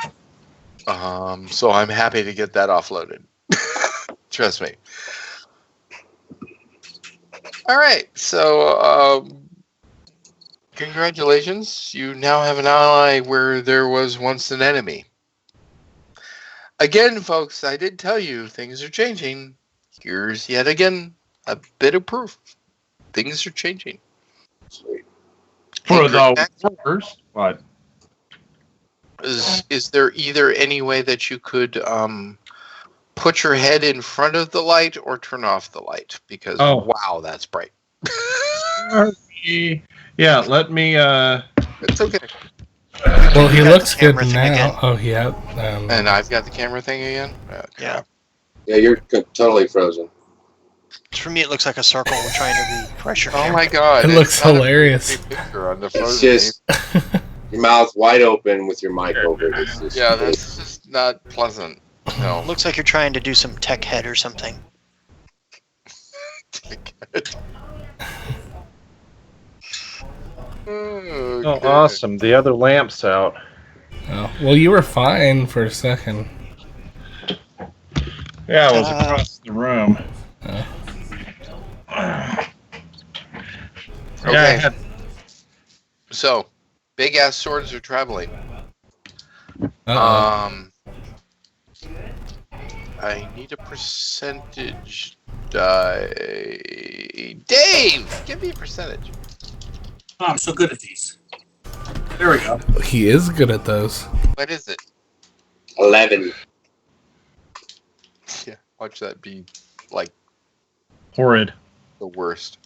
So I'm happy to get that offloaded. Trust me. All right. So, congratulations. You now have an ally where there was once an enemy. Again, folks, I did tell you things are changing. Here's yet again a bit of proof. Things are changing. Sweet. For the worst, but is there either any way that you could put your head in front of the light or turn off the light? Because wow, that's bright. Yeah, let me. It's okay. Well, he looks good now. Oh, yeah. And I've got the camera thing again. Yeah. Yeah, you're totally frozen. For me, it looks like a circle we're trying to refresh your Oh camera. my god! It looks hilarious. It's just your mouth wide open with your mic over. Yeah, that's just not pleasant. No. Looks like you're trying to do some tech head or something. Oh, awesome. The other lamp's out. Oh, well, you were fine for a second. Yeah, I was across the room. Okay. So, big ass swords are traveling. I need a percentage die. Dave, give me a percentage. Oh, I'm so good at these. There we go. He is good at those. What is it? 11. Yeah, watch that be like horrid. The worst.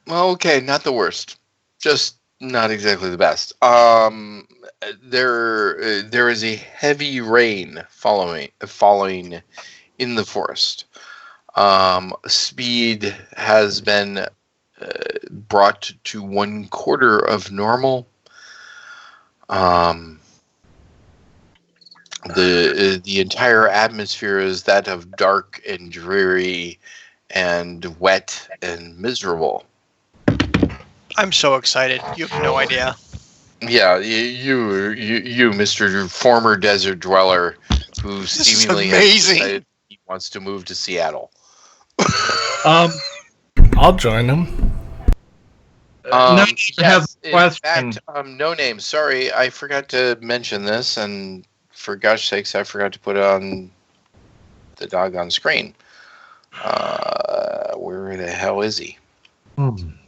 Well, okay, not the worst. Just not exactly the best. There is a heavy rain falling in the forest. Speed has been brought to 1/4 of normal. The entire atmosphere is that of dark and dreary and wet and miserable. I'm so excited. You have no idea. Yeah, you, Mr. Former Desert Dweller, who seemingly amazing. he wants to move to Seattle. I'll join him. Yes, in fact, no name. Sorry, I forgot to mention this, and for gosh sakes, I forgot to put it on the doggone screen. Where the hell is he?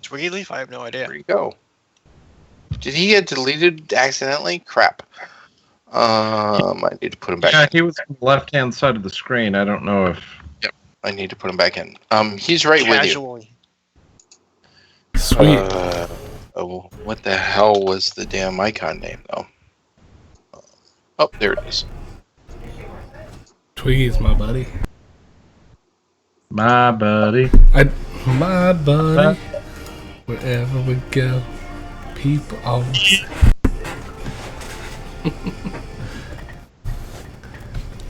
Twiggy Leaf? I have no idea. Where'd he go? Did he get deleted accidentally? Crap. I need to put him back in. Yeah, he was on the left-hand side of the screen. I don't know if... Yep, I need to put him back in. He's right Casually. with you. Sweet. What the hell was the damn icon name, though? Oh, there it is. Twiggy's my buddy. My buddy. My buddy. Wherever we go, people always.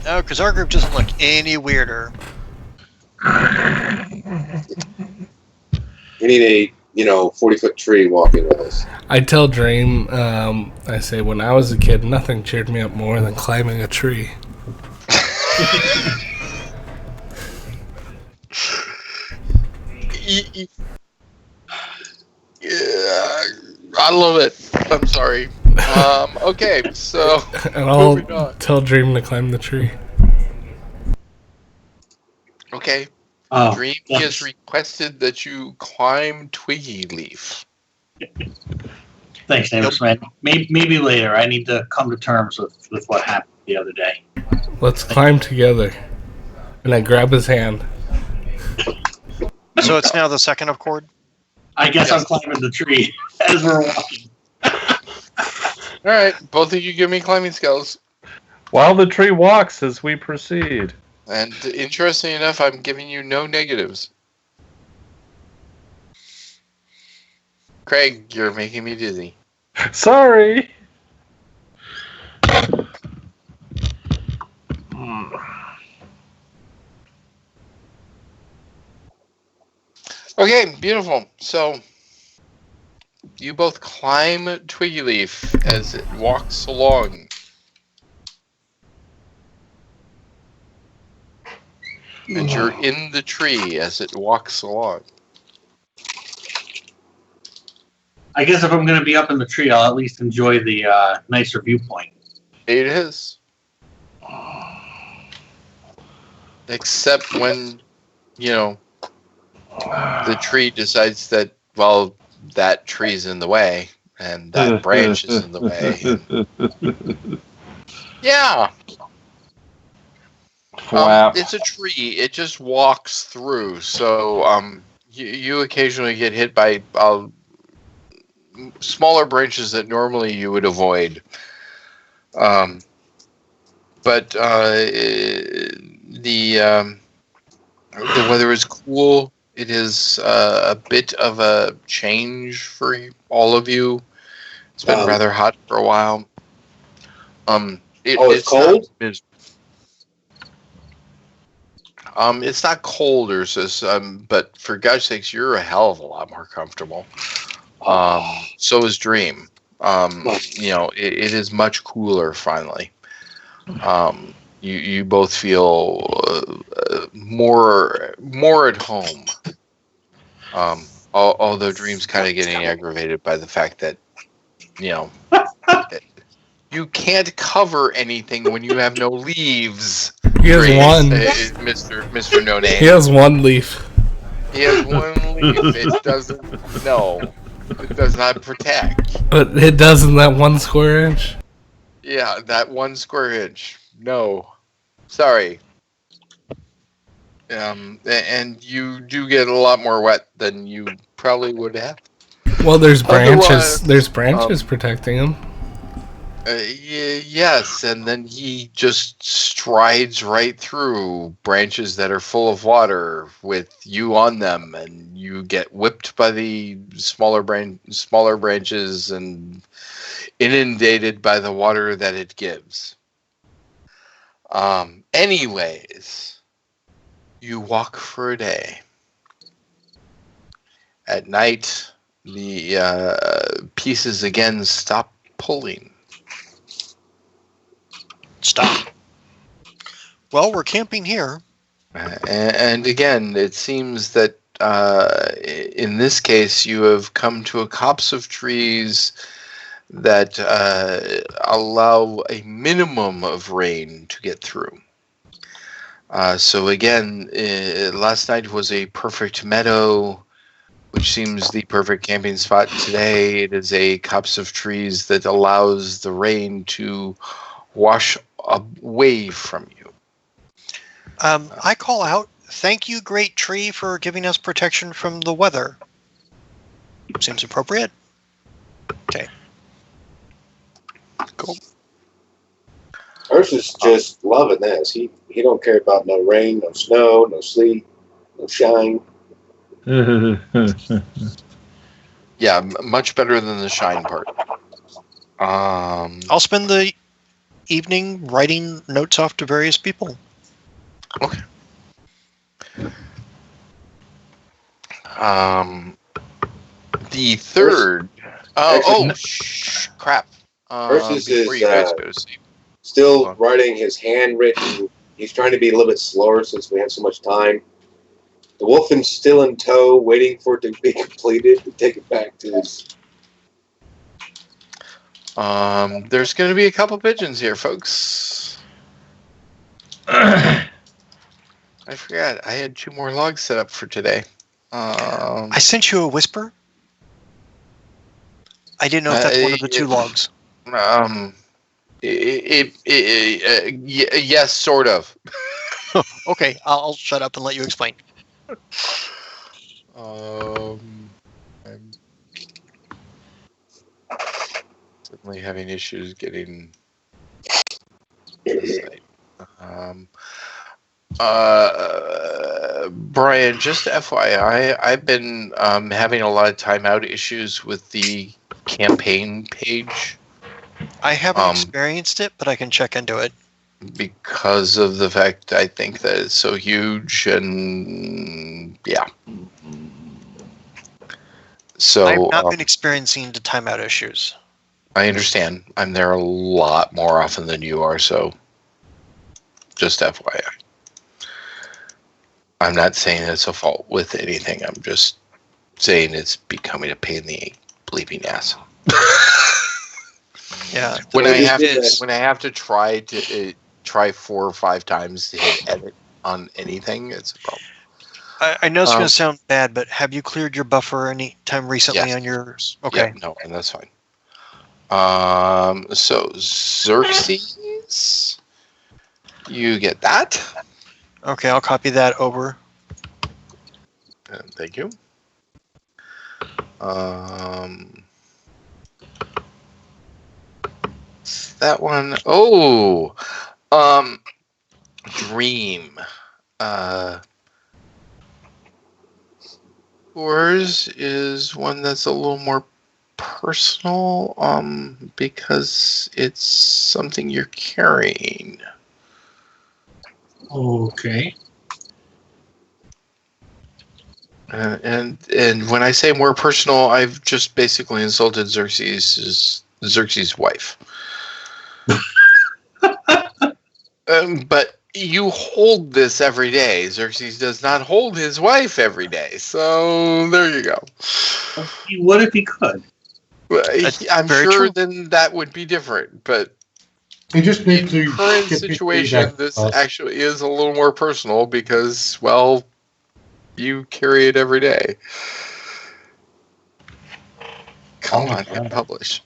No, because our group doesn't look any weirder. We need a 40-foot tree walking with us. I tell Dream, I say, when I was a kid, nothing cheered me up more than climbing a tree. Yeah, I love it. I'm sorry. Okay, so And I'll tell Dream to climb the tree. Okay. Dream has requested that you climb Twiggy Leaf. Thanks, Neighbors, man. Maybe later. I need to come to terms with what happened the other day. Let's climb together. And I grab his hand. So it's now the 2nd of Cord? I guess I'm climbing the tree as we're walking. Alright, both of you give me climbing skills. While the tree walks as we proceed. And interesting enough, I'm giving you no negatives. Craig, you're making me dizzy. Sorry. Okay, beautiful. So, you both climb Twiggy Leaf as it walks along. And you're in the tree as it walks along. I guess if I'm going to be up in the tree, I'll at least enjoy the nicer viewpoint. It is. Except when, the tree decides that, well, that tree's in the way, and that branch is in the way. Yeah. It's a tree. It just walks through. So you occasionally get hit by smaller branches that normally you would avoid. But the weather is cool. It is a bit of a change for all of you. It's been rather hot for a while. It's cold? It's not cold, but for God's sakes, you're a hell of a lot more comfortable. So is Dream. It is much cooler finally. You both feel more at home. Although Dream's kind of getting aggravated by the fact that, you can't cover anything when you have no leaves. He has one. Mr. No Name. He has one leaf. He has one leaf. It doesn't. No, it does not protect. But it does in that 1 square inch. Yeah, that 1 square inch. No, sorry. And you do get a lot more wet than you probably would have. Well, there's branches. There's branches protecting him. Yes, and then he just strides right through branches that are full of water with you on them, and you get whipped by the smaller branches and inundated by the water that it gives. Anyways, you walk for a day. At night, the pieces again stop pulling. Stop. Well, we're camping here. And again, it seems that in this case, you have come to a copse of trees that allow a minimum of rain to get through. So again, last night was a perfect meadow, which seems the perfect camping spot today. It is a copse of trees that allows the rain to wash away from you. I call out, thank you, great tree, for giving us protection from the weather. Seems appropriate. Okay. Cool. Ursa's just loving this. He don't care about no rain, no snow, no sleet, no shine. Yeah, much better than the shine part. I'll spend the evening writing notes off to various people. Okay. The third. Crap. Ursus Before is you guys go to sleep. still writing his handwritten. He's trying to be a little bit slower since we have so much time. The Wolfen's still in tow, waiting for it to be completed to take it back to his. There's going to be a couple pigeons here, folks. I forgot. I had 2 more logs set up for today. I sent you a whisper. I didn't know if that's one of the 2 logs. Yes, sort of. Okay, I'll shut up and let you explain. I'm certainly having issues getting the site. Brian, just FYI, I've been having a lot of timeout issues with the campaign page. I haven't experienced it, but I can check into it. Because of the fact I think that it's so huge, and yeah. So I've not been experiencing the timeout issues. I understand. I'm there a lot more often than you are, so just FYI. I'm not saying it's a fault with anything. I'm just saying it's becoming a pain in the bleeping ass. Yeah. When I have to try 4 or 5 times to hit edit on anything, it's a problem. I know it's going to sound bad, but have you cleared your buffer any time recently on yours? Okay. Yeah, no, and that's fine. So Xerxes, you get that. Okay, I'll copy that over. Thank you. That one. Oh, Dream. Yours is one that's a little more personal, because it's something you're carrying. Okay. And when I say more personal, I've just basically insulted Xerxes' wife. But you hold this every day. Xerxes does not hold his wife every day. So there you go. What if he could? I'm sure then that would be different. But you just need to current situation, this actually is a little more personal because, well, you carry it every day. Come on, hit publish.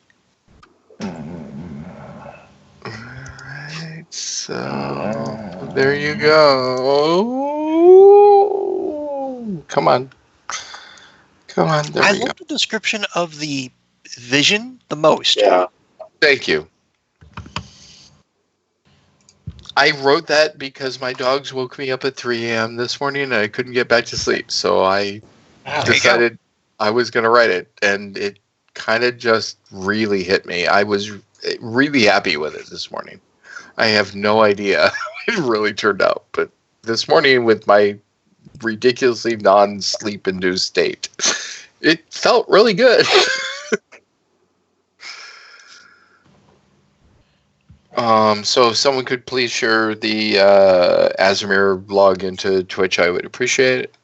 Alright, so there you go. Come on. There I we go. love the description of the vision the most. Yeah. Thank you. I wrote that because my dogs woke me up at 3 a.m. this morning and I couldn't get back to sleep. So I decided I was going to write it. And it kind of just really hit me. I was really happy with it this morning. I have no idea how it really turned out. But this morning with my ridiculously non-sleep induced state, it felt really good. So if someone could please share the Azimir log into Twitch, I would appreciate it.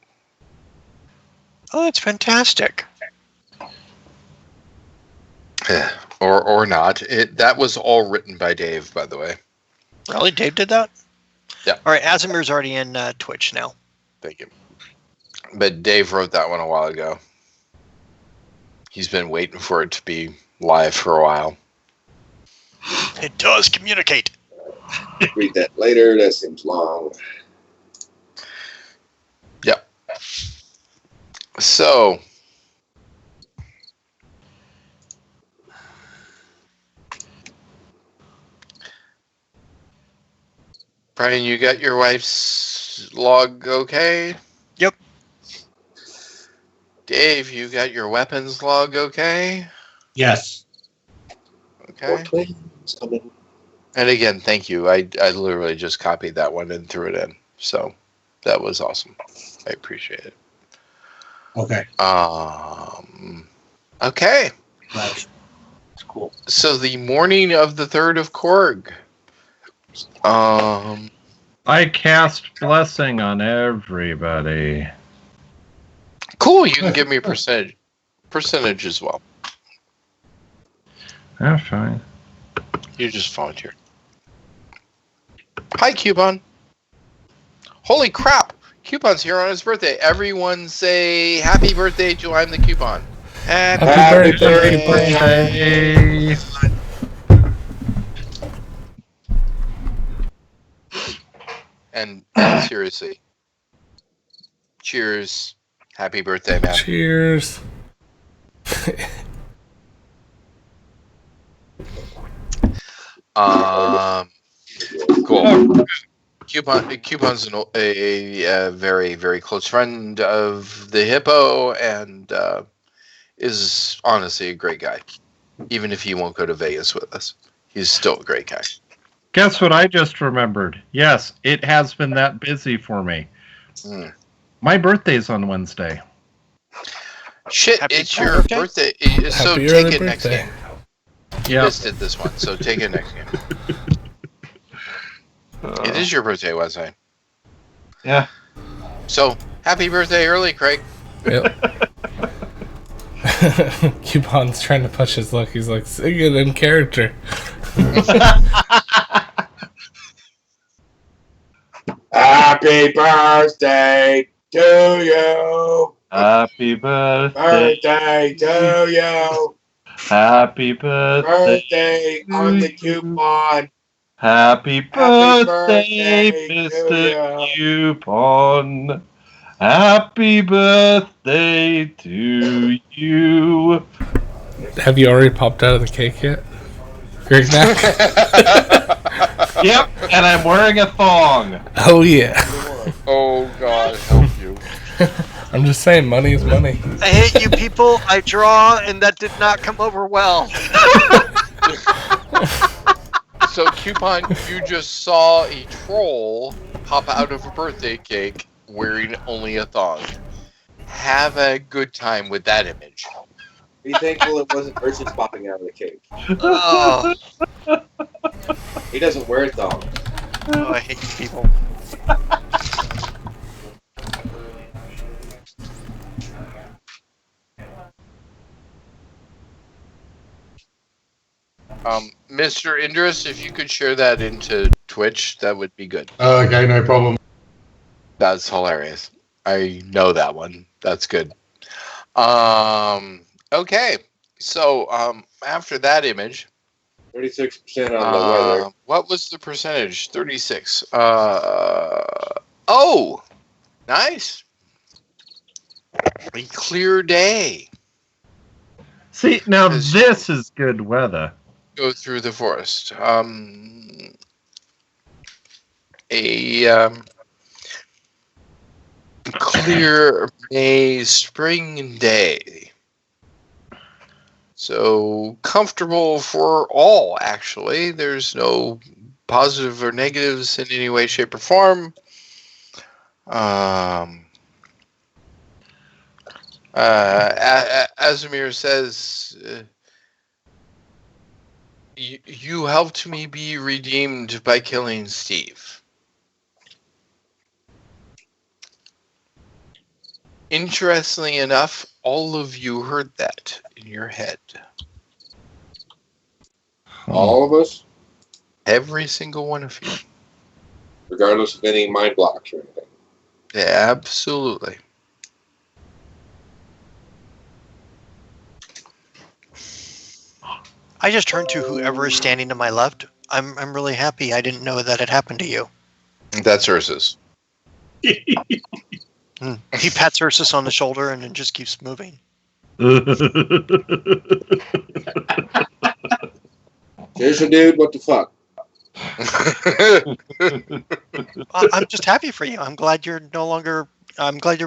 Oh, that's fantastic. Or not. That was all written by Dave, by the way. Really? Dave did that? Yeah. All right, Azimir's already in Twitch now. Thank you. But Dave wrote that one a while ago. He's been waiting for it to be live for a while. It does communicate. Read that later. That seems long. Yep. So, Brian, you got your wife's log okay? Yep. Dave, you got your weapons log okay? Yes. Okay. Twins coming. And again, thank you. I literally just copied that one and threw it in. So that was awesome. I appreciate it. Okay. Okay. That's cool. So the morning of the 3rd of Korg. I cast blessing on everybody. Cool. You can give me a percentage as well. Yeah, fine. You just volunteered. Hi, Coupon. Holy crap. Coupon's here on his birthday. Everyone say happy birthday to I'm the Coupon. Happy birthday. And seriously, cheers. Happy birthday, man. Cheers. Cool. Coupon's a very, very close friend of the Hippo and is honestly a great guy. Even if he won't go to Vegas with us, he's still a great guy. Guess what I just remembered? Yes, it has been that busy for me. My birthday's on Wednesday. Shit, it's your birthday. So Happy take early it next birthday. game. Yeah. Missed it this one, so take it next game. It is your birthday, Wednesday. Yeah. So, happy birthday early, Craig. Yep. Coupon's trying to push his luck. He's like, sing it in character. Happy birthday to you. Happy Birthday to you. Happy birthday. Birthday on the coupon. Happy birthday, Mr. Coupon. Happy birthday to you. Have you already popped out of the cake yet? Greg Mac? Yep, and I'm wearing a thong. Oh, yeah. Oh, God, help you. I'm just saying, money is money. I hate you people. I draw, and that did not come over well. So, Coupon, you just saw a troll pop out of a birthday cake wearing only a thong. Have a good time with that image. Be thankful it wasn't Urchin's popping out of the cake. Oh, He doesn't wear thongs. I hate you people. Mr. Indris, if you could share that into Twitch, that would be good. Okay, no problem. That's hilarious. I know that one. That's good. Okay. So, after that image, 36% on the weather. what was the percentage? 36. Oh, nice. A clear day. See, now this is good weather. Go through the forest. Clear May spring day. So comfortable for all, actually. There's no positive or negatives in any way, shape, or form. Azimir says, You helped me be redeemed by killing Steve. Interestingly enough, all of you heard that in your head. All of us? Every single one of you. Regardless of any mind blocks or anything. Yeah, absolutely. I just turned to whoever is standing to my left. I'm really happy. I didn't know that had happened to you. That's Ursus. He pats Ursus on the shoulder and then just keeps moving. Seriously, dude, what the fuck? I'm just happy for you. I'm glad you're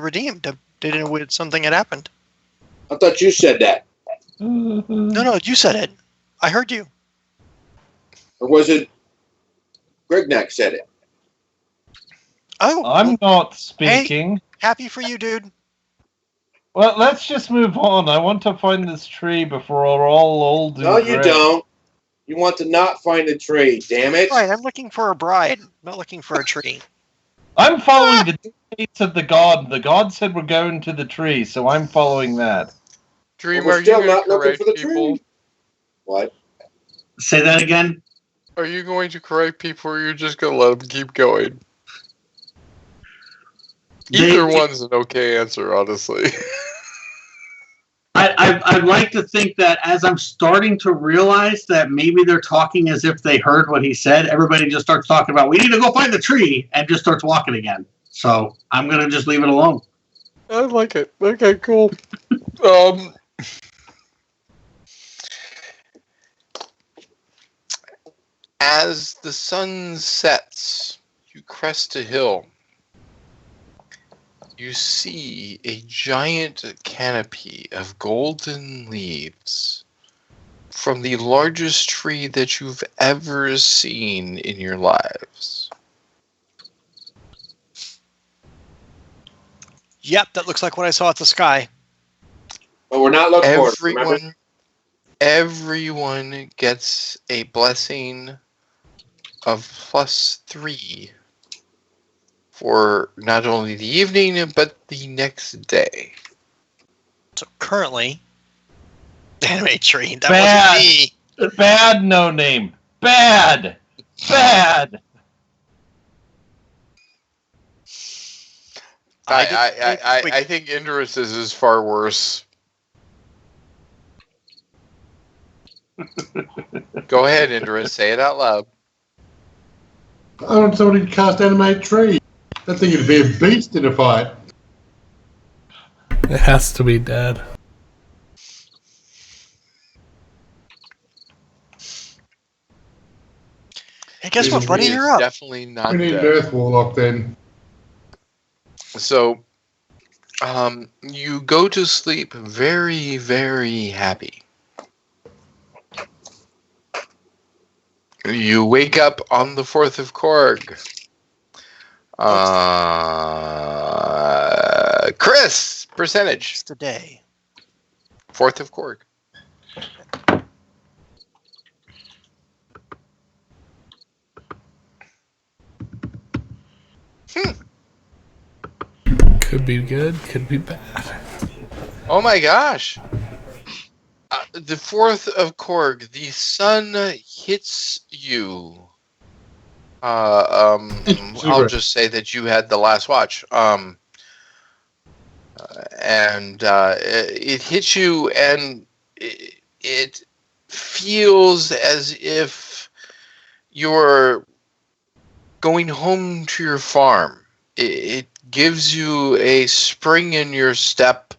redeemed. Something had happened. I thought you said that. No, you said it. I heard you. Or was it Grignac said it? Oh, I'm not speaking. Hey, happy for you, dude. Well, let's just move on. I want to find this tree before we're all old and No, you gray. don't. You want to not find the tree, damn it. Right, I'm looking for a bride, not looking for a tree. I'm following the dictates of the god. The god said we're going to the tree, so I'm following that. Dream, We're are you still going not to looking correct for the people? tree. What? Say that again. Are you going to correct people, or are you just going to let them keep going? Either one's an okay answer, honestly. I'd like to think that as I'm starting to realize that maybe they're talking as if they heard what he said, everybody just starts talking about, we need to go find the tree, and just starts walking again. So I'm going to just leave it alone. I like it. Okay, cool. As the sun sets, you crest a hill. You see a giant canopy of golden leaves from the largest tree that you've ever seen in your lives. Yep, that looks like what I saw at the sky. But we're not looking for it, remember? Everyone gets a blessing of +3 for not only the evening, but the next day. So currently, anime tree, that Bad. wasn't me. Bad no name. Bad. Bad. I think Indorus's is far worse. Go ahead, Indorus. Say it out loud. I want somebody to cast animate tree. I think it'd be a beast in a fight. It has to be dead. Hey, guess what, buddy? You're up. Definitely not We need dead. an Earth Warlock then. So, you go to sleep very, very happy. You wake up on the 4th of Korg. Chris, percentage. It's today. 4th of Korg. Could be good, could be bad. Oh my gosh. The 4th of Korg, the sun hits you. I'll just say that you had the last watch. It hits you, and it feels as if you're going home to your farm. It gives you a spring in your step.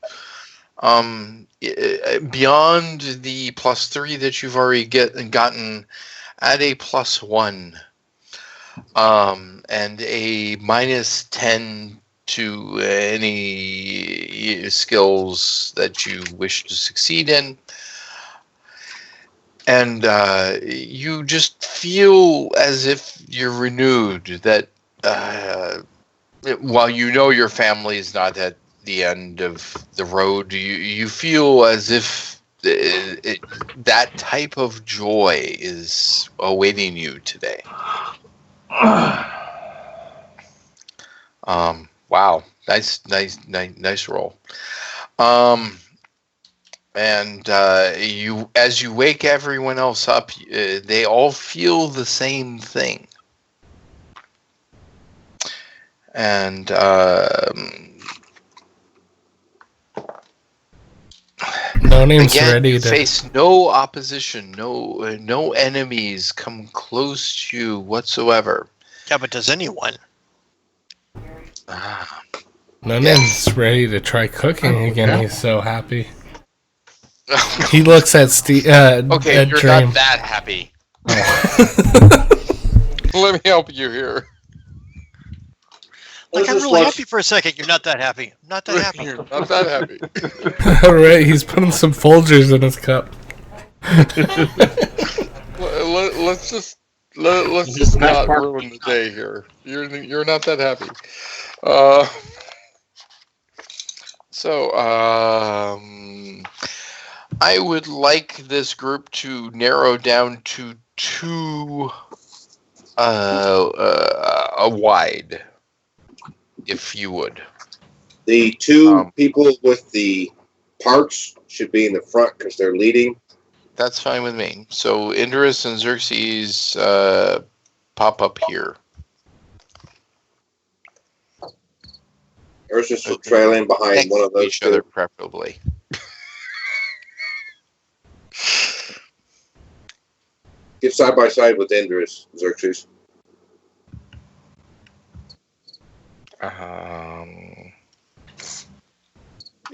Beyond the +3 that you've already gotten, add a +1, and a -10 to any skills that you wish to succeed in, and you just feel as if you're renewed. That while you know your family is not at the end of the road, you feel as if that type of joy is awaiting you today. Wow, nice roll. And you, as you wake everyone else up, they all feel the same thing. And No name's again, ready you to face no opposition, no enemies come close to you whatsoever. Yeah, but does anyone? No name's ready to try cooking again. He's so happy. He looks at Steve. Okay, at you're Dream. not that happy. Let me help you here. Like, I'm really happy for a second. You're not that happy. Not that happy. You're not that happy. All right, he's putting some Folgers in his cup. Let's just not ruin the day here. You're not that happy. I would like this group to narrow down to two wide, if you would. The two people with the parts should be in the front because they're leading. That's fine with me. So Indris and Xerxes pop up here. Ursus will trail in behind Next one of to those each two. other, preferably. Get side by side with Indris, Xerxes.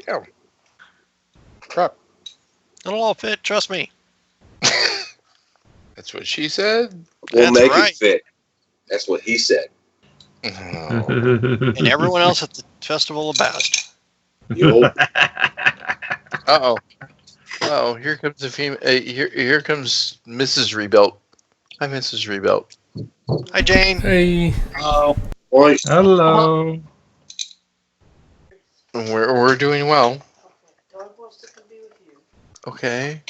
Yeah. Crap. It'll all fit. Trust me. That's what she said. We'll That's make right. it fit. That's what he said. And everyone else at the Festival of Bast. Uh-oh. Oh, here comes a female. Here comes Mrs. Rebuilt. Hi, Mrs. Rebuilt. Hi, Jane. Hey. Hello. Hello. We're doing well. Okay.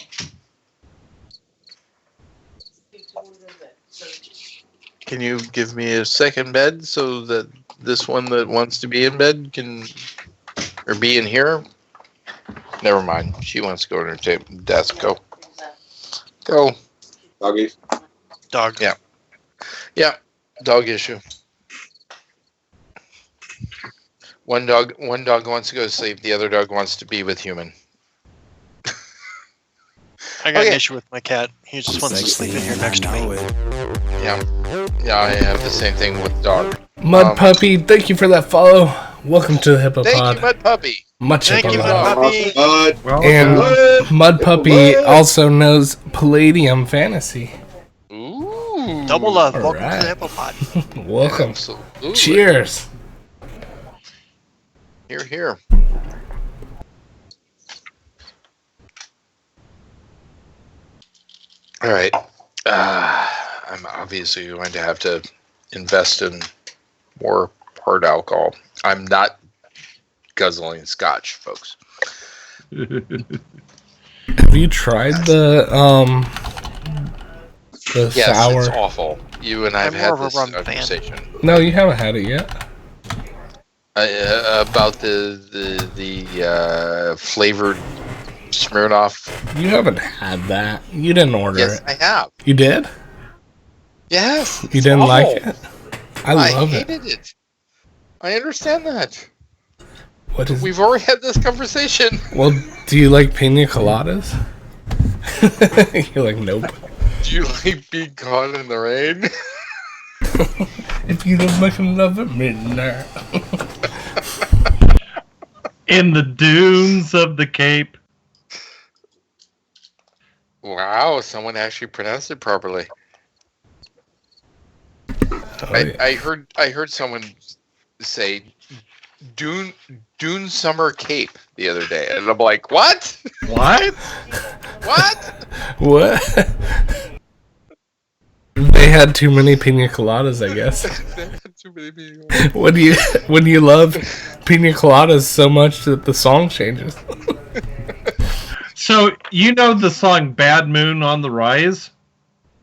Can you give me a second bed so that this one that wants to be in bed can, or be in here? Never mind. She wants to go to her desk. Go. Go. Doggies. Dog. Yeah. Yeah. Dog issue. One dog wants to go to sleep. The other dog wants to be with human. I got an issue with my cat. He just wants to sleep in here next to me. Yeah. Yeah, I have the same thing with dog. Mud Puppy, thank you for that follow. Welcome to the Hippopod. Thank you, Mud Puppy. Much Thank you, love. Mud Puppy. And Mud Puppy also knows Palladium Fantasy. Ooh. Double love. All Welcome right. to the Hippopod. Welcome. Absolutely. Cheers. Here, here. All right. I'm obviously going to have to invest in more hard alcohol. I'm not guzzling scotch, folks. Have you tried the Yes, sour? it's awful. You and I have I'm had more of a this rum fan. conversation No, you haven't had it yet. about the flavored Smirnoff. You haven't had that. You didn't order Yes, it. I have. You did? Yes. You didn't like it? I love it. hated it. I understand that. What is? We've already had this conversation. Well, do you like pina coladas? You're like, nope. Do you like being caught in the rain? If you don't make love at midnight. In the dunes of the Cape. Wow, someone actually pronounced it properly. Oh, yeah. I heard someone say Dune Summer Cape the other day, and I'm like, what? What? What? What? They had too many pina coladas, I guess. Too many people. When you love pina coladas so much that the song changes. So, you know the song Bad Moon on the Rise?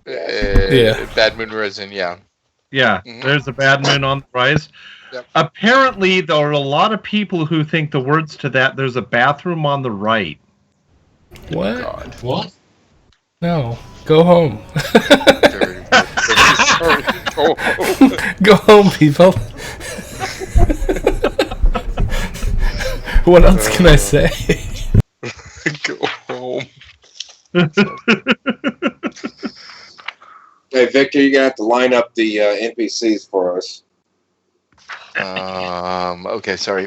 Bad Moon Rising, yeah. Yeah, there's a Bad Moon on the Rise. Yep. Apparently, there are a lot of people who think the words to that, there's a bathroom on the right. What? God. What? No. Go home. Very sorry. Go home. Go home, people. What else can I say? Go home. Hey, Victor, you're going to have to line up the NPCs for us. Okay, sorry.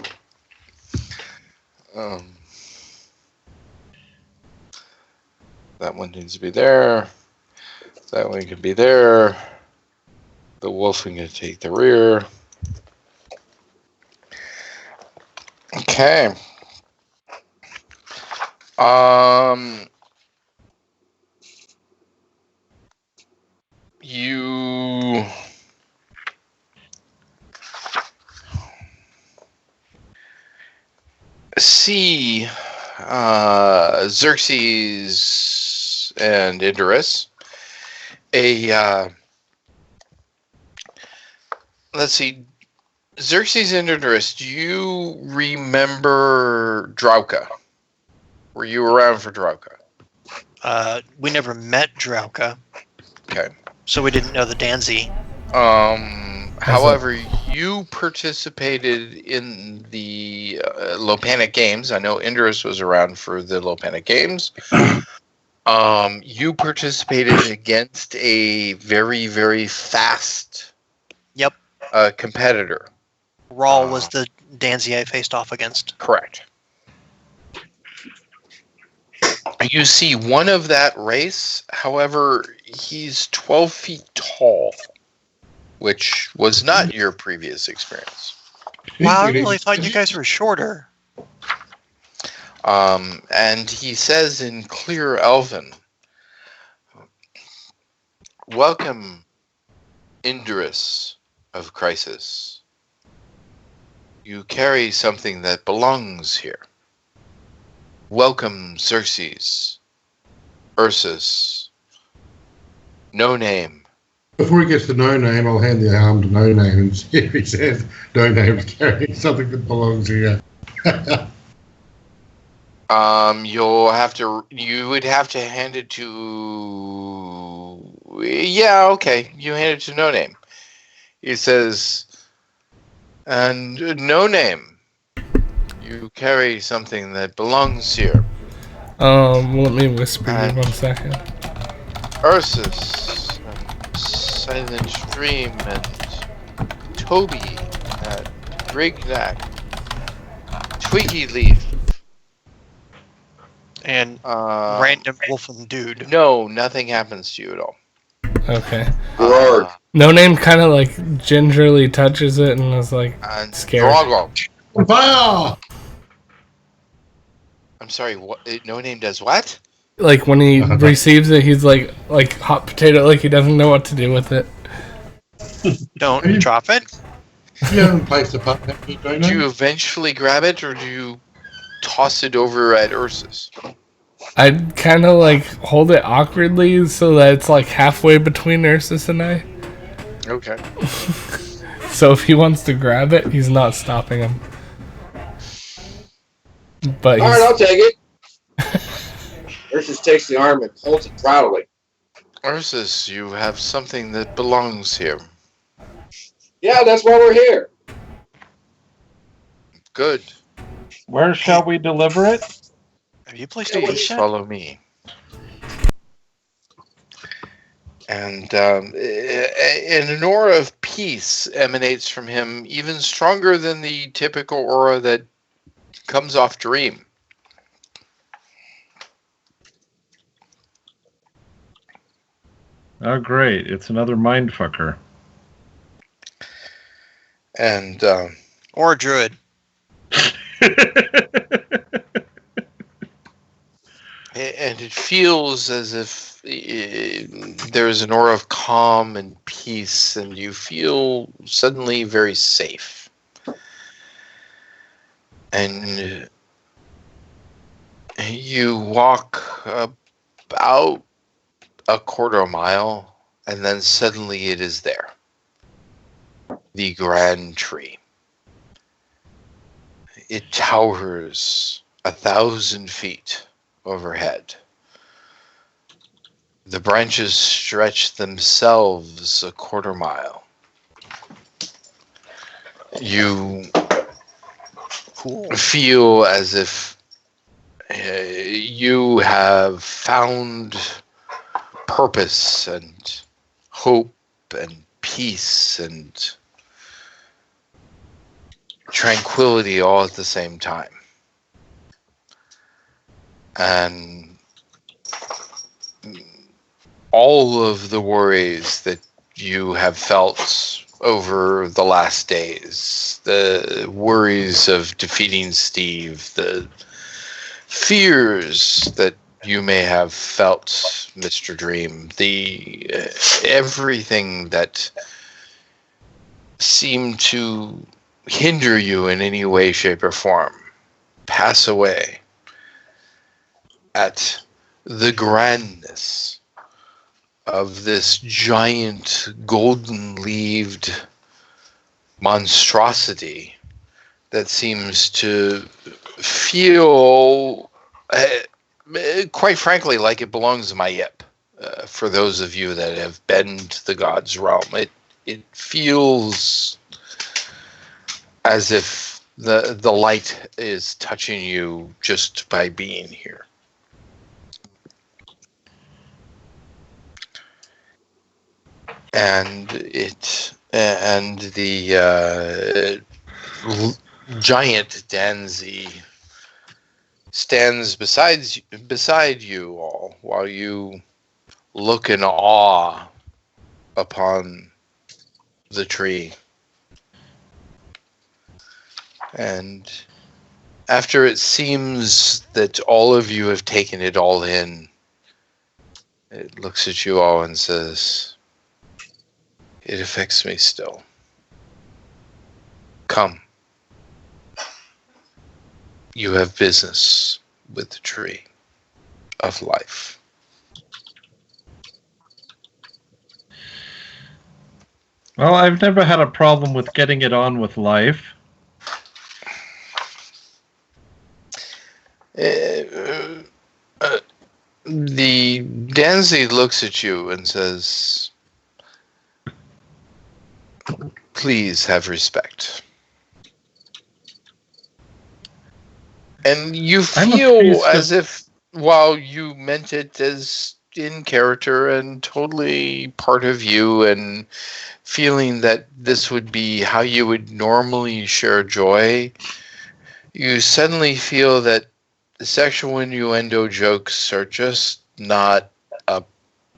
That one needs to be there. That one can be there. The wolf can take the rear. Okay. You see Xerxes and Idris. Let's see. Xerxes and Idris, do you remember Drauka? Were you around for Drauka? We never met Drauka. Okay. So we didn't know the Danzi. However, you participated in the Lopanic Games. I know Idris was around for the Lopanic Games. You participated against a very, very fast competitor. Rawl was the Danzi I faced off against. Correct. You see one of that race, however, he's 12 feet tall, which was not your previous experience. Wow, I really thought you guys were shorter. And he says in clear Elven, "Welcome, Indris of Crisis. You carry something that belongs here. Welcome, Xerxes, Ursus, No Name." Before he gets to No Name, I'll hand the arm to No Name and see if he says No Name's carrying something that belongs here. You would have to hand it to... Yeah, okay. You hand it to No Name. He says, "And No Name, you carry something that belongs here. Let me whisper you 1 second. Ursus, and Silent Stream, and Toby, and Brignac, Twiggy Leaf, and random wolfen dude." No, nothing happens to you at all. Okay. No Name kind of like gingerly touches it and is like scared. Fire! I'm sorry, what? No Name does what? Like when he receives it, he's like hot potato, like he doesn't know what to do with it. Don't drop it. You haven't placed a puppet, Do you eventually grab it, or do you toss it over at Ursus? I'd kind of like hold it awkwardly so that it's like halfway between Ursus and I. Okay. So if he wants to grab it, he's not stopping him. But all right, I'll take it. Ursus takes the arm and holds it proudly. Ursus, you have something that belongs here. Yeah, that's why we're here. Good. Where shall we deliver it? Have you placed a leash yet? Follow me. And an aura of peace emanates from him, even stronger than the typical aura that comes off Dream. Oh, great. It's another mindfucker. And, or a druid. And it feels as if there's an aura of calm and peace, and you feel suddenly very safe. And You walk about a quarter mile, and then suddenly it is there. The grand tree. It towers 1,000 feet overhead. The branches stretch themselves a quarter mile. You feel as if you have found purpose and hope and peace and tranquility all at the same time. And all of the worries that you have felt over the last days, the worries of defeating Steve, the fears that you may have felt, Mr. Dream, the everything that seemed to hinder you in any way, shape, or form, pass away at the grandness of this giant golden-leaved monstrosity that seems to feel, quite frankly, like it belongs in my yip. For those of you that have been to the God's realm, it feels as if the light is touching you just by being here. And the giant Danzy stands beside you all while you look in awe upon the tree. And after it seems that all of you have taken it all in, it looks at you all and says, "It affects me still. Come. You have business with the tree of life." Well, I've never had a problem with getting it on with life. The Danzy looks at you and says, "Please have respect." And you feel as if, while you meant it as in character and totally part of you, and feeling that this would be how you would normally share joy, you suddenly feel that the sexual innuendo jokes are just not a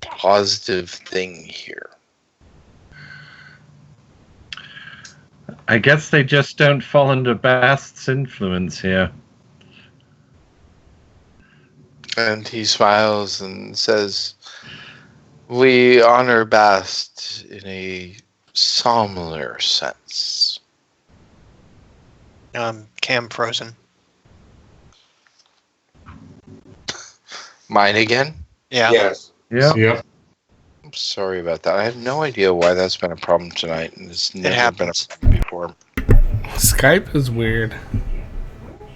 positive thing here. I guess they just don't fall under Bast's influence here. And he smiles and says, "We honor Bast in a similar sense." Cam frozen. Mine again? Yeah. Yes. Yeah. Yep. I'm sorry about that. I have no idea why that's been a problem tonight, and it's never happens. been a problem before. Skype is weird.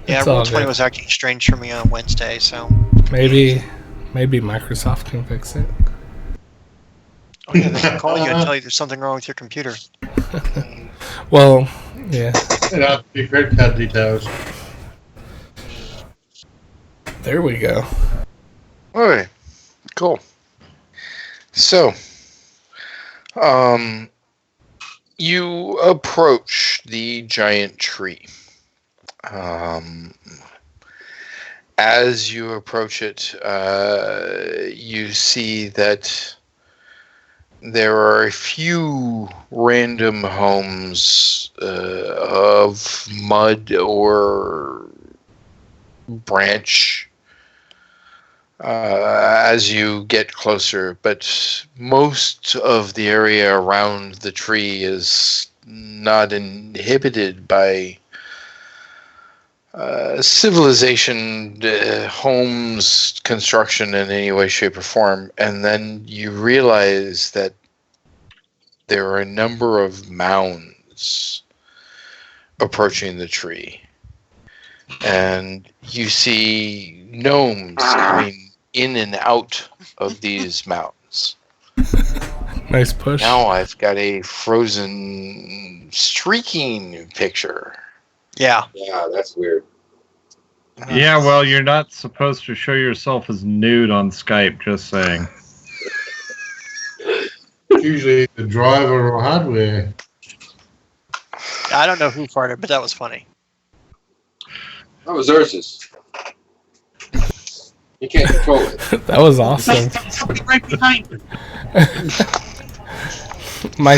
Yeah, It's Roll all 20 good. was acting strange for me on Wednesday, so. Maybe Microsoft can fix it. Oh yeah, they can call you and tell you there's something wrong with your computer. Well, yeah. And I'll be credit card details. There we go. Okay, cool. So, you approach the giant tree. As you approach it, you see that there are a few random homes of mud or branch as you get closer, but most of the area around the tree is not inhibited by civilization, homes, construction in any way, shape, or form, and then you realize that there are a number of mounds approaching the tree. And you see gnomes coming in and out of these mountains. Nice push. Now I've got a frozen streaking picture. Yeah. Yeah, that's weird. Yeah, well, you're not supposed to show yourself as nude on Skype, just saying. Usually the driver or hardware. I don't know who farted, but that was funny. That was Ursus. You can't control it. That was awesome. Right behind you. My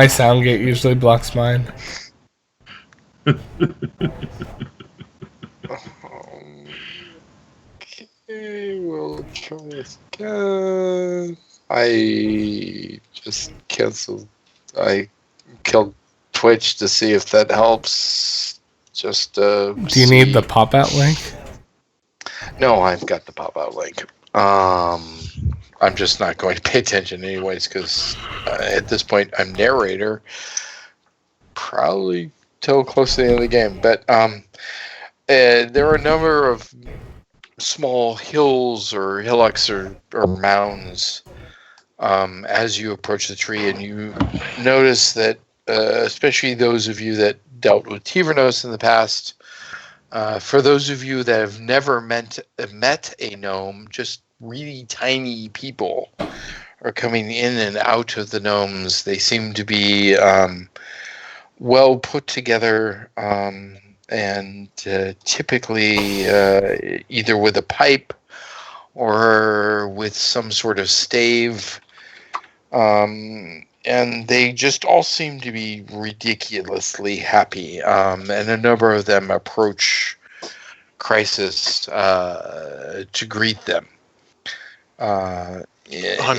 sound gate usually blocks mine. Okay, we'll try this again. I just canceled. I killed Twitch to see if that helps. Just Do you need the pop-out link? No, I've got the pop-out link. I'm just not going to pay attention anyways because at this point I'm narrator. Probably till close to the end of the game, but there are a number of small hills or hillocks or mounds as you approach the tree, and you notice that especially those of you that dealt with Tivernos in the past, for those of you that have never met a gnome, just really tiny people are coming in and out of the gnomes. They seem to be well put together and typically either with a pipe or with some sort of stave. And they just all seem to be ridiculously happy. And a number of them approach Crisis to greet them. I'm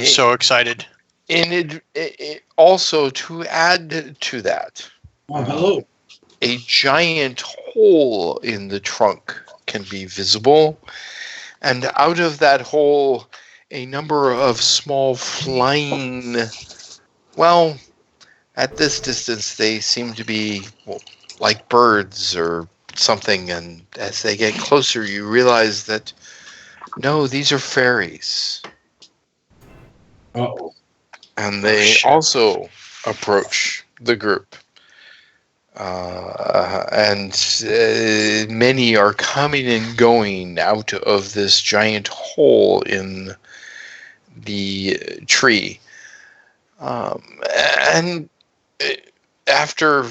so excited. And it also, to add to that, hello. A giant hole in the trunk can be visible. And out of that hole, a number of small flying, well, at this distance, they seem to be like birds or something. And as they get closer, you realize that, no, these are fairies. Uh-oh. And they also approach the group. And many are coming and going out of this giant hole in the tree. And after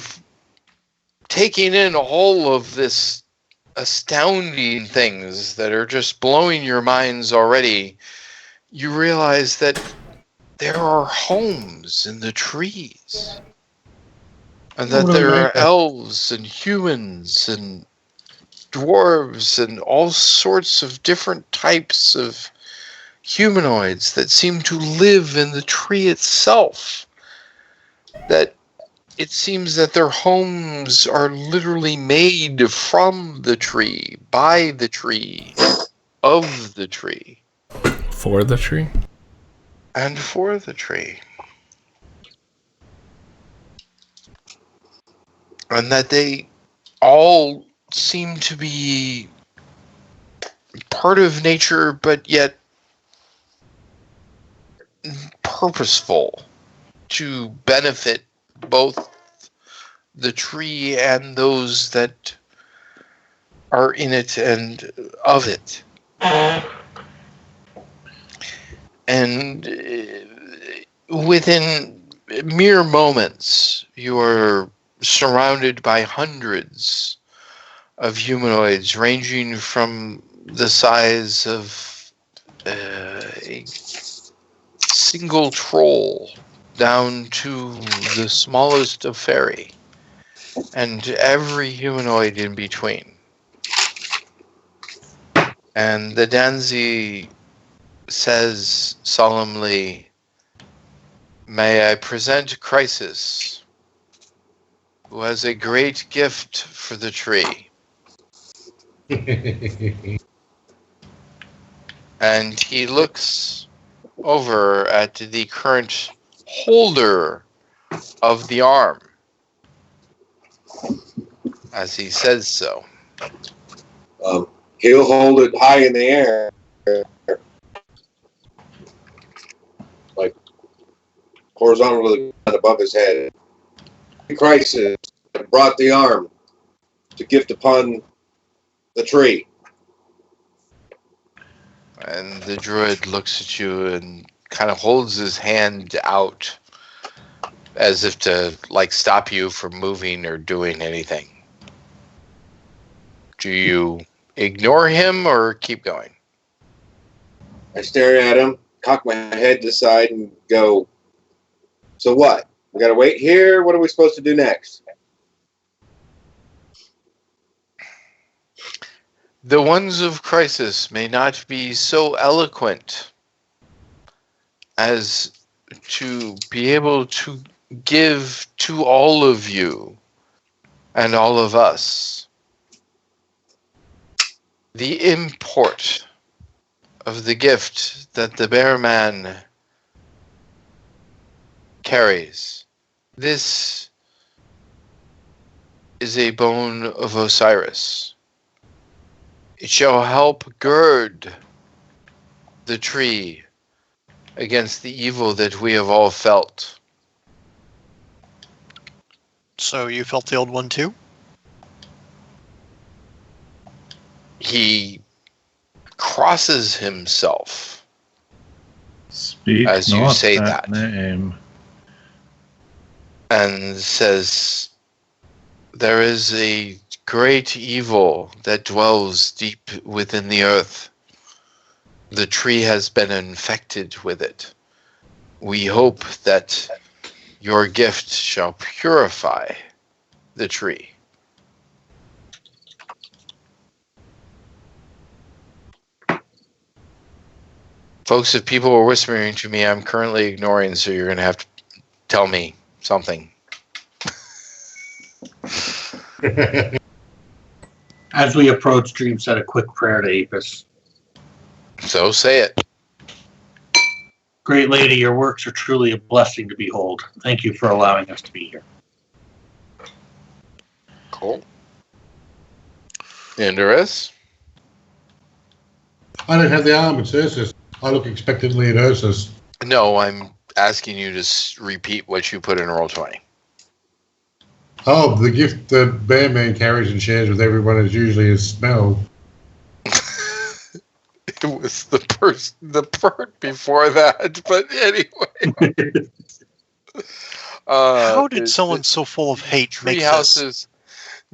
taking in all of this astounding things that are just blowing your minds already, you realize that there are homes in the trees. And that there are elves and humans and dwarves and all sorts of different types of humanoids that seem to live in the tree itself. That it seems that their homes are literally made from the tree, by the tree, of the tree. For the tree? And for the tree. And that they all seem to be part of nature, but yet purposeful to benefit both the tree and those that are in it and of it. And within mere moments, you are surrounded by hundreds of humanoids ranging from the size of a single troll down to the smallest of fairy, and every humanoid in between. And the Danzi says solemnly, "May I present Crisis, who has a great gift for the tree." And he looks over at the current holder of the arm as he says so. He'll hold it high in the air, like horizontally above his head. Christ brought the arm to gift upon the tree. And the druid looks at you and kind of holds his hand out as if to like stop you from moving or doing anything. Do you ignore him or keep going? I stare at him, cock my head to the side, and go, so what? We gotta wait here? What are we supposed to do next? The ones of crisis may not be so eloquent as to be able to give to all of you and all of us the import of the gift that the bear man carries. This is a bone of Osiris. It shall help gird the tree against the evil that we have all felt. So you felt the old one too? He crosses himself Speak as you not say that that name. and says, there is a great evil that dwells deep within the earth. The tree has been infected with it. We hope that your gift shall purify the tree. Folks, if people were whispering to me, I'm currently ignoring, so you're going to have to tell me something. As we approach, Dream said a quick prayer to Apis. So say it. Great lady, your works are truly a blessing to behold. Thank you for allowing us to be here. Cool. Indorus? I don't have the arm, it's Ursus. I look expectantly at Ursus. No, I'm asking you to repeat what you put in Roll20. Oh, the gift that Bear Man carries and shares with everyone is usually a smell. It was the part before that, but anyway. How did someone so full of hate make this?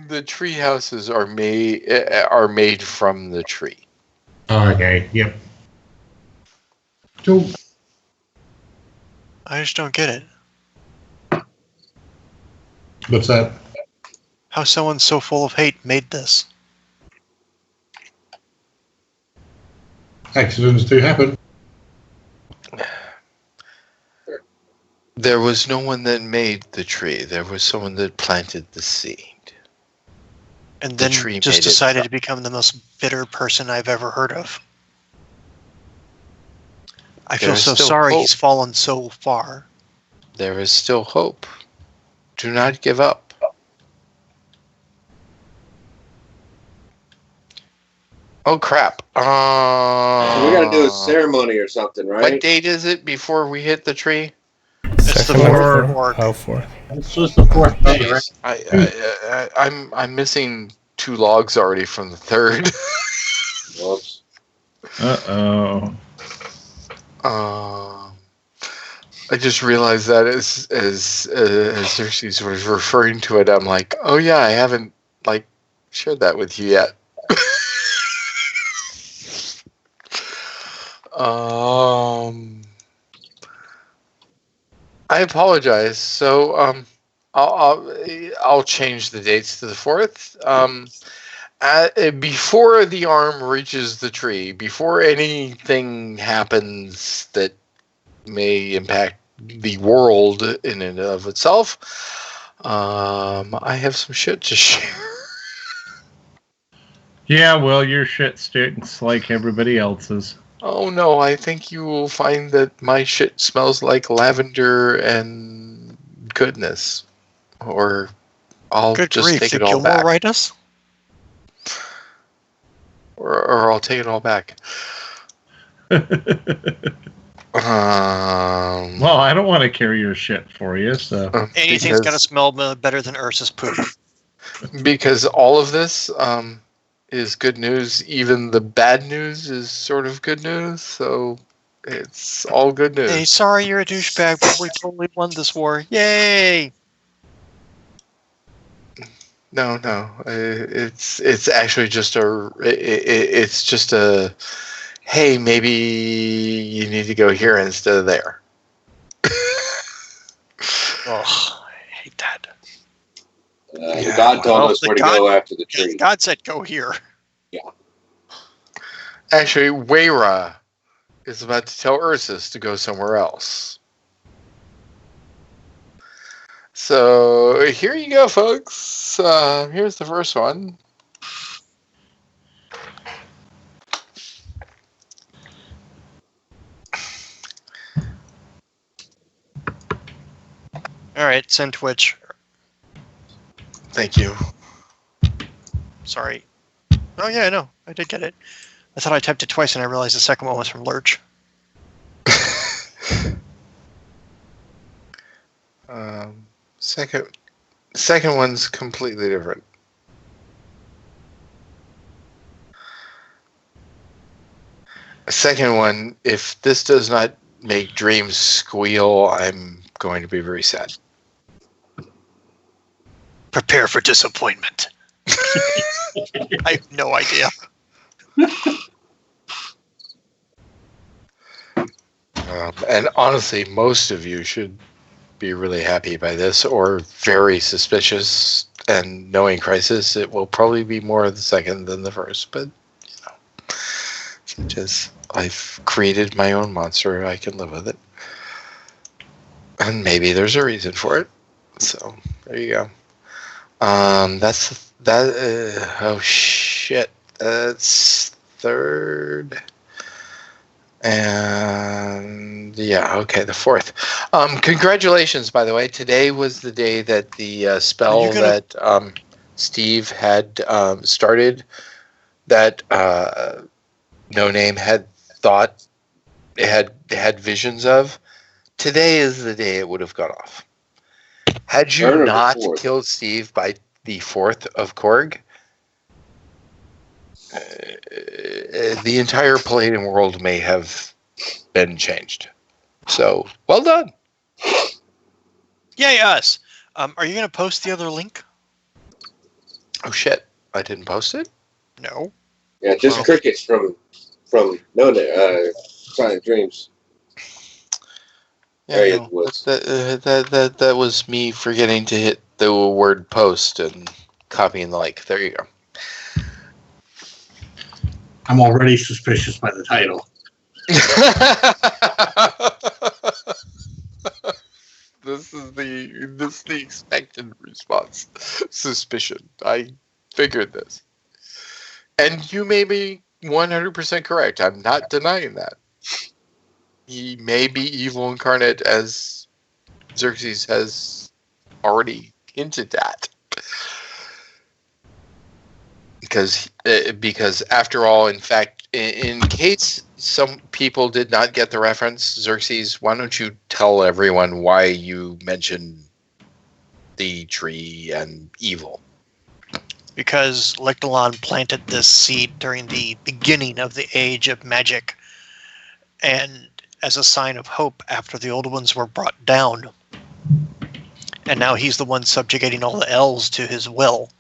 The tree houses are made from the tree. Oh, okay, yep. Cool. I just don't get it. What's that? How someone so full of hate made this? Accidents do happen. There was no one that made the tree. There was someone that planted the seed. And then just decided to become the most bitter person I've ever heard of. I feel so sorry he's fallen so far. There is still hope. Do not give up. Oh, crap. So we got to do a ceremony or something, right? What date is it before we hit the tree? It's the fourth. Oh, fourth. It's just the fourth day, right? I'm missing 2 logs already from the 3rd. Whoops. Uh-oh. I just realized that as Xerxes was referring to it, I'm like, oh yeah, I haven't shared that with you yet. I apologize. So I'll change the dates to the 4th. Before the arm reaches the tree, before anything happens that may impact the world in and of itself, I have some shit to share. Yeah, well, your shit stinks like everybody else's. Oh no, I think you will find that my shit smells like lavender and goodness. Or I'll Good just grief, take did it all Gilmore back. write us? Or I'll take it all back. Well, I don't want to carry your shit for you, so. Anything's got to smell better than Ursa's poop. Because all of this is good news. Even the bad news is sort of good news. So it's all good news. Hey, sorry you're a douchebag, but we totally won this war. Yay! No. It's actually just it's just a. Hey, maybe you need to go here instead of there. Oh, I hate that. God told us where to go after the tree. God said go here. Yeah. Actually, Wayra is about to tell Ursus to go somewhere else. So here you go, folks. Here's the first one. All right, send Twitch. Thank you. Sorry. Oh yeah, no, I did get it. I thought I typed it twice and I realized the second one was from Lurch. Second one's completely different. Second one, if this does not make dreams squeal, I'm going to be very sad. Prepare for disappointment. I have no idea. And honestly, most of you should be really happy by this, or very suspicious. And knowing Crisis, it will probably be more of the second than the first. But just I've created my own monster. I can live with it, and maybe there's a reason for it. So there you go. That's that. Oh shit! That's third. And yeah, okay, the fourth. Congratulations, by the way. Today was the day that the spell that Steve had started, that No Name had thought it had visions of. Today is the day it would have gone off. Had you not killed Steve by the 4th of Korg, the entire Palladium world may have been changed. So, well done. Yay, us. Are you going to post the other link? Oh, shit. I didn't post it? No. Yeah, just crickets from Silent Dreams. Yeah, no, that was me forgetting to hit the word post and copying the link. There you go. I'm already suspicious by the title. This is the expected response. Suspicion. I figured this. And you may be 100% correct. I'm not denying that. He may be evil incarnate, as Xerxes has already hinted at. Because after all, in fact, in case some people did not get the reference, Xerxes, why don't you tell everyone why you mentioned the tree and evil? Because Lectalon planted this seed during the beginning of the age of magic, and as a sign of hope after the old ones were brought down. And now he's the one subjugating all the elves to his will.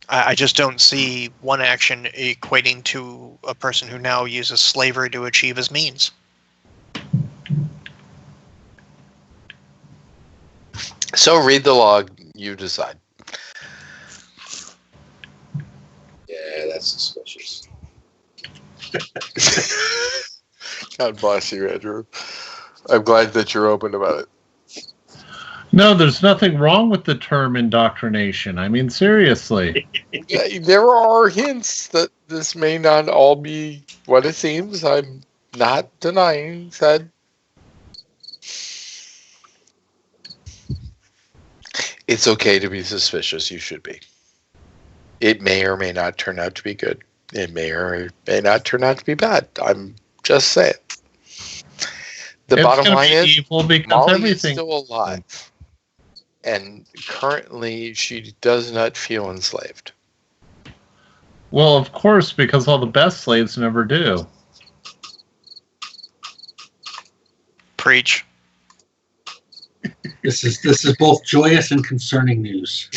I just don't see one action equating to a person who now uses slavery to achieve his means. So read the log, you decide. Yeah, that's suspicious. God bless you, Andrew. I'm glad that you're open about it. No, there's nothing wrong with the term indoctrination. I mean, seriously. There are hints that this may not all be what it seems. I'm not denying that. It's okay to be suspicious. You should be. It may or may not turn out to be good. It may or may not turn out to be bad. I'm just saying. The bottom line is Molly is still alive. And currently she does not feel enslaved. Well, of course, because all the best slaves never do. Preach. This is both joyous and concerning news.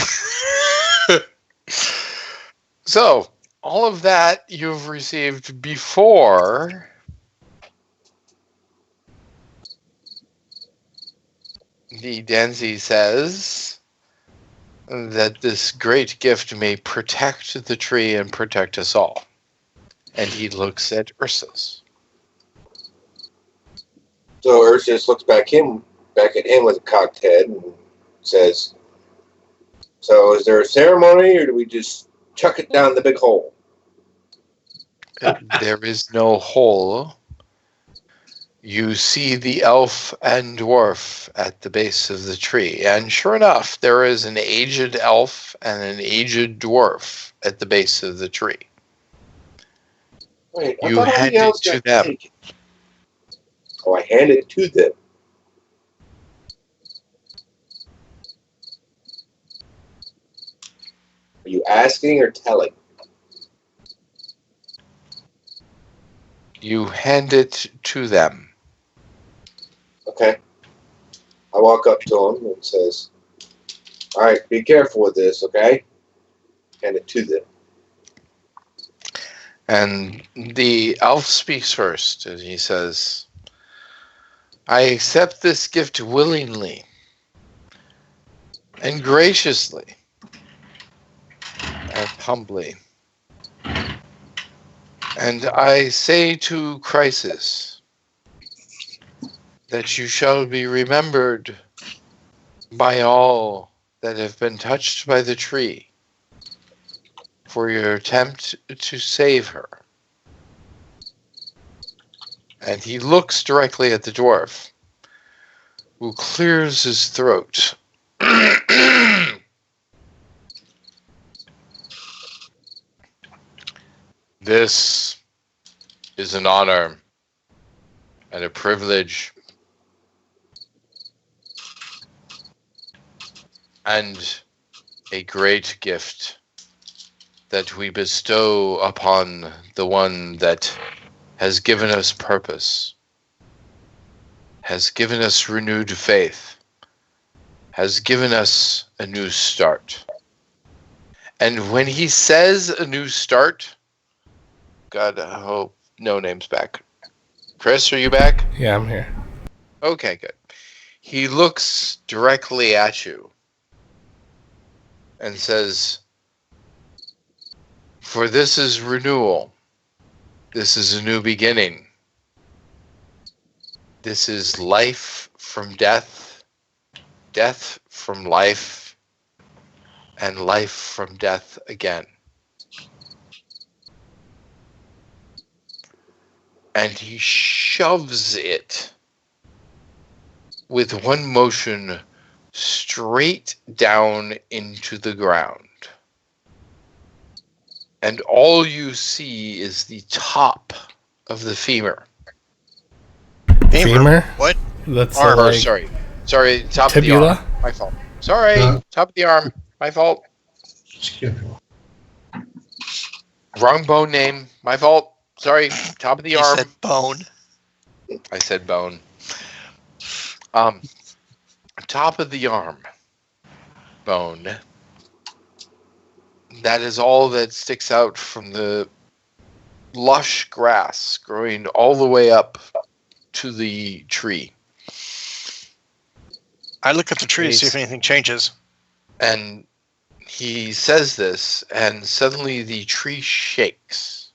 So, all of that you've received before the Denzi says that this great gift may protect the tree and protect us all. And he looks at Ursus. So Ursus looks back at him with a cocked head and says, "So is there a ceremony, or do we just chuck it down the big hole?" There is no hole. You see the elf and dwarf at the base of the tree. And sure enough, there is an aged elf and an aged dwarf at the base of the tree. Wait, you hand it to them. Oh, I hand it to them. Are you asking or telling? You hand it to them. Okay. I walk up to him and says, "All right, be careful with this, okay?" Hand it to them. And the elf speaks first, and he says, "I accept this gift willingly and graciously and humbly. And I say to Crisis that you shall be remembered by all that have been touched by the tree for your attempt to save her." And he looks directly at the dwarf, who clears his throat. "This is an honor and a privilege and a great gift that we bestow upon the one that has given us purpose, has given us renewed faith, has given us a new start." And when he says a new start, God, I hope no name's back. Chris, are you back? Yeah, I'm here. Okay, good. He looks directly at you and says, "For this is renewal. This is a new beginning. This is life from death, death from life, and life from death again." And he shoves it with one motion straight down into the ground. And all you see is the top of the femur. Femur? What? That's Arm, like sorry, top tibula? of the arm. My fault. Sorry, top of the arm. My fault. Wrong bone name. My fault. Sorry, top of the arm. You said bone. I said bone. Top of the arm bone. That is all that sticks out from the lush grass growing all the way up to the tree. I look at the tree to see if anything changes. And he says this, and suddenly the tree shakes.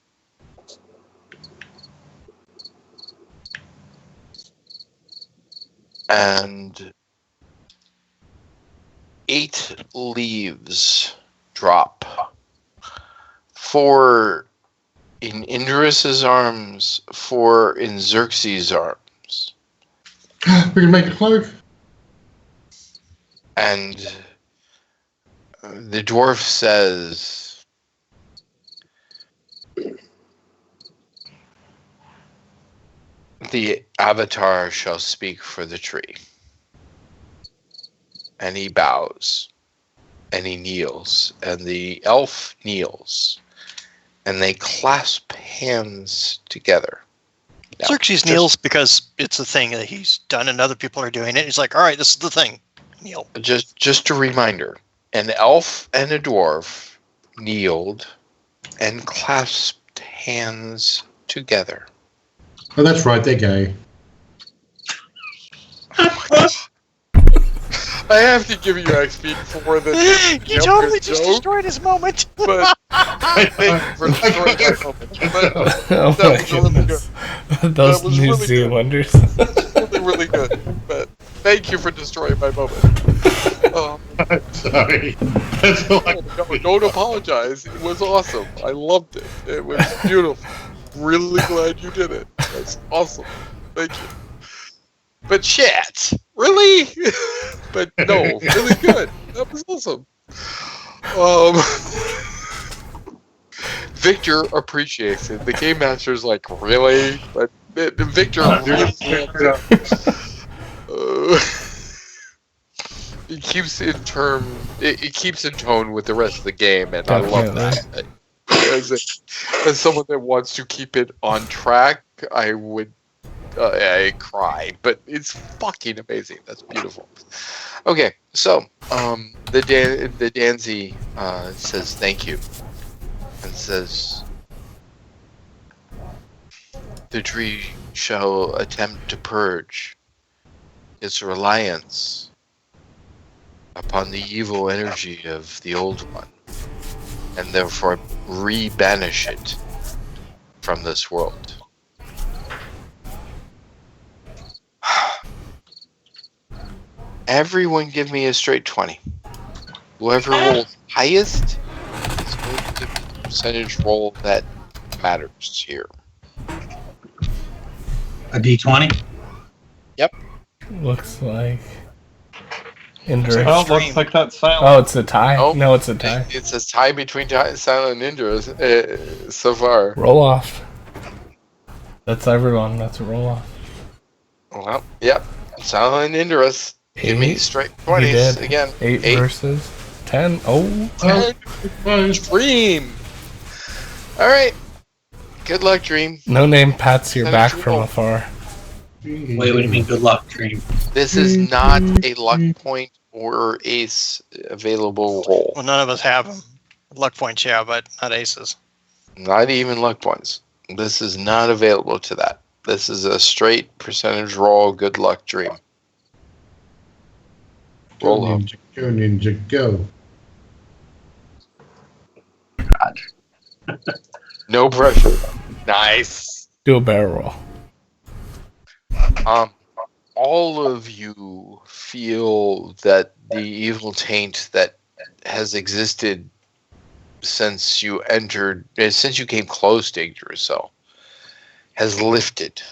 And 8 leaves drop. 4 in Indris's arms, 4 in Xerxes' arms. We can make a cloak. And the dwarf says, the avatar shall speak for the tree. And he bows. And he kneels. And the elf kneels. And they clasp hands together. Now, Xerxes kneels because it's a thing that he's done and other people are doing it. He's like, all right, this is the thing. Kneel. Just a reminder. An elf and a dwarf kneeled and clasped hands together. Oh, that's right, they're gay. I have to give you XP for this. You totally just destroyed his moment. But thank you for destroying my moment. Oh That my was really goodness. good. Those That was New really good. Zealanders. Really, really good. But thank you for destroying my moment. Sorry. That's all I Don't apologize. It was awesome. I loved it. It was beautiful. Really glad you did it. That's awesome. Thank you. But chat, really? But no, really good. That was awesome. Victor appreciates it. The game master's like, really? But Victor really it keeps in it keeps in tone with the rest of the game, and Definitely. I love that. As someone that wants to keep it on track, I would I cry, but it's fucking amazing. That's beautiful. Okay, so the Danzi says thank you, and says the tree shall attempt to purge its reliance upon the evil energy of the old one, and therefore re-banish it from this world. Everyone give me a straight 20. Whoever rolls highest is going to get the percentage roll that matters here. A D20? Yep. Looks like Oh, Indra. looks like that's silent. Oh, it's a tie. Nope. No, it's a tie. It's a tie between Silent and Indra so far. Roll off. That's everyone. That's a roll off. Well, yep. Silent and Indra. Give me straight 20s again. 8 versus 10. Oh. 10. Dream. All right. Good luck, Dream. No name pats your back Dream. from afar. Wait, what do you mean good luck, Dream? This is not a luck point or ace available roll. Well, none of us have them. Luck points, yeah, but not aces. Not even luck points. This is not available to that. This is a straight percentage roll. Good luck, Dream. Go, Roll up. ninja, go, ninja, go. God. No pressure. Nice. Do a barrel roll. All of you feel that the evil taint that has existed since you came close to Yggdrasil has lifted.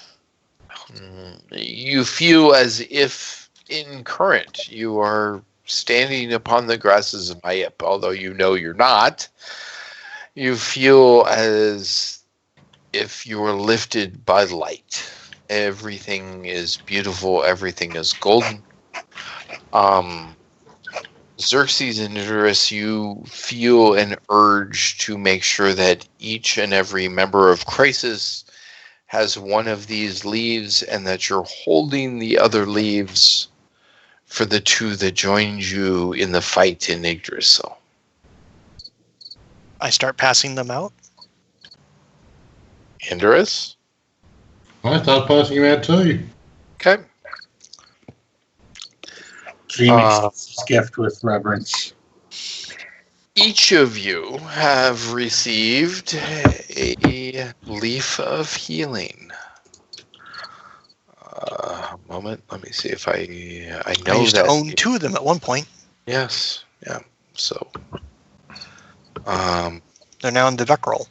You feel as if in current you are standing upon the grasses of Mayip, although you know you're not. You feel as if you are lifted by light. Everything is beautiful. Everything is golden. Xerxes and Idris, you feel an urge to make sure that each and every member of Crisis has one of these leaves and that you're holding the other leaves for the two that joined you in the fight in Yggdrasil. I start passing them out. Indris? I start passing him out too. Okay. Dream accepts his gift with reverence. Each of you have received a leaf of healing. A moment. Let me see if I know I used that. to own 2 of them at one point. Yes. Yeah. So. They're now in the Vec roll.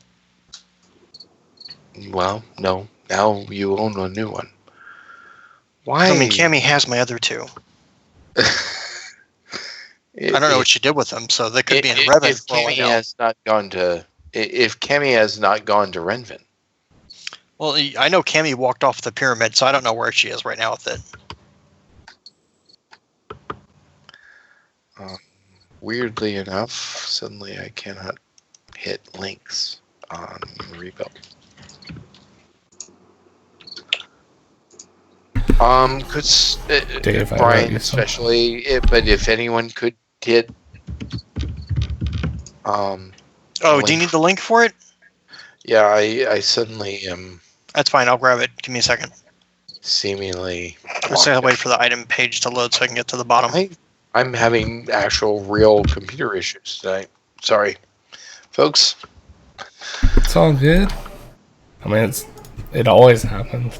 Well, no. Now you own a new one. Why? I mean, Cammy has my other two. I don't know what she did with them, so they could be in Revan. If Cammy has not gone to, if Cammy has not gone to Renvin. Well, I know Cammy walked off the pyramid, so I don't know where she is right now with it. Weirdly enough, suddenly I cannot hit links on rebuild. Could Dave, Brian especially, but if anyone could hit. Do you need the link for it? Yeah, I suddenly am. That's fine. I'll grab it. Give me a second. Seemingly. I'll wait for the item page to load so I can get to the bottom. I'm having actual real computer issues tonight. Sorry, folks. It's all good. I mean, it always happens.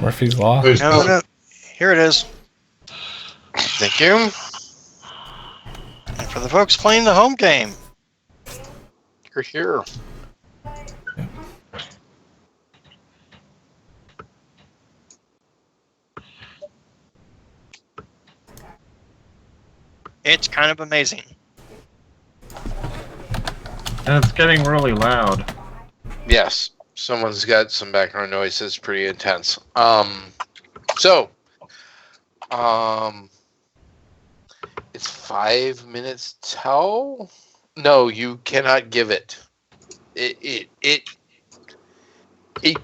Murphy's Law. No. Here it is. Thank you. And for the folks playing the home game. You're here. It's kind of amazing. And it's getting really loud. Yes, someone's got some background noise that's pretty intense. It's 5 minutes till? No, you cannot give it. It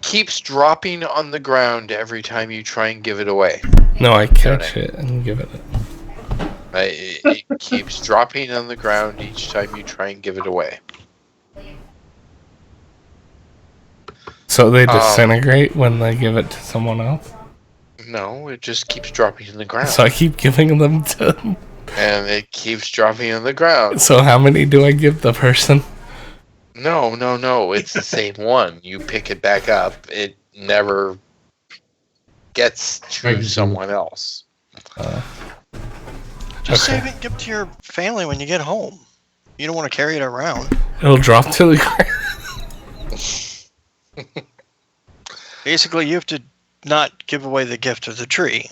keeps dropping on the ground every time you try and give it away. No, I catch it and give it. It keeps dropping on the ground each time you try and give it away. So they disintegrate when they give it to someone else? No, it just keeps dropping in the ground. So I keep giving them to them. And it keeps dropping on the ground. So how many do I give the person? No. It's the same one. You pick it back up. It never gets to someone else. Just save it and give it to your family when you get home. You don't want to carry it around. It'll drop to the ground. Basically, you have to not give away the gift of the tree.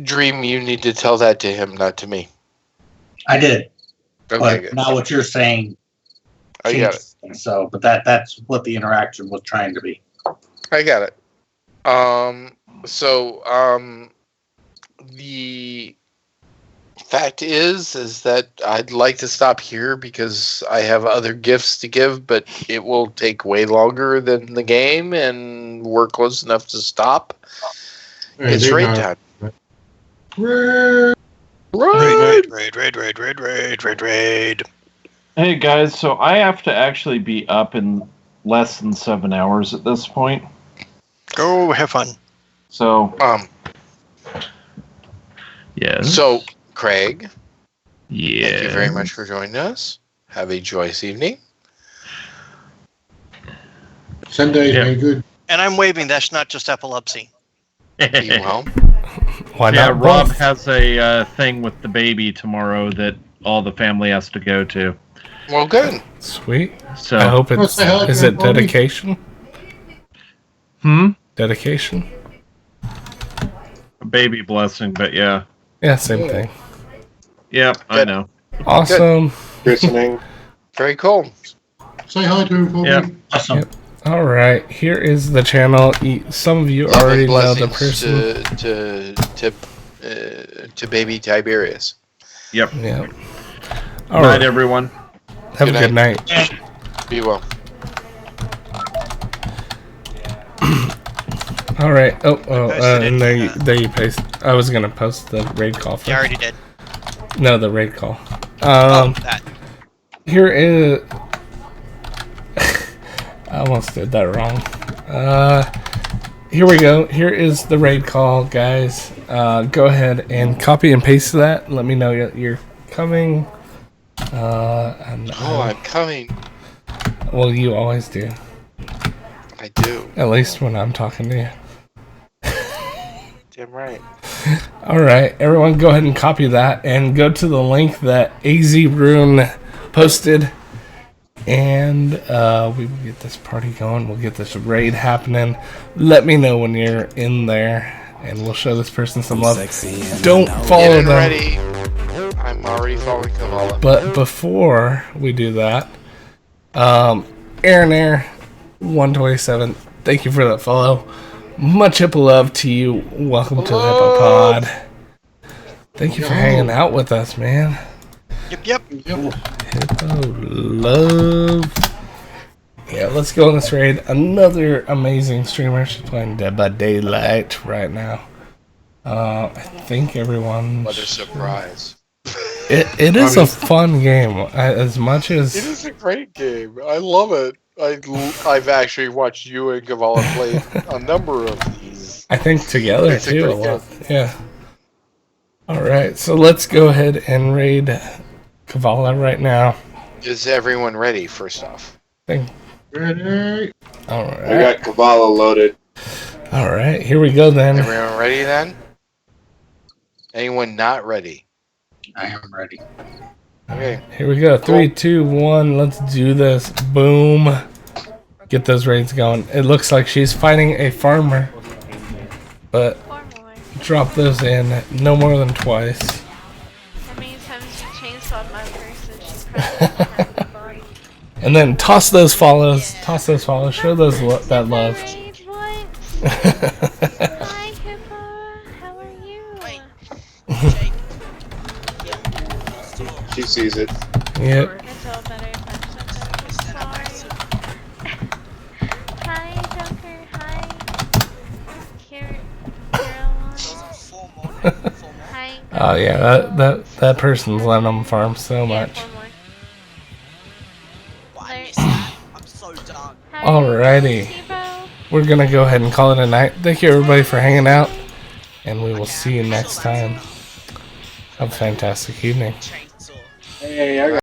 Dream, you need to tell that to him, not to me. I did. Okay, but good. now what you're saying. I got it. So, but that's what the interaction was trying to be. I got it. The fact is that I'd like to stop here because I have other gifts to give, but it will take way longer than the game, and we're close enough to stop. It's raid time. Raid. Hey guys, so I have to actually be up in less than 7 hours at this point. Go have fun. So yes. So Craig, yeah. Thank you very much for joining us. Have a joyous evening. Sunday's been good. And I'm waving. That's not just epilepsy. Be well. Why yeah, not? Rob both? has a thing with the baby tomorrow that all the family has to go to. Well, good. Sweet. So I hope it's. Is it dedication? Dedication? A baby blessing, but yeah. Yeah, same thing. Yep, I know. Awesome. Christening. Very cool. Say hi to him for me. Awesome. Yep. All right, here is the channel. Some of you Love already and know the blessings person. to baby Tiberius. Yep. Yeah. All right, everyone. Have a good night. Be well. All right. And there you paste. I was gonna post the raid call first. You already did. No, the raid call. That. Here is. I almost did that wrong. Here we go. Here is the raid call, guys. Go ahead and copy and paste that. Let me know you're coming. I'm coming. Well, you always do. I do. At least when I'm talking to you. Damn right. All right, everyone, go ahead and copy that and go to the link that AZ Rune posted, and we will get this party going. We'll get this raid happening. Let me know when you're in there, and we'll show this person some love. Don't follow them. Ready. I'm already following Kavala. But before we do that, Aaron Air 127, thank you for that follow. Much hippo love to you. Welcome to the Hippo Pod. Thank you for hanging out with us, man. Yep. Hippo love. Yeah, let's go on this raid. Another amazing streamer. She's playing Dead by Daylight right now. I think everyone. What a surprise! It is a fun game. As much as it is a great game. I love it. I've actually watched you and Kavala play a number of these. I think together too. A lot. Yeah. All right, so let's go ahead and raid Kavala right now. Is everyone ready? First off. Ready. All right. I got Kavala loaded. All right, here we go then. Everyone ready then? Anyone not ready? I am ready. Okay. Here we go. 3, 2, 1. Let's do this. Boom. Get those raids going. It looks like she's fighting a farmer. But drop those in no more than twice. How many times you chainsawed my person? She's probably half the body. And then toss those follows. Toss those follows. Show those that love. Hi, Hippo. How are you? She sees it. Yep. It's all better if I'm sorry. Hi, Joker. Hi. Hi. Oh yeah, that person's letting them farm so much. I'm so done. Alrighty. We're gonna go ahead and call it a night. Thank you everybody for hanging out, and we will see you next time. Have a fantastic evening. Hey, I got